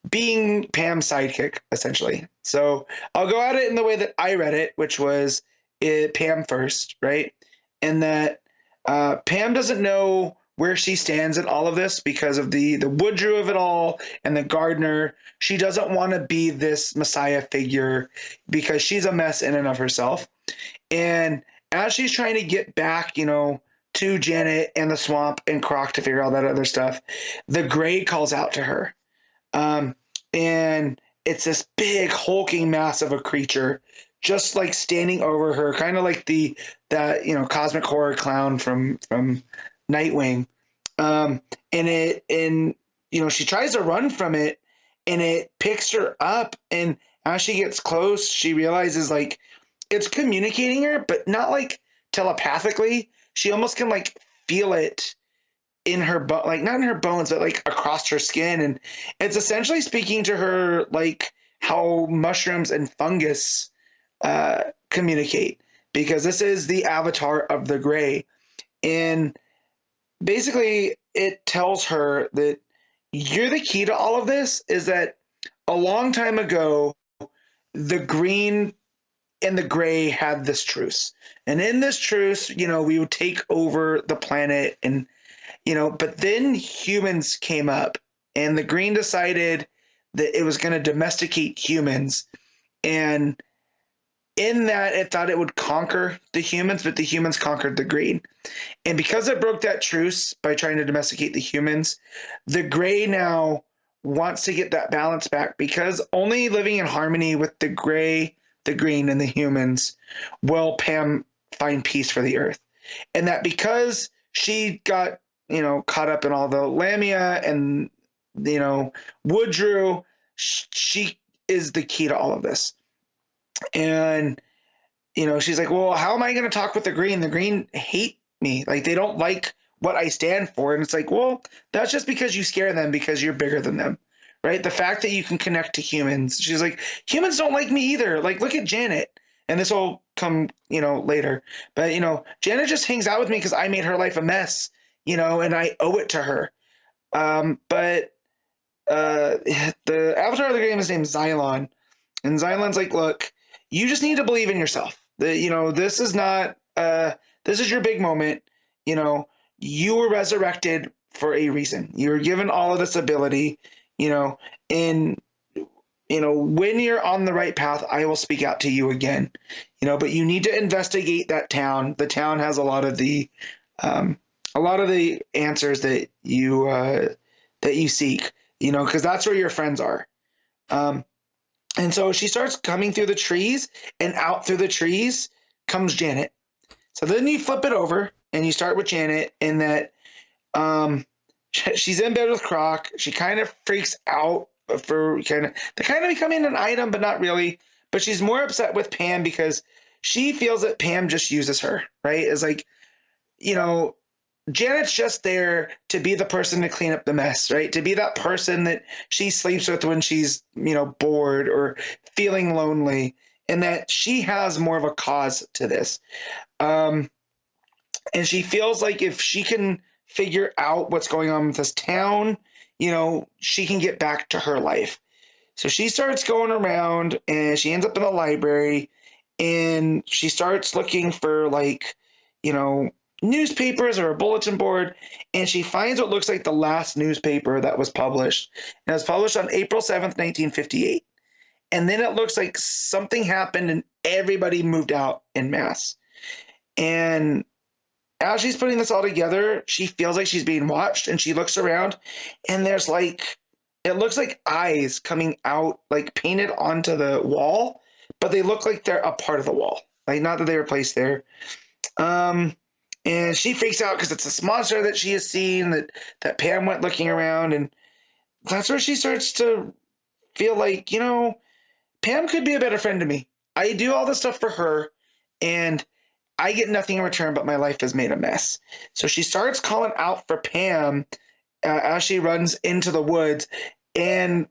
being Pam's sidekick, essentially. So I'll go at it in the way that I read it, which was Pam first, right? And that Pam doesn't know where she stands in all of this because of the Woodrow of it all and the gardener. She doesn't want to be this messiah figure because she's a mess in and of herself. And as she's trying to get back, to Janet and the swamp and Croc to figure out that other stuff, the Gray calls out to her. And it's this big hulking mass of a creature just like standing over her, kind of like that cosmic horror clown from Nightwing. And she tries to run from it, and it picks her up, and as she gets close, she realizes like it's communicating her, but not like telepathically. She almost can like feel it in her like not in her bones, but like across her skin, and it's essentially speaking to her like how mushrooms and fungus communicate, because this is the avatar of the Gray. And basically it tells her that you're the key to all of this, is that a long time ago the Green and the Gray had this truce, and in this truce, we would take over the planet, and but then humans came up, and the Green decided that it was going to domesticate humans, and in that it thought it would conquer the humans, but the humans conquered the Green. And because it broke that truce by trying to domesticate the humans, the Gray now wants to get that balance back, because only living in harmony with the Gray, the Green, and the humans will Pam find peace for the Earth. And that because she got caught up in all the Lamia and Woodrow, she is the key to all of this. And she's like, well, how am I going to talk with the Green? The Green hate me, like they don't like what I stand for. And it's like, well, that's just because you scare them, because you're bigger than them, right? The fact that you can connect to humans, she's like, humans don't like me either, like look at Janet. And this will come later, but Janet just hangs out with me because I made her life a mess, and I owe it to her. But the avatar of the Green is named Xylon, and Xylon's like, look, you just need to believe in yourself. This is not this is your big moment. You were resurrected for a reason. You were given all of this ability, and when you're on the right path, I will speak out to you again. But you need to investigate that town. The town has a lot of the answers that you seek, because that's where your friends are. And so she starts coming through the trees, and out through the trees comes Janet. So then you flip it over and you start with Janet, in that she's in bed with Croc. She kind of freaks out for they're kind of becoming an item, but not really. But she's more upset with Pam because she feels that Pam just uses her, right? It's like, Janet's just there to be the person to clean up the mess, right? To be that person that she sleeps with when she's, bored or feeling lonely, and that she has more of a cause to this. And she feels like if she can figure out what's going on with this town, she can get back to her life. So she starts going around, and she ends up in a library, and she starts looking for newspapers or a bulletin board, and she finds what looks like the last newspaper that was published. And it was published on April 7th, 1958. And then it looks like something happened and everybody moved out en masse. And as she's putting this all together, she feels like she's being watched, and she looks around, and there's like it looks like eyes coming out, like painted onto the wall, but they look like they're a part of the wall. Like, not that they were placed there. And she freaks out because it's this monster that she has seen that Pam went looking around, and that's where she starts to feel like, Pam could be a better friend to me. I do all this stuff for her, and I get nothing in return, but my life is made a mess. So she starts calling out for Pam as she runs into the woods, and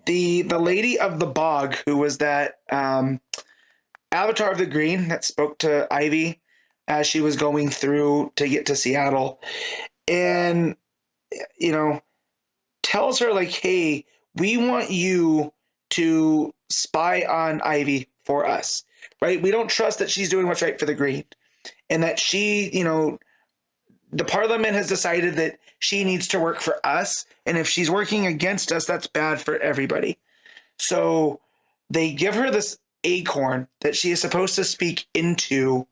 the lady of the bog, who was that avatar of the green that spoke to Ivy as she was going through to get to Seattle, and tells her, like, hey, we want you to spy on Ivy for us, right? We don't trust that she's doing what's right for the green, and that she, the Parliament has decided that she needs to work for us, and if she's working against us, that's bad for everybody. So they give her this acorn that she is supposed to speak into,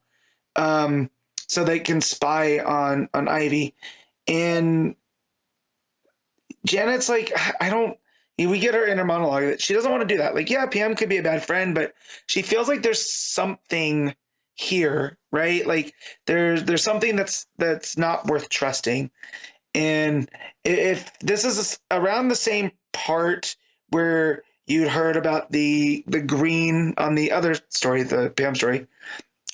so they can spy on Ivy. And Janet's like, we get her inner monologue that she doesn't want to do that. Like, yeah, Pam could be a bad friend, but she feels like there's something here, right? Like there's something that's not worth trusting. And if this is around the same part where you'd heard about the green on the other story, the Pam story,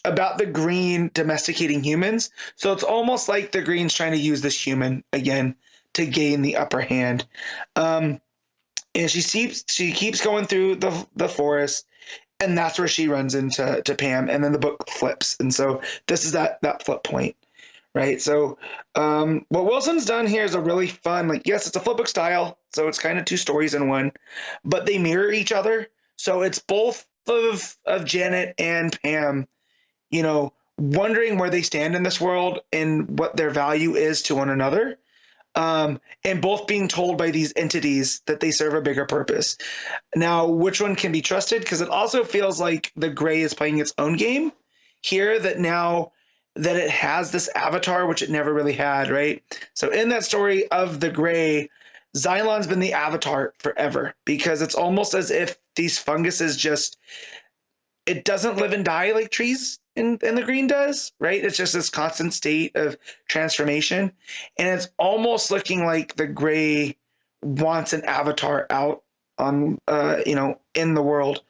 about the green domesticating humans. So it's almost like the green's trying to use this human again to gain the upper hand. And she keeps going through the forest, and that's where she runs into Pam, and then the book flips. And so this is that flip point, right? So what Wilson's done here is a really fun, like, yes, it's a flip book style, so it's kind of two stories in one, but they mirror each other. So it's both of Janet and Pam, wondering where they stand in this world and what their value is to one another. And both being told by these entities that they serve a bigger purpose. Now, which one can be trusted? Because it also feels like the Gray is playing its own game here, that now that it has this avatar, which it never really had, right? So in that story of the Gray, Xylon's been the avatar forever, because it's almost as if these funguses it doesn't live and die like trees in the green does, right? It's just this constant state of transformation. And it's almost looking like the Gray wants an avatar out on, in the world.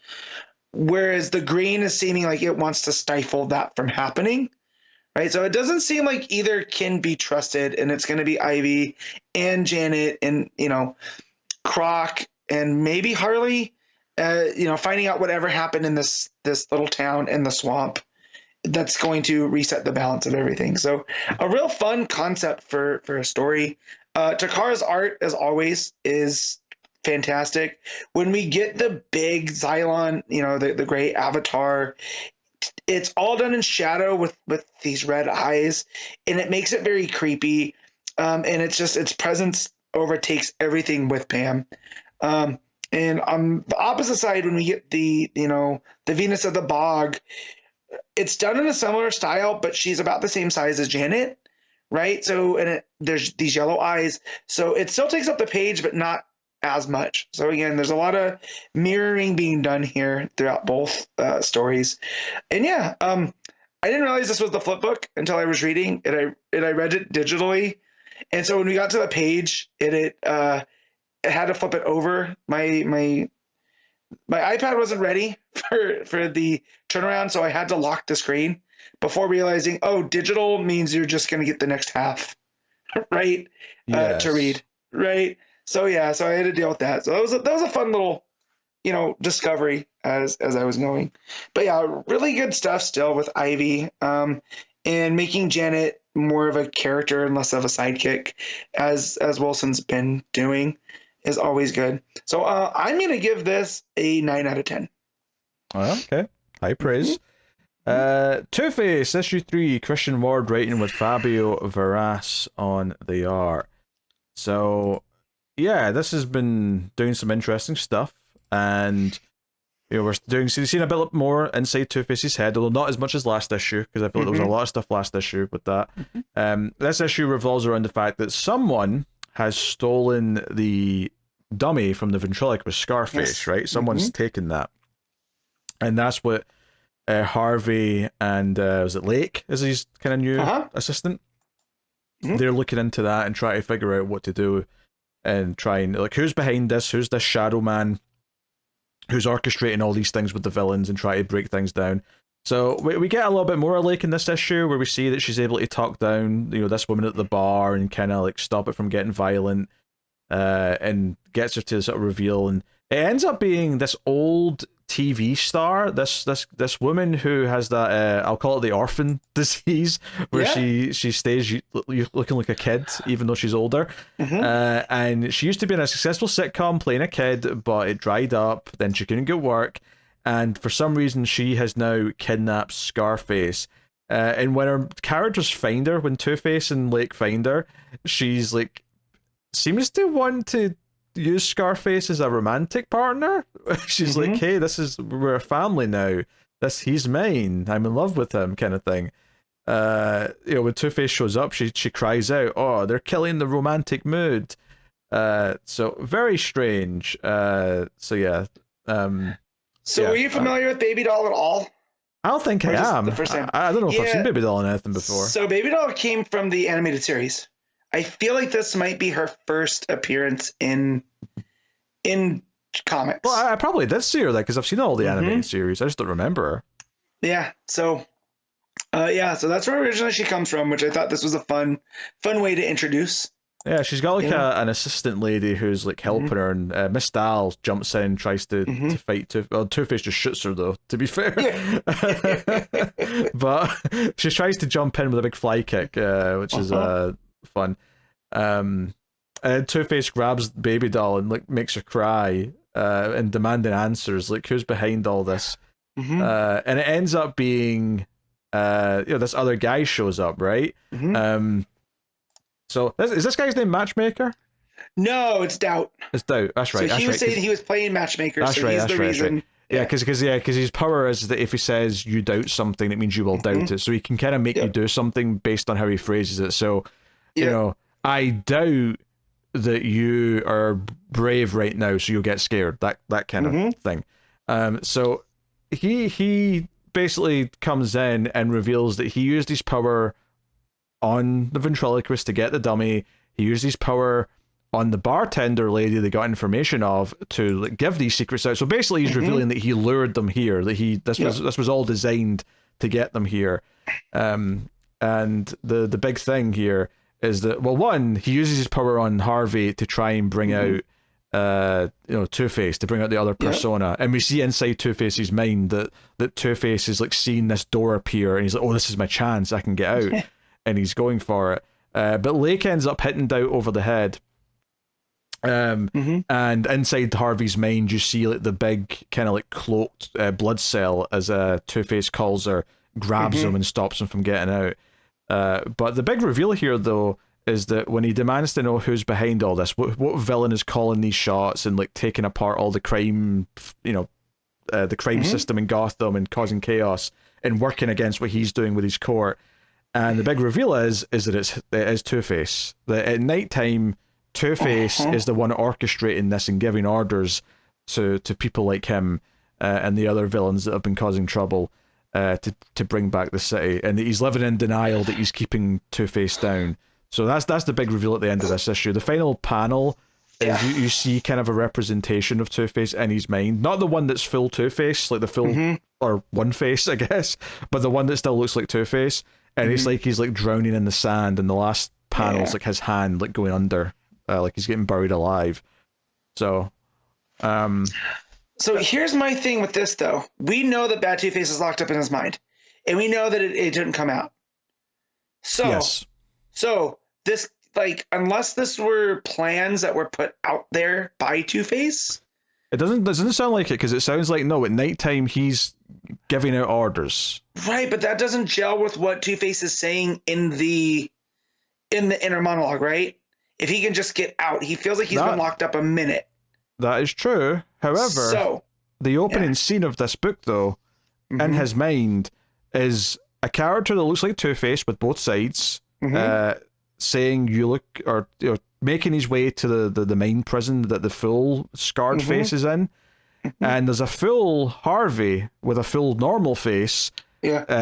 Whereas the green is seeming like it wants to stifle that from happening, right? So it doesn't seem like either can be trusted, and it's going to be Ivy and Janet and, Croc and maybe Harley, finding out whatever happened in this little town in the swamp that's going to reset the balance of everything. So a real fun concept for a story. Takara's art, as always, is fantastic. When we get the big Xylon, the Gray avatar, it's all done in shadow with these red eyes, and it makes it very creepy. And it's just, its presence overtakes everything with Pam. And on the opposite side, when we get the Venus of the Bog, it's done in a similar style, but she's about the same size as Janet, right? So, and there's these yellow eyes. So it still takes up the page, but not as much. So again, there's a lot of mirroring being done here throughout both stories. And yeah, I didn't realize this was the flip book until I was reading it. I read it digitally. And so when we got to the page, it had to flip it over. My iPad wasn't ready for the turnaround, so I had to lock the screen before realizing, digital means you're just going to get the next half, right? Yes. To read, right? So yeah, so I had to deal with that. So that was a fun little, discovery as I was going. But yeah, really good stuff still with Ivy, and making Janet more of a character and less of a sidekick, as Wilson's been doing, is always good. So I'm going to give this a 9 out of 10. Okay. High praise. Two-Face, issue 3, Christian Ward writing with Fabio Veras on the art. So, yeah, this has been doing some interesting stuff, and we're seeing a bit more inside Two-Face's head, although not as much as last issue, because I feel like there was a lot of stuff last issue with that. This issue revolves around the fact that someone has stolen the dummy from the ventriloquist Scarface, Yes. right? Someone's taken that. And that's what Harvey and was it Lake as his kind of new assistant? They're looking into that and trying to figure out what to do and trying like who's behind this, who's this shadow man who's orchestrating all these things with the villains and try to break things down. So we get a little bit more of Lake in this issue where we see that she's able to talk down, this woman at the bar and kind of like stop it from getting violent, and gets her to the sort of reveal, and it ends up being this old TV star, this woman who has that I'll call it the orphan disease, where she stays looking like a kid even though she's older. And she used to be in a successful sitcom playing a kid, but it dried up, then she couldn't get work, and for some reason she has now kidnapped Scarface. And when her characters find her, when Two-Face and Lake find her, she's like seems to want to use Scarface as a romantic partner. She's like, hey, we're a family now. He's mine. I'm in love with him, kind of thing. When Two-Face shows up, she cries out, "Oh, they're killing the romantic mood." So very strange. So yeah. Were you familiar with Baby Doll at all? I don't think I am. The first time? I don't know if I've seen Baby Doll in anything before. So Baby Doll came from the animated series. I feel like this might be her first appearance in comics. Well, I probably did see her because I've seen all the animated series. I just don't remember her. Yeah. So, so that's where originally she comes from, which I thought this was a fun way to introduce. Yeah, she's got like an assistant lady who's like helping her, and Miss Dahl jumps in, tries to fight Two-Face just shoots her though, to be fair. But she tries to jump in with a big fly kick, which is fun. And Two-Face grabs Baby Doll and like makes her cry, and demanding answers, like who's behind all this. And it ends up being this other guy shows up, right? So is this guy's name Matchmaker? No, it's Doubt. It's Doubt. That's right. So he was saying he was playing Matchmaker. That's so right. He's That's the right. reason. Right. Yeah, because his power is that if he says you doubt something, it means you will doubt it. So he can kind of make you do something based on how he phrases it. So, I doubt that you are brave right now, so you'll get scared. That kind of thing. So he basically comes in and reveals that he used his power on the ventriloquist to get the dummy. He used his power on the bartender lady they got information of to like, give these secrets out. So basically he's revealing that he lured them here, that this was all designed to get them here. And the big thing here is that, well, one, he uses his power on Harvey to try and bring out Two-Face, to bring out the other persona. And we see inside Two-Face's mind that Two-Face is like seeing this door appear and he's like, oh, this is my chance, I can get out. And he's going for it. But Lake ends up hitting Doubt over the head. And inside Harvey's mind, you see like the big kind of like cloaked blood cell, as Two-Face calls her, grabs him and stops him from getting out. But the big reveal here, though, is that when he demands to know who's behind all this, what villain is calling these shots and like taking apart all the crime, the crime system in Gotham and causing chaos and working against what he's doing with his court. And the big reveal is that it is Two-Face. That at nighttime, Two-Face is the one orchestrating this and giving orders to people like him and the other villains that have been causing trouble to bring back the city. And that he's living in denial that he's keeping Two-Face down. So that's the big reveal at the end of this issue. The final panel is you see kind of a representation of Two-Face in his mind. Not the one that's full Two-Face, like the full, or one face, I guess, but the one that still looks like Two-Face. And it's like he's like drowning in the sand, and the last panel's like his hand like going under, like he's getting buried alive. So here's my thing with this, though. We know that Bad Two-Face is locked up in his mind, and we know that it didn't come out. So this, like, unless this were plans that were put out there by Two-Face, it doesn't sound like it, because it sounds like, no, at nighttime he's giving out orders. Right, but that doesn't gel with what Two-Face is saying in the inner monologue, right? If he can just get out, he feels like he's been locked up a minute. That is true. However, the opening scene of this book, though, in his mind, is a character that looks like Two-Face with both sides, saying you look, or making his way to the main prison that the full scarred face is in, and there's a full Harvey with a full normal face,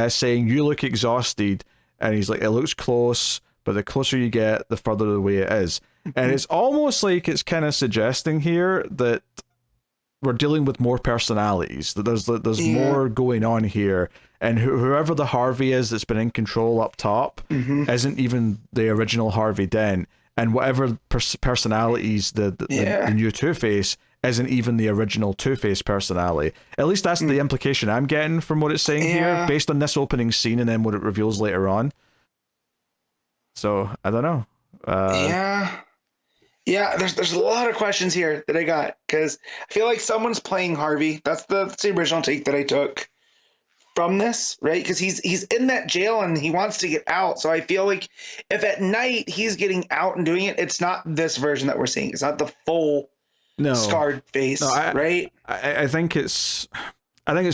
saying you look exhausted, and he's like, it looks close, but the closer you get, the further away it is. And it's almost like it's kind of suggesting here that we're dealing with more personalities, that there's more going on here, and whoever the Harvey is that's been in control up top isn't even the original Harvey Dent, and whatever personalities the new Two-Face isn't even the original Two-Face personality. At least that's the implication I'm getting from what it's saying here, based on this opening scene and then what it reveals later on. So I don't know. There's a lot of questions here that I got, because I feel like someone's playing Harvey. That's the original take that I took from this, right? Because he's in that jail and he wants to get out. So I feel like if at night he's getting out and doing it, it's not this version that we're seeing. It's not the full scarred face, right? I think it's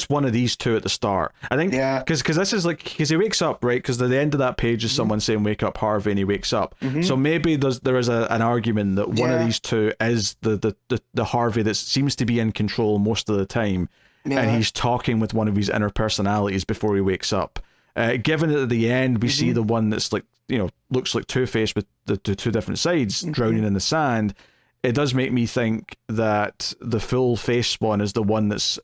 one of these two at the start. I think because this is like, because he wakes up, right? Because the end of that page is someone saying "Wake up, Harvey," and he wakes up. So maybe there is an argument that one of these two is the Harvey that seems to be in control most of the time, and he's talking with one of his inner personalities before he wakes up. Given that at the end we see the one that's like, looks like Two-Face with the two different sides drowning in the sand, it does make me think that the full face one is the one that's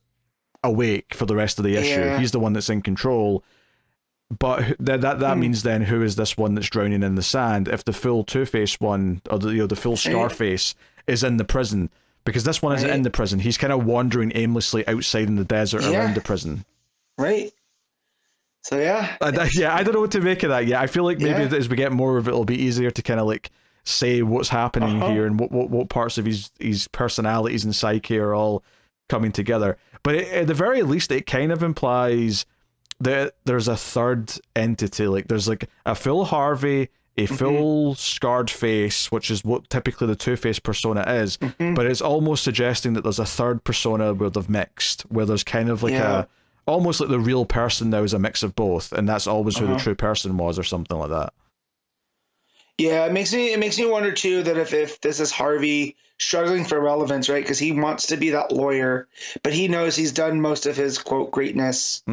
awake for the rest of the issue. He's the one that's in control. But that means then, who is this one that's drowning in the sand if the full Two-Face one, or the full Scarface is in the prison? Because this one isn't in the prison. He's kind of wandering aimlessly outside in the desert around the prison. Right. So I don't know what to make of that yet. I feel like maybe as we get more of it, it'll be easier to kind of like say what's happening here and what parts of his personalities and psyche are all coming together. But at the very least, it kind of implies that there's a third entity. Like there's like a full Harvey, a full scarred face, which is what typically the Two-Face persona is. But it's almost suggesting that there's a third persona where they've mixed, where there's kind of like almost like the real person now is a mix of both, and that's always who the true person was, or something like that. Yeah, it makes me wonder too that if this is Harvey struggling for relevance, right? Because he wants to be that lawyer, but he knows he's done most of his quote greatness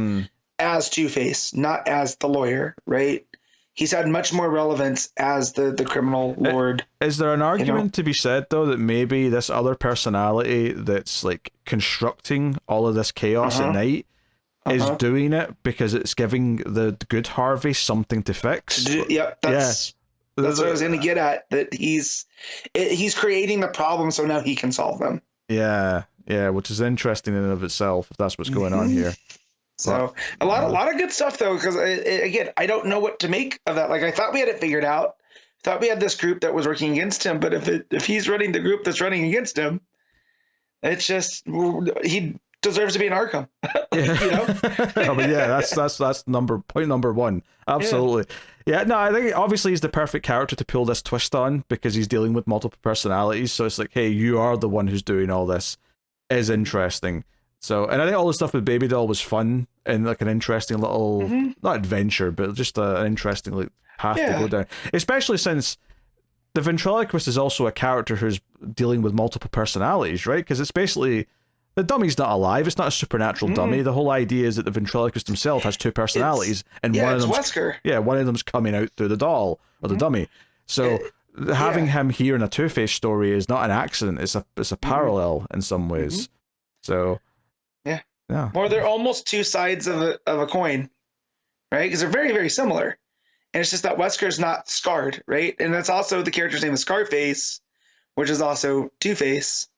as Two-Face, not as the lawyer, right? He's had much more relevance as the criminal lord. Is there an argument to be said though that maybe this other personality that's like constructing all of this chaos at night is doing it because it's giving the good Harvey something to fix? That's what I was going to get at, that he's creating the problem so now he can solve them. Yeah, which is interesting in and of itself, if that's what's going on here. So a lot of good stuff though, because again, I don't know what to make of that. Like I thought we had it figured out. I thought we had this group that was working against him, but if he's running the group that's running against him, it's just he deserves to be in Arkham. But that's point number one. Absolutely. No, I think obviously he's the perfect character to pull this twist on, because he's dealing with multiple personalities. So it's like, hey, you are the one who's doing all this. Is interesting. So, and I think all the stuff with Baby Doll was fun and like an interesting little not adventure, but just an interesting like path to go down. Especially since the ventriloquist is also a character who's dealing with multiple personalities, right? Because it's basically, the dummy's not alive. It's not a supernatural dummy. The whole idea is that the ventriloquist himself has two personalities, and one of them's coming out through the doll or the dummy. So having him here in a Two-Face story is not an accident. It's a parallel in some ways. So or they're almost two sides of a coin, right? Because they're very, very similar, and it's just that Wesker's not scarred, right? And that's also the character's name is Scarface, which is also Two-Face.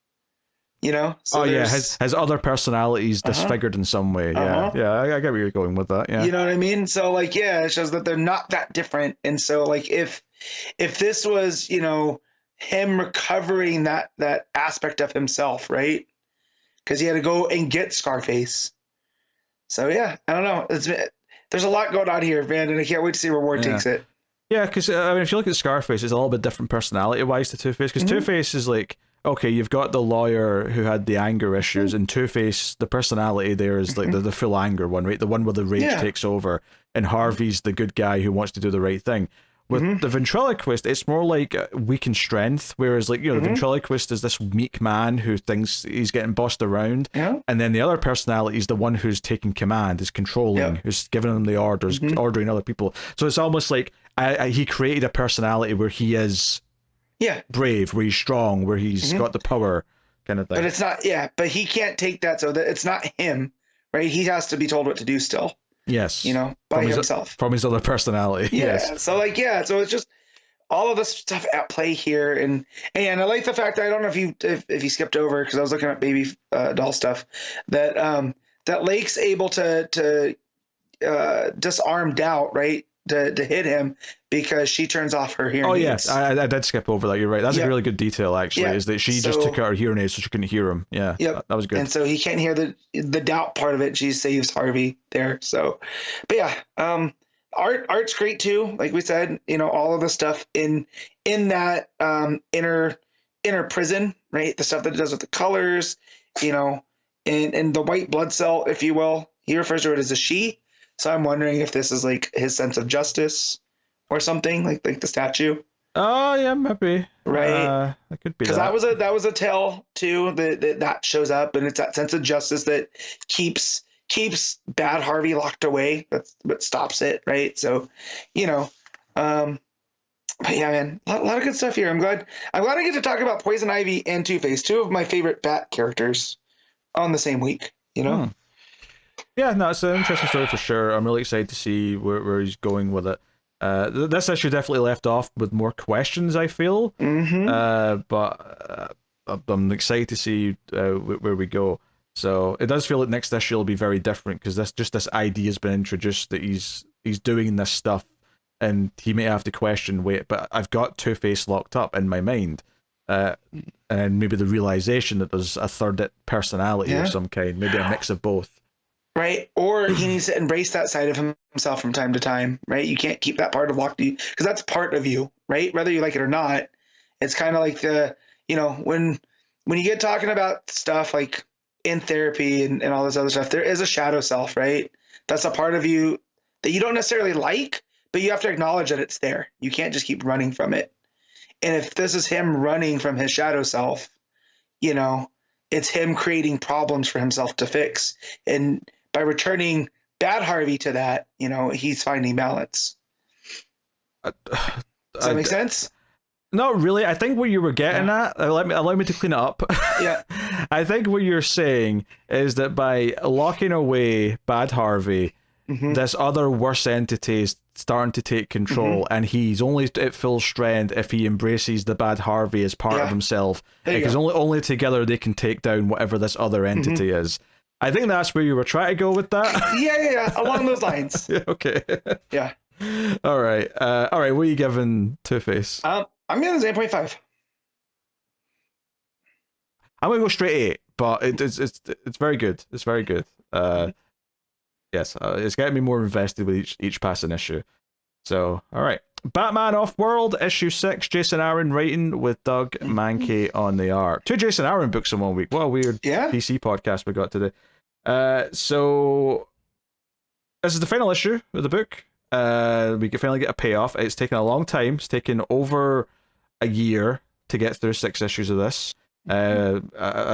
So his other personalities disfigured in some way. I get where you're going with that. You know what I mean? So like, it shows that they're not that different. And so like, if this was him recovering that aspect of himself, right? Because he had to go and get Scarface. So I don't know. There's a lot going on here, man, and I can't wait to see where Ward takes it. Yeah, because if you look at Scarface, it's a little bit different personality-wise to Two-Face. Because Two-Face is like, okay, you've got the lawyer who had the anger issues, and Two-Face, the personality there is like the full anger one, right? The one where the rage takes over, and Harvey's the good guy who wants to do the right thing. With the ventriloquist, it's more like weak in strength, whereas like, you know, the ventriloquist is this meek man who thinks he's getting bossed around, and then the other personality is the one who's taking command, is controlling, who's giving them the orders, ordering other people. So it's almost like he created a personality where he is brave, where he's strong, where he's got the power, kind of thing. But it's not, but he can't take that, so that it's not him, right? He has to be told what to do still. Yes. You know, by himself. From his other personality. Yeah. Yes. So like, so it's just all of this stuff at play here. And I like the fact that, I don't know if you skipped over, because I was looking at baby doll stuff, that that Lake's able to disarm Doubt, right? To hit him, because she turns off her hearing aids. Yes, I did skip over that. You're right. That's a really good detail, actually, is that she just took out her hearing aids so she couldn't hear him. Yeah, that was good. And so he can't hear the Doubt part of it. She saves Harvey there. So, but yeah, art's great too. Like we said, you know, all of the stuff in that inner prison, right? The stuff that it does with the colors, you know, and the white blood cell, if you will. He refers to it as a she. So I'm wondering if this is like his sense of justice or something, like the statue. Oh yeah, maybe. Right. That could be. Because that was a tale too that shows up, and it's that sense of justice that keeps bad Harvey locked away. That's what stops it, right? So, you know, but yeah, man, a lot of good stuff here. I'm glad I get to talk about Poison Ivy and Two-Face, two of my favorite Bat characters, on the same week. You know. Yeah, no, it's an interesting story for sure. I'm really excited to see where he's going with it. This issue definitely left off with more questions, I feel. But I'm excited to see where we go. So it does feel like next issue will be very different, because this idea has been introduced that he's doing this stuff, and he may have to question, wait, but I've got Two-Face locked up in my mind. And maybe the realization that there's a third personality of some kind, maybe a mix of both. Right. Or he needs to embrace that side of himself from time to time, right? You can't keep that part of locked, because that's part of you, right? Whether you like it or not. It's kind of like you know, when you get talking about stuff like in therapy and all this other stuff, there is a shadow self, right? That's a part of you that you don't necessarily like, but you have to acknowledge that it's there. You can't just keep running from it. And if this is him running from his shadow self, you know, it's him creating problems for himself to fix. And by returning Bad Harvey to that, you know, he's finding balance. Does that make sense? Not really. I think what you were getting at, allow me to clean it up. Yeah. I think what you're saying is that by locking away Bad Harvey, this other worse entity is starting to take control, and he's only at full strength if he embraces the Bad Harvey as part of himself, because only together they can take down whatever this other entity is. I think that's where you were trying to go with that. Yeah, along those lines. Okay. Yeah. All right. What are you giving Two-Face? I'm giving 8.5. I'm gonna go straight 8, but it's very good. It's very good. Yes, it's getting me more invested with each passing issue. So, all right. Batman Off-World, issue 6, Jason Aaron writing with Doug Mankey on the art. 2 Jason Aaron books in 1 week. What a weird DC podcast we got today. So, this is the final issue of the book. We can finally get a payoff. It's taken a long time. It's taken over a year to get through 6 issues of this. I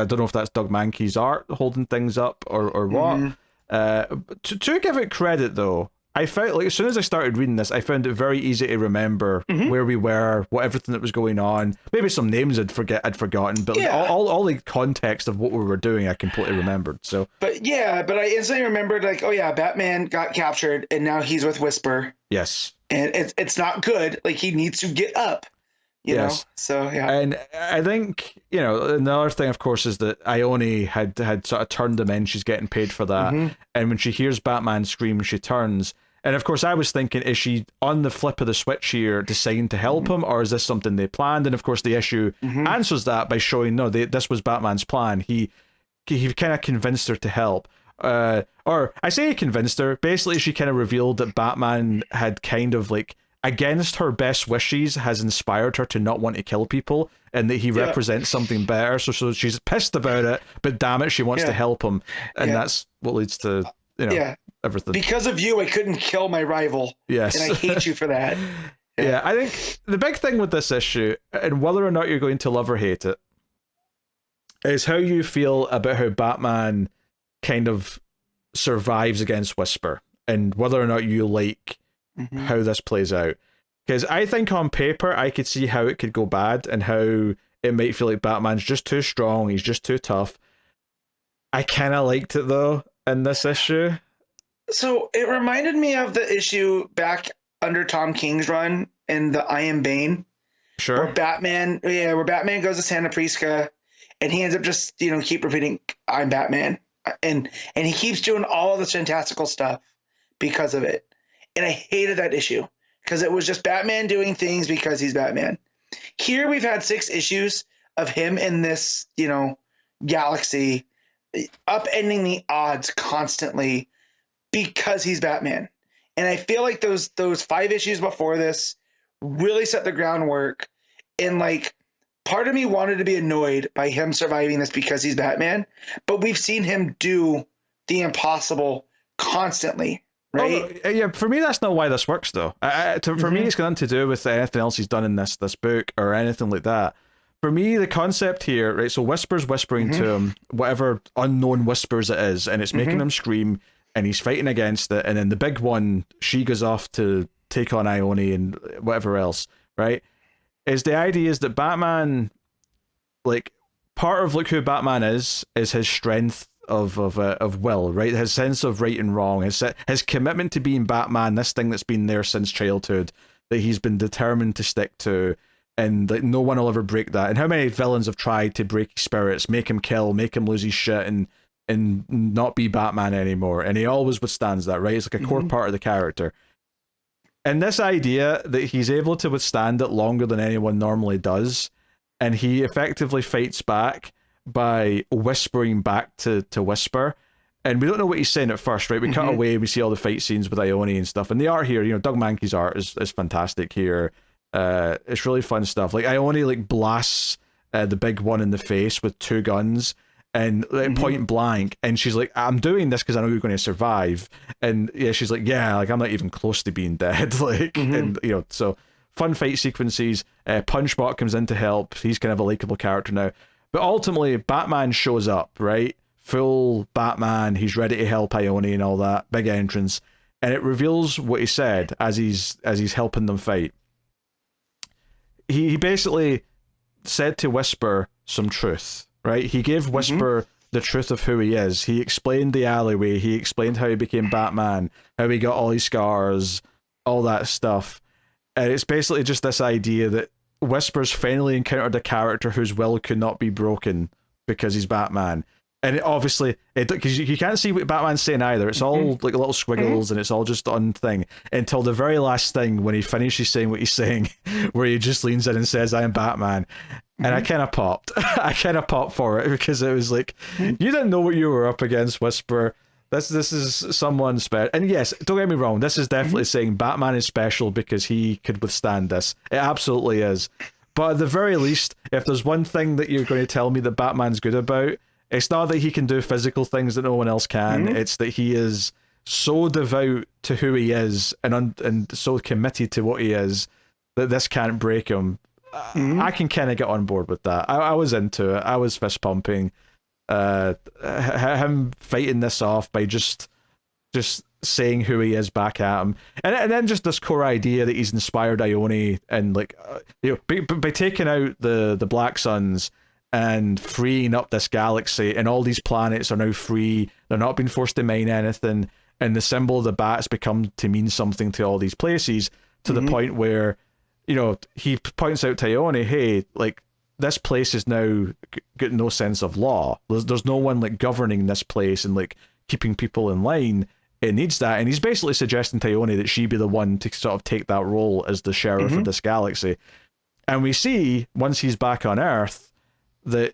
don't know if that's Doug Mankey's art holding things up or what. To give it credit, though, I felt like as soon as I started reading this, I found it very easy to remember where we were, what everything that was going on. Maybe some names I'd forgotten, but all the context of what we were doing, I completely remembered. So, but I instantly remembered, like, oh yeah, Batman got captured, and now he's with Whisper. Yes, and it's not good. Like, he needs to get up. You know? So yeah. And I think, you know, another thing, of course, is that Ione had sort of turned him in. She's getting paid for that. And when she hears Batman scream, she turns. And of course, I was thinking, is she on the flip of the switch here deciding to help him, or is this something they planned? And of course, the issue answers that by showing, no, this was Batman's plan. He kind of convinced her to help. Or I say he convinced her. Basically, she kind of revealed that Batman had kind of like, against her best wishes, has inspired her to not want to kill people, and that he represents something better. So she's pissed about it, but damn it, she wants to help him, and that's what leads to, you know, everything. Because of you, I couldn't kill my rival. Yes, and I hate you for that. Yeah, I think the big thing with this issue, and whether or not you're going to love or hate it, is how you feel about how Batman kind of survives against Whisper, and whether or not you like how this plays out. Because I think on paper, I could see how it could go bad and how it might feel like Batman's just too strong, he's just too tough. I kind of liked it, though, in this issue. So it reminded me of the issue back under Tom King's run in the I Am Bane. Sure. Where Batman goes to Santa Prisca, and he ends up just, keep repeating, I'm Batman. And he keeps doing all of this fantastical stuff because of it. And I hated that issue because it was just Batman doing things because he's Batman. Here we've had 6 issues of him in this, galaxy upending the odds constantly because he's Batman. And I feel like those 5 issues before this really set the groundwork. And part of me wanted to be annoyed by him surviving this because he's Batman, but we've seen him do the impossible constantly, right? Oh, yeah, for me, that's not why this works, though. For me, it's got nothing to do with anything else he's done in this book or anything like that. For me, the concept here, right, so Whisper's whispering to him, whatever unknown whispers it is, and it's making him scream, and he's fighting against it, and then the big one, she goes off to take on Ione and whatever else, right? Is the idea is that Batman, part of who Batman is his strength of will, right? His sense of right and wrong, his commitment to being Batman, this thing that's been there since childhood, that he's been determined to stick to, and no one will ever break that. And how many villains have tried to break his spirits, make him kill, make him lose his shit, and not be Batman anymore, and he always withstands that, right? It's like a core part of the character. And this idea that he's able to withstand it longer than anyone normally does, and he effectively fights back by whispering back to Whisper, and we don't know what he's saying at first, right? We cut away, we see all the fight scenes with Ione and stuff, and the art here, Doug Mankey's art is fantastic here. It's really fun stuff. Ione blasts the big one in the face with 2 guns, and point blank, and she's like, I'm doing this because I know you're going to survive. And yeah, she's like, yeah, I'm not even close to being dead. And so fun fight sequences. Punchbot comes in to help. He's kind of a likable character now. But ultimately, Batman shows up, right? Full Batman. He's ready to help Ione and all that. Big entrance. And it reveals what he said as he's helping them fight. He basically said to Whisper some truth. Right, he gave Whisper the truth of who he is. He explained the alleyway. He explained how he became Batman, how he got all his scars, all that stuff. And it's basically just this idea that Whisper's finally encountered a character whose will could not be broken because he's Batman. And obviously, because you can't see what Batman's saying either. It's all little squiggles, and it's all just on thing until the very last thing when he finishes saying what he's saying, where he just leans in and says, "I am Batman." And I kind of popped. I kind of popped for it because it was like, you didn't know what you were up against, Whisper. This is someone special. And yes, don't get me wrong, this is definitely saying Batman is special because he could withstand this. It absolutely is. But at the very least, if there's one thing that you're going to tell me that Batman's good about, it's not that he can do physical things that no one else can. It's that he is so devout to who he is and so committed to what he is that this can't break him. I can kind of get on board with that. I was into it. I was fist pumping. Him fighting this off by just saying who he is back at him, and then just this core idea that he's inspired Ione, and by taking out the Black Suns and freeing up this galaxy, and all these planets are now free. They're not being forced to mine anything, and the symbol of the bat's become to mean something to all these places, to the point where he points out to Ione, hey, this place is now got no sense of law. There's no one governing this place and keeping people in line. It needs that, and he's basically suggesting to Ione that she be the one to sort of take that role as the sheriff of this galaxy. And we see once he's back on Earth that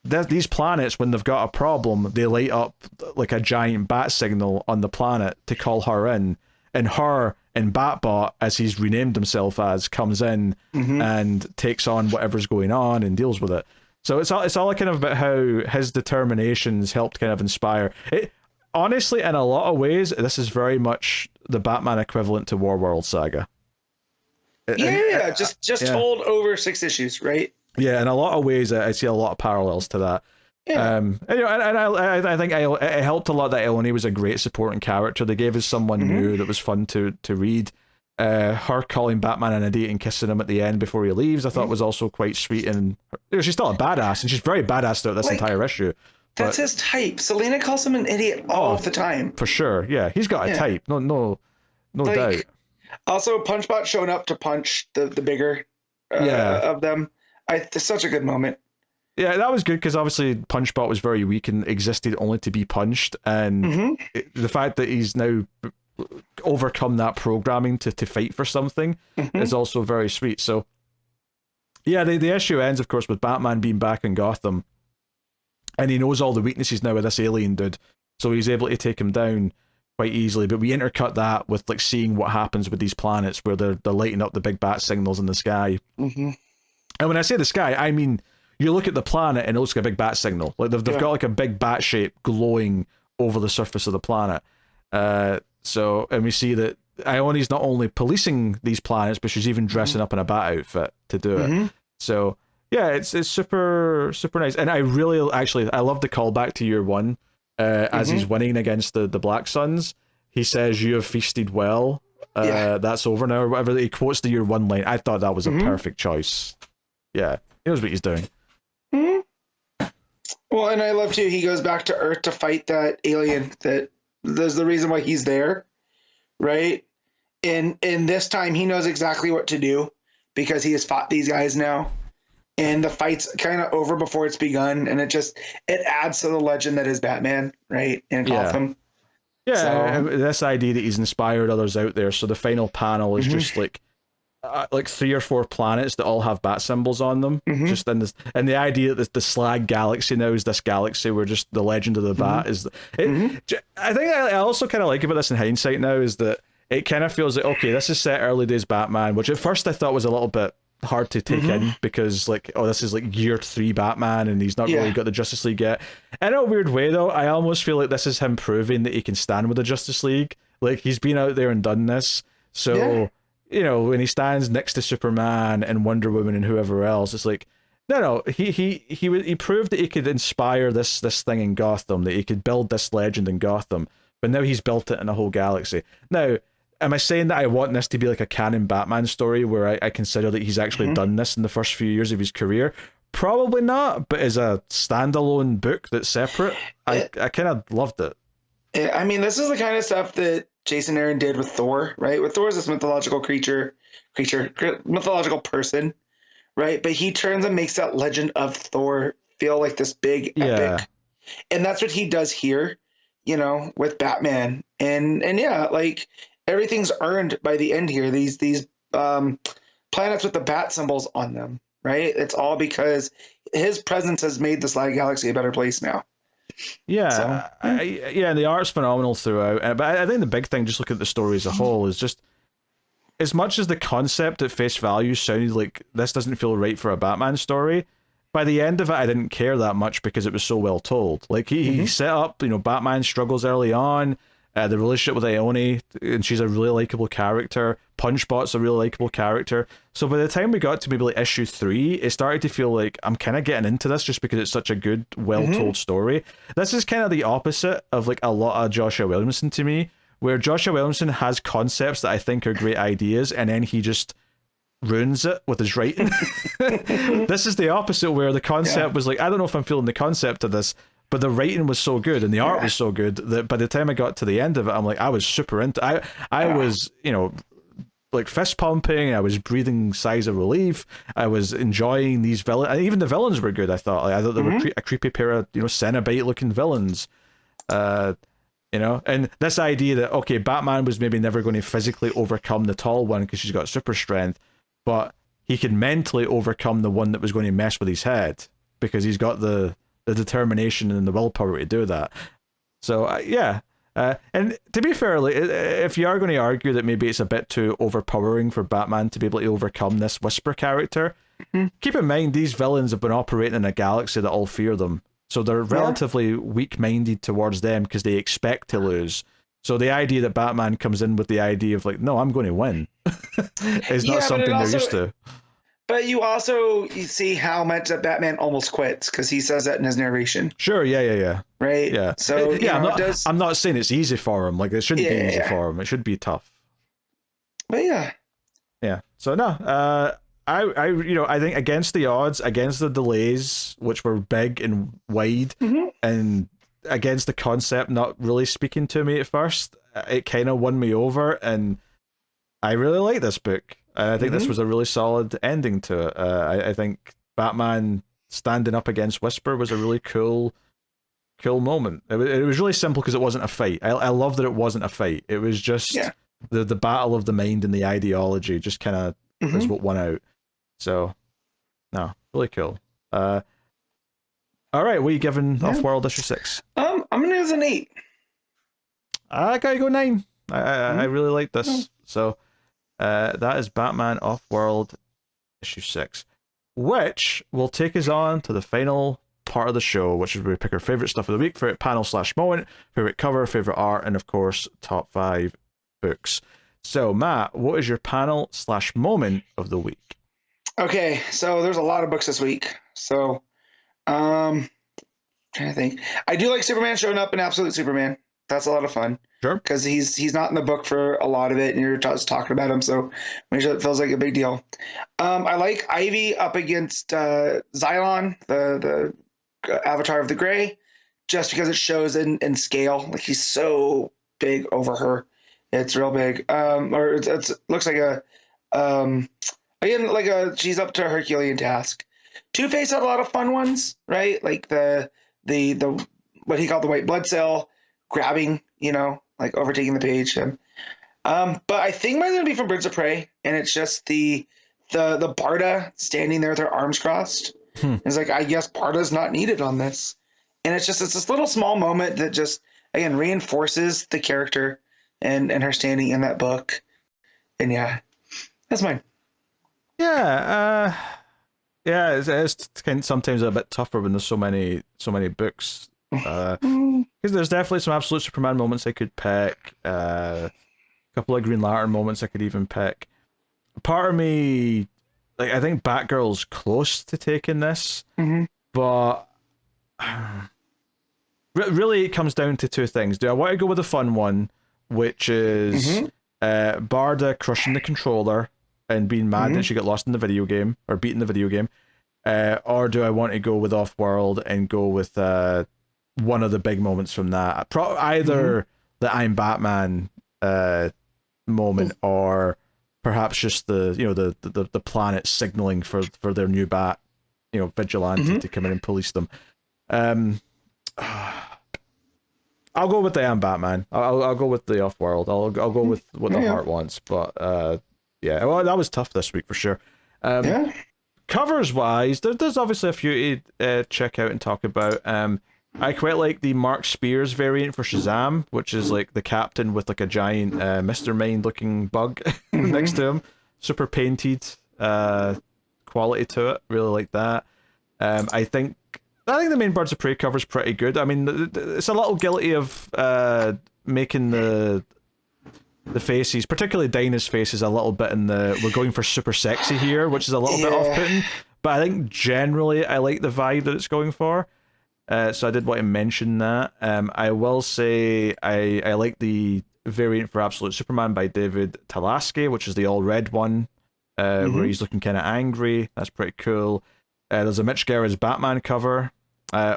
these planets, when they've got a problem, they light up like a giant bat signal on the planet to call her in, and her and Batbot, as he's renamed himself as, comes in and takes on whatever's going on and deals with it. So it's all kind of about how his determinations helped kind of inspire it. Honestly, in a lot of ways, this is very much the Batman equivalent to Warworld Saga. Yeah. Just told over 6 issues, right? Yeah, in a lot of ways, I see a lot of parallels to that. Yeah. And I think it helped a lot that Eleni was a great supporting character. They gave us someone new that was fun to read. Her calling Batman an idiot and kissing him at the end before he leaves, I thought was also quite sweet. And she's still a badass, and she's very badass throughout this entire issue. That's his type. Selena calls him an idiot all the time. For sure, yeah, he's got a type. No doubt. Also, Punchbot showing up to punch the bigger of them. It's such a good moment. Yeah, that was good because obviously Punchbot was very weak and existed only to be punched, and the fact that he's now overcome that programming to fight for something is also very sweet. So, yeah, the issue ends, of course, with Batman being back in Gotham, and he knows all the weaknesses now of this alien dude, so he's able to take him down quite easily. But we intercut that with like seeing what happens with these planets where they're lighting up the big bat signals in the sky. And when I say the sky, I mean you look at the planet and it looks like a big bat signal. Like they've got like a big bat shape glowing over the surface of the planet. So, and we see that Ione's not only policing these planets, but she's even dressing up in a bat outfit to do it. So, yeah, it's super, super nice. And I really, I love the callback to year one as he's winning against the Black Suns. He says, "You have feasted well. That's over now," or whatever. He quotes the year one line. I thought that was a perfect choice. Yeah, he knows what he's doing. Well, and I love too, he goes back to Earth to fight that alien. There's the reason why he's there, right? And this time he knows exactly what to do because he has fought these guys now. And the fight's kind of over before it's begun, and it adds to the legend that is Batman, right? In Gotham. Yeah, this idea that he's inspired others out there. So the final panel is just like 3 or 4 planets that all have bat symbols on them. Just in this, and the idea that the Slag Galaxy now is this galaxy where just the legend of the bat is. I think I also kind of like about this in hindsight now is that it kind of feels like, okay, this is set early days Batman, which at first I thought was a little bit hard to take in because like, oh, this is like year 3 Batman and he's not really got the Justice League yet. In a weird way though, I almost feel like this is him proving that he can stand with the Justice League. Like he's been out there and done this, so you know, when he stands next to Superman and Wonder Woman and whoever else, it's like, no, he proved that he could inspire this thing in Gotham, that he could build this legend in Gotham, but now he's built it in a whole galaxy. Now, am I saying that I want this to be like a canon Batman story where I consider that he's actually done this in the first few years of his career? Probably not, but as a standalone book that's separate, I kind of loved it. I mean, this is the kind of stuff that Jason Aaron did with Thor, right? With Thor is this mythological mythological person, right? But he turns and makes that legend of Thor feel like this big epic. And that's what he does here, you know, with Batman. And yeah, like everything's earned by the end here. These planets with the bat symbols on them, right? It's all because his presence has made the Slag Galaxy a better place now. Yeah, and the art's phenomenal throughout. But I think the big thing, just looking at the story as a whole, is just as much as the concept at face value sounded like this doesn't feel right for a Batman story, by the end of it, I didn't care that much because it was so well told. Like he set up, you know, Batman struggles early on, the relationship with Ione, and she's a really likable character. Punchbot's a really likable character. So by the time we got to maybe like issue 3, it started to feel like I'm kind of getting into this just because it's such a good, well-told story. This is kind of the opposite of like a lot of Joshua Williamson to me, where Joshua Williamson has concepts that I think are great ideas, and then he just ruins it with his writing. This is the opposite, where the concept was like, I don't know if I'm feeling the concept of this, but the writing was so good and the art was so good that by the time I got to the end of it, I'm like, I was super into I was, you know, like fist pumping, I was breathing sighs of relief, I was enjoying these villains, and even the villains were good. I thought they were a creepy pair of, you know, Cenobite looking villains, you know, and this idea that, okay, Batman was maybe never going to physically overcome the tall one because she's got super strength, but he could mentally overcome the one that was going to mess with his head because he's got the determination and the willpower to do that. So and to be fair, like, if you are going to argue that maybe it's a bit too overpowering for Batman to be able to overcome this Whisper character, keep in mind these villains have been operating in a galaxy that all fear them, so they're relatively weak-minded towards them because they expect to lose. So the idea that Batman comes in with the idea of like, no, I'm going to win, is not something they're used to. But you see how much that Batman almost quits because he says that in his narration. Sure, yeah. Right? Yeah. So, I'm not saying it's easy for him. Like, it shouldn't be easy for him. It should be tough. But yeah. Yeah. So, no. I think against the odds, against the delays, which were big and wide, and against the concept not really speaking to me at first, it kind of won me over, and I really like this book. I think this was a really solid ending to it. I think Batman standing up against Whisper was a really cool moment. It was really simple because it wasn't a fight. I love that it wasn't a fight. It was just the battle of the mind and the ideology just kind of is what won out. So, no, really cool. All right, what are you giving Offworld issue 6? I'm gonna give it an 8. I gotta go 9. I really like this. So, that is Batman Offworld issue 6, which will take us on to the final part of the show, which is where we pick our favorite stuff of the week, favorite panel/moment, favorite cover, favorite art, and of course, top 5 books. So, Matt, what is your panel/moment of the week? Okay, so there's a lot of books this week. So, trying to think. I do like Superman showing up in Absolute Superman. That's a lot of fun. Sure. Because he's not in the book for a lot of it, and you're just talking about him, so it feels like a big deal. I like Ivy up against Xylon, the Avatar of the Gray, just because it shows in scale. Like, he's so big over her. It's real big. Or it looks like she's up to a Herculean task. Two-Face had a lot of fun ones, right? Like the what he called the white blood cell grabbing, like overtaking the page. But I think mine's gonna be from Birds of Prey, and it's just the Barda standing there with her arms crossed. It's like, I guess Barda's not needed on this, and it's this little small moment that just again reinforces the character and her standing in that book. And yeah, that's mine. Yeah, it's kind of sometimes a bit tougher when there's so many books. Because there's definitely some Absolute Superman moments I could pick. A couple of Green Lantern moments I could even pick. Part of me, like, I think Batgirl's close to taking this, but really it comes down to two things. Do I want to go with the fun one, which is Barda crushing the controller and being mad that she got lost in the video game, or beaten the video game, or do I want to go with Offworld and go with one of the big moments from that? Either the I'm Batman moment, or perhaps just the planet signaling for their new bat, vigilante to come in and police them. I'll go with the I'm Batman. I'll go with the Offworld. I'll go with what the heart wants. But yeah, well, that was tough this week for sure. Covers wise, there's obviously a few to check out and talk about. I quite like the Mark Spears variant for Shazam, which is like the captain with like a giant Mr. Mind looking bug next to him. Super painted quality to it. Really like that. I think the main Birds of Prey cover is pretty good. I mean, it's a little guilty of making the faces, particularly Dinah's face, is a little bit we're going for super sexy here, which is a little bit off-putting. But I think generally I like the vibe that it's going for. So I did want to mention that. I will say I like the variant for Absolute Superman by David Talaski, which is the all-red one, where he's looking kind of angry. That's pretty cool. There's a Mitch Gerads Batman cover,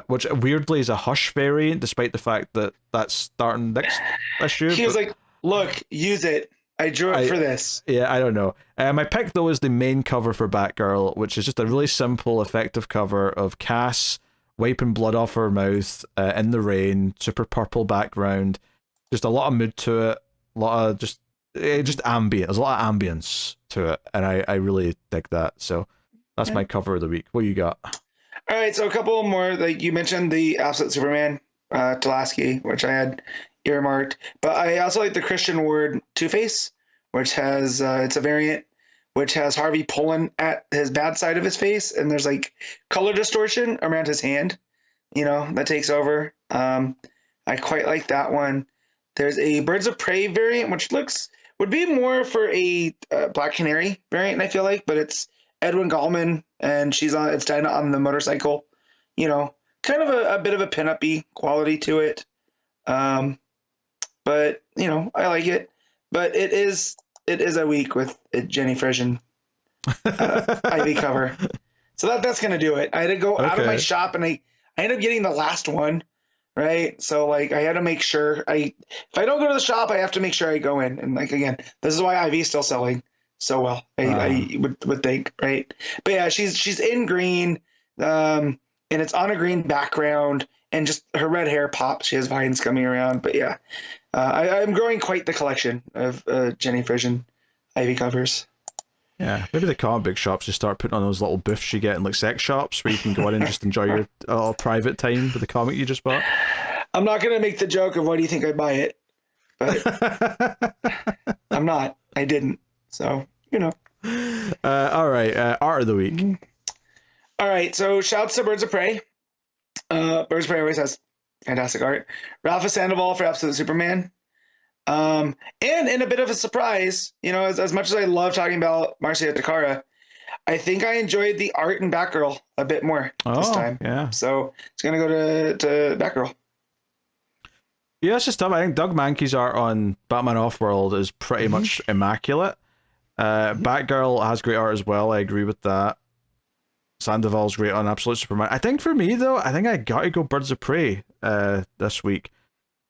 which weirdly is a Hush variant, despite the fact that that's starting next issue. He was like, look, use it. I drew it for this. Yeah, I don't know. My pick, though, is the main cover for Batgirl, which is just a really simple, effective cover of Cass wiping blood off her mouth in the rain, super purple background, just a lot of mood to it, a lot of just ambient. There's a lot of ambience to it, and I really dig that. So that's my cover of the week. What you got? All right, so a couple more. Like you mentioned, the Absolute Superman, Talaski, which I had earmarked, but I also like the Christian Ward Two-Face, which has it's a variant which has Harvey pulling at his bad side of his face, and there's like color distortion around his hand, that takes over. I quite like that one. There's a Birds of Prey variant, which looks would be more for a Black Canary variant, I feel like, but it's Edwin Gallman, and it's Dinah on the motorcycle. You know, kind of a bit of a pinup-y quality to it. But you know, I like it. But it is a week with a Jenny Frisian Ivy cover, so that's gonna do it. I had to go out of my shop, and I ended up getting the last one, right? So like I had to make sure if I don't go to the shop, I have to make sure I go in. And like again, this is why Ivy is still selling so well. I would think, right? But yeah, she's in green, and it's on a green background, and just her red hair pops. She has vines coming around. But yeah, I'm growing quite the collection of Jenny Frisian Ivy covers. Yeah, maybe the comic book shops just start putting on those little booths you get in like sex shops where you can go in and just enjoy your private time with the comic you just bought. I'm not gonna make the joke of why do you think I buy it, but I'm not. I didn't. So you know. All right, art of the week. All right, so shouts to Birds of Prey. Birds of Prey always has fantastic art. Rafa Sandoval for Absolute Superman. And in a bit of a surprise, you know, as much as I love talking about Marcio Takara, I think I enjoyed the art in Batgirl a bit more this time. Yeah. So it's gonna go to Batgirl. Yeah, it's just tough. I think Doug Mankey's art on Batman Offworld is pretty much immaculate. Batgirl has great art as well. I agree with that. Sandoval's great on Absolute Superman. I think for me though, I think I gotta go Birds of Prey this week.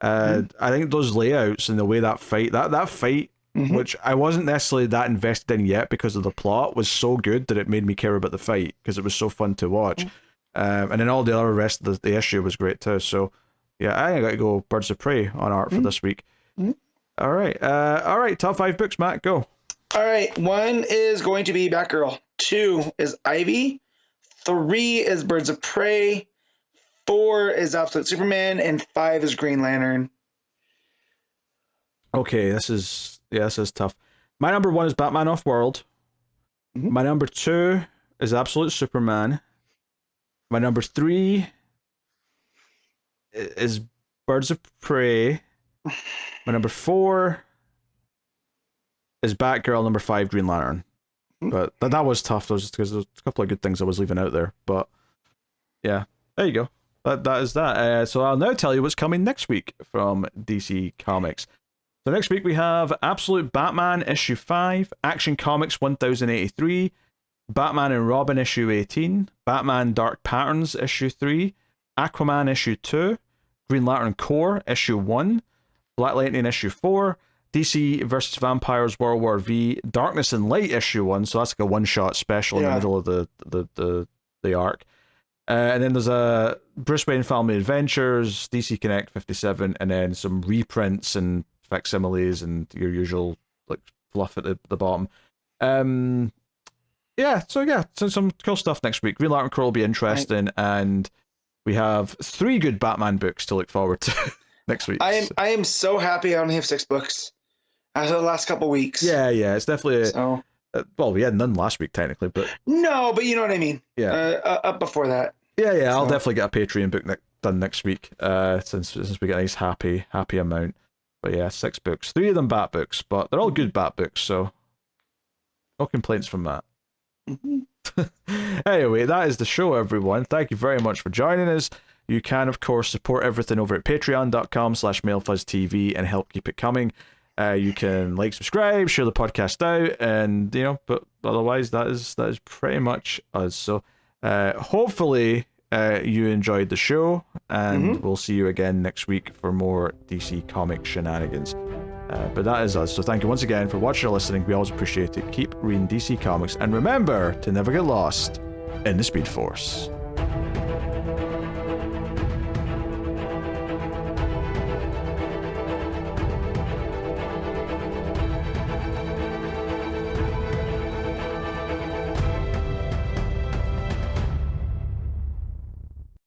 I think those layouts and the way that fight, which I wasn't necessarily that invested in yet because of the plot, was so good that it made me care about the fight because it was so fun to watch. And then all the other rest of the issue was great too. So yeah, I think I gotta go Birds of Prey on art for this week. All right, top 5 books, Matt, go. All right, 1 is going to be Batgirl. 2 is Ivy. 3 is Birds of Prey. 4 is Absolute Superman, and 5 is Green Lantern. Okay, this is tough. My number 1 is Batman Offworld. My number 2 is Absolute Superman. My number 3 is Birds of Prey. My number 4 is Batgirl. Number 5, Green Lantern. But that was tough. Because there's a couple of good things I was leaving out there. But yeah, there you go. That is that. So I'll now tell you what's coming next week from DC Comics. So next week we have Absolute Batman issue 5, Action Comics 1083, Batman and Robin issue 18, Batman Dark Patterns issue 3, Aquaman issue 2, Green Lantern Corps issue 1, Black Lightning issue 4, DC vs. Vampires World War V, Darkness and Light issue 1, so that's like a one-shot special in the middle of the arc. And then there's a Bruce Wayne Family Adventures, DC Connect 57, and then some reprints and facsimiles and your usual like fluff at the bottom. So some cool stuff next week. Green Lantern Corps will be interesting, and we have 3 good Batman books to look forward to next week. I am so happy I only have 6 books after the last couple weeks. Yeah, it's definitely well, we had none last week technically, but no, but you know what I mean. Yeah, up before that. Yeah, I'll definitely get a Patreon book done next week. Since we get a nice happy amount. But yeah, 6 books, 3 of them Bat books, but they're all good Bat books, so no complaints from that. Anyway, that is the show, everyone. Thank you very much for joining us. You can, of course, support everything over at patreon.com/MailFuzzTV and help keep it coming. You can like, subscribe, share the podcast out, and but otherwise that is pretty much us. So hopefully you enjoyed the show, and we'll see you again next week for more DC comic shenanigans. But that is us. So thank you once again for watching or listening. We always appreciate it. Keep reading DC Comics, and remember to never get lost in the Speed Force.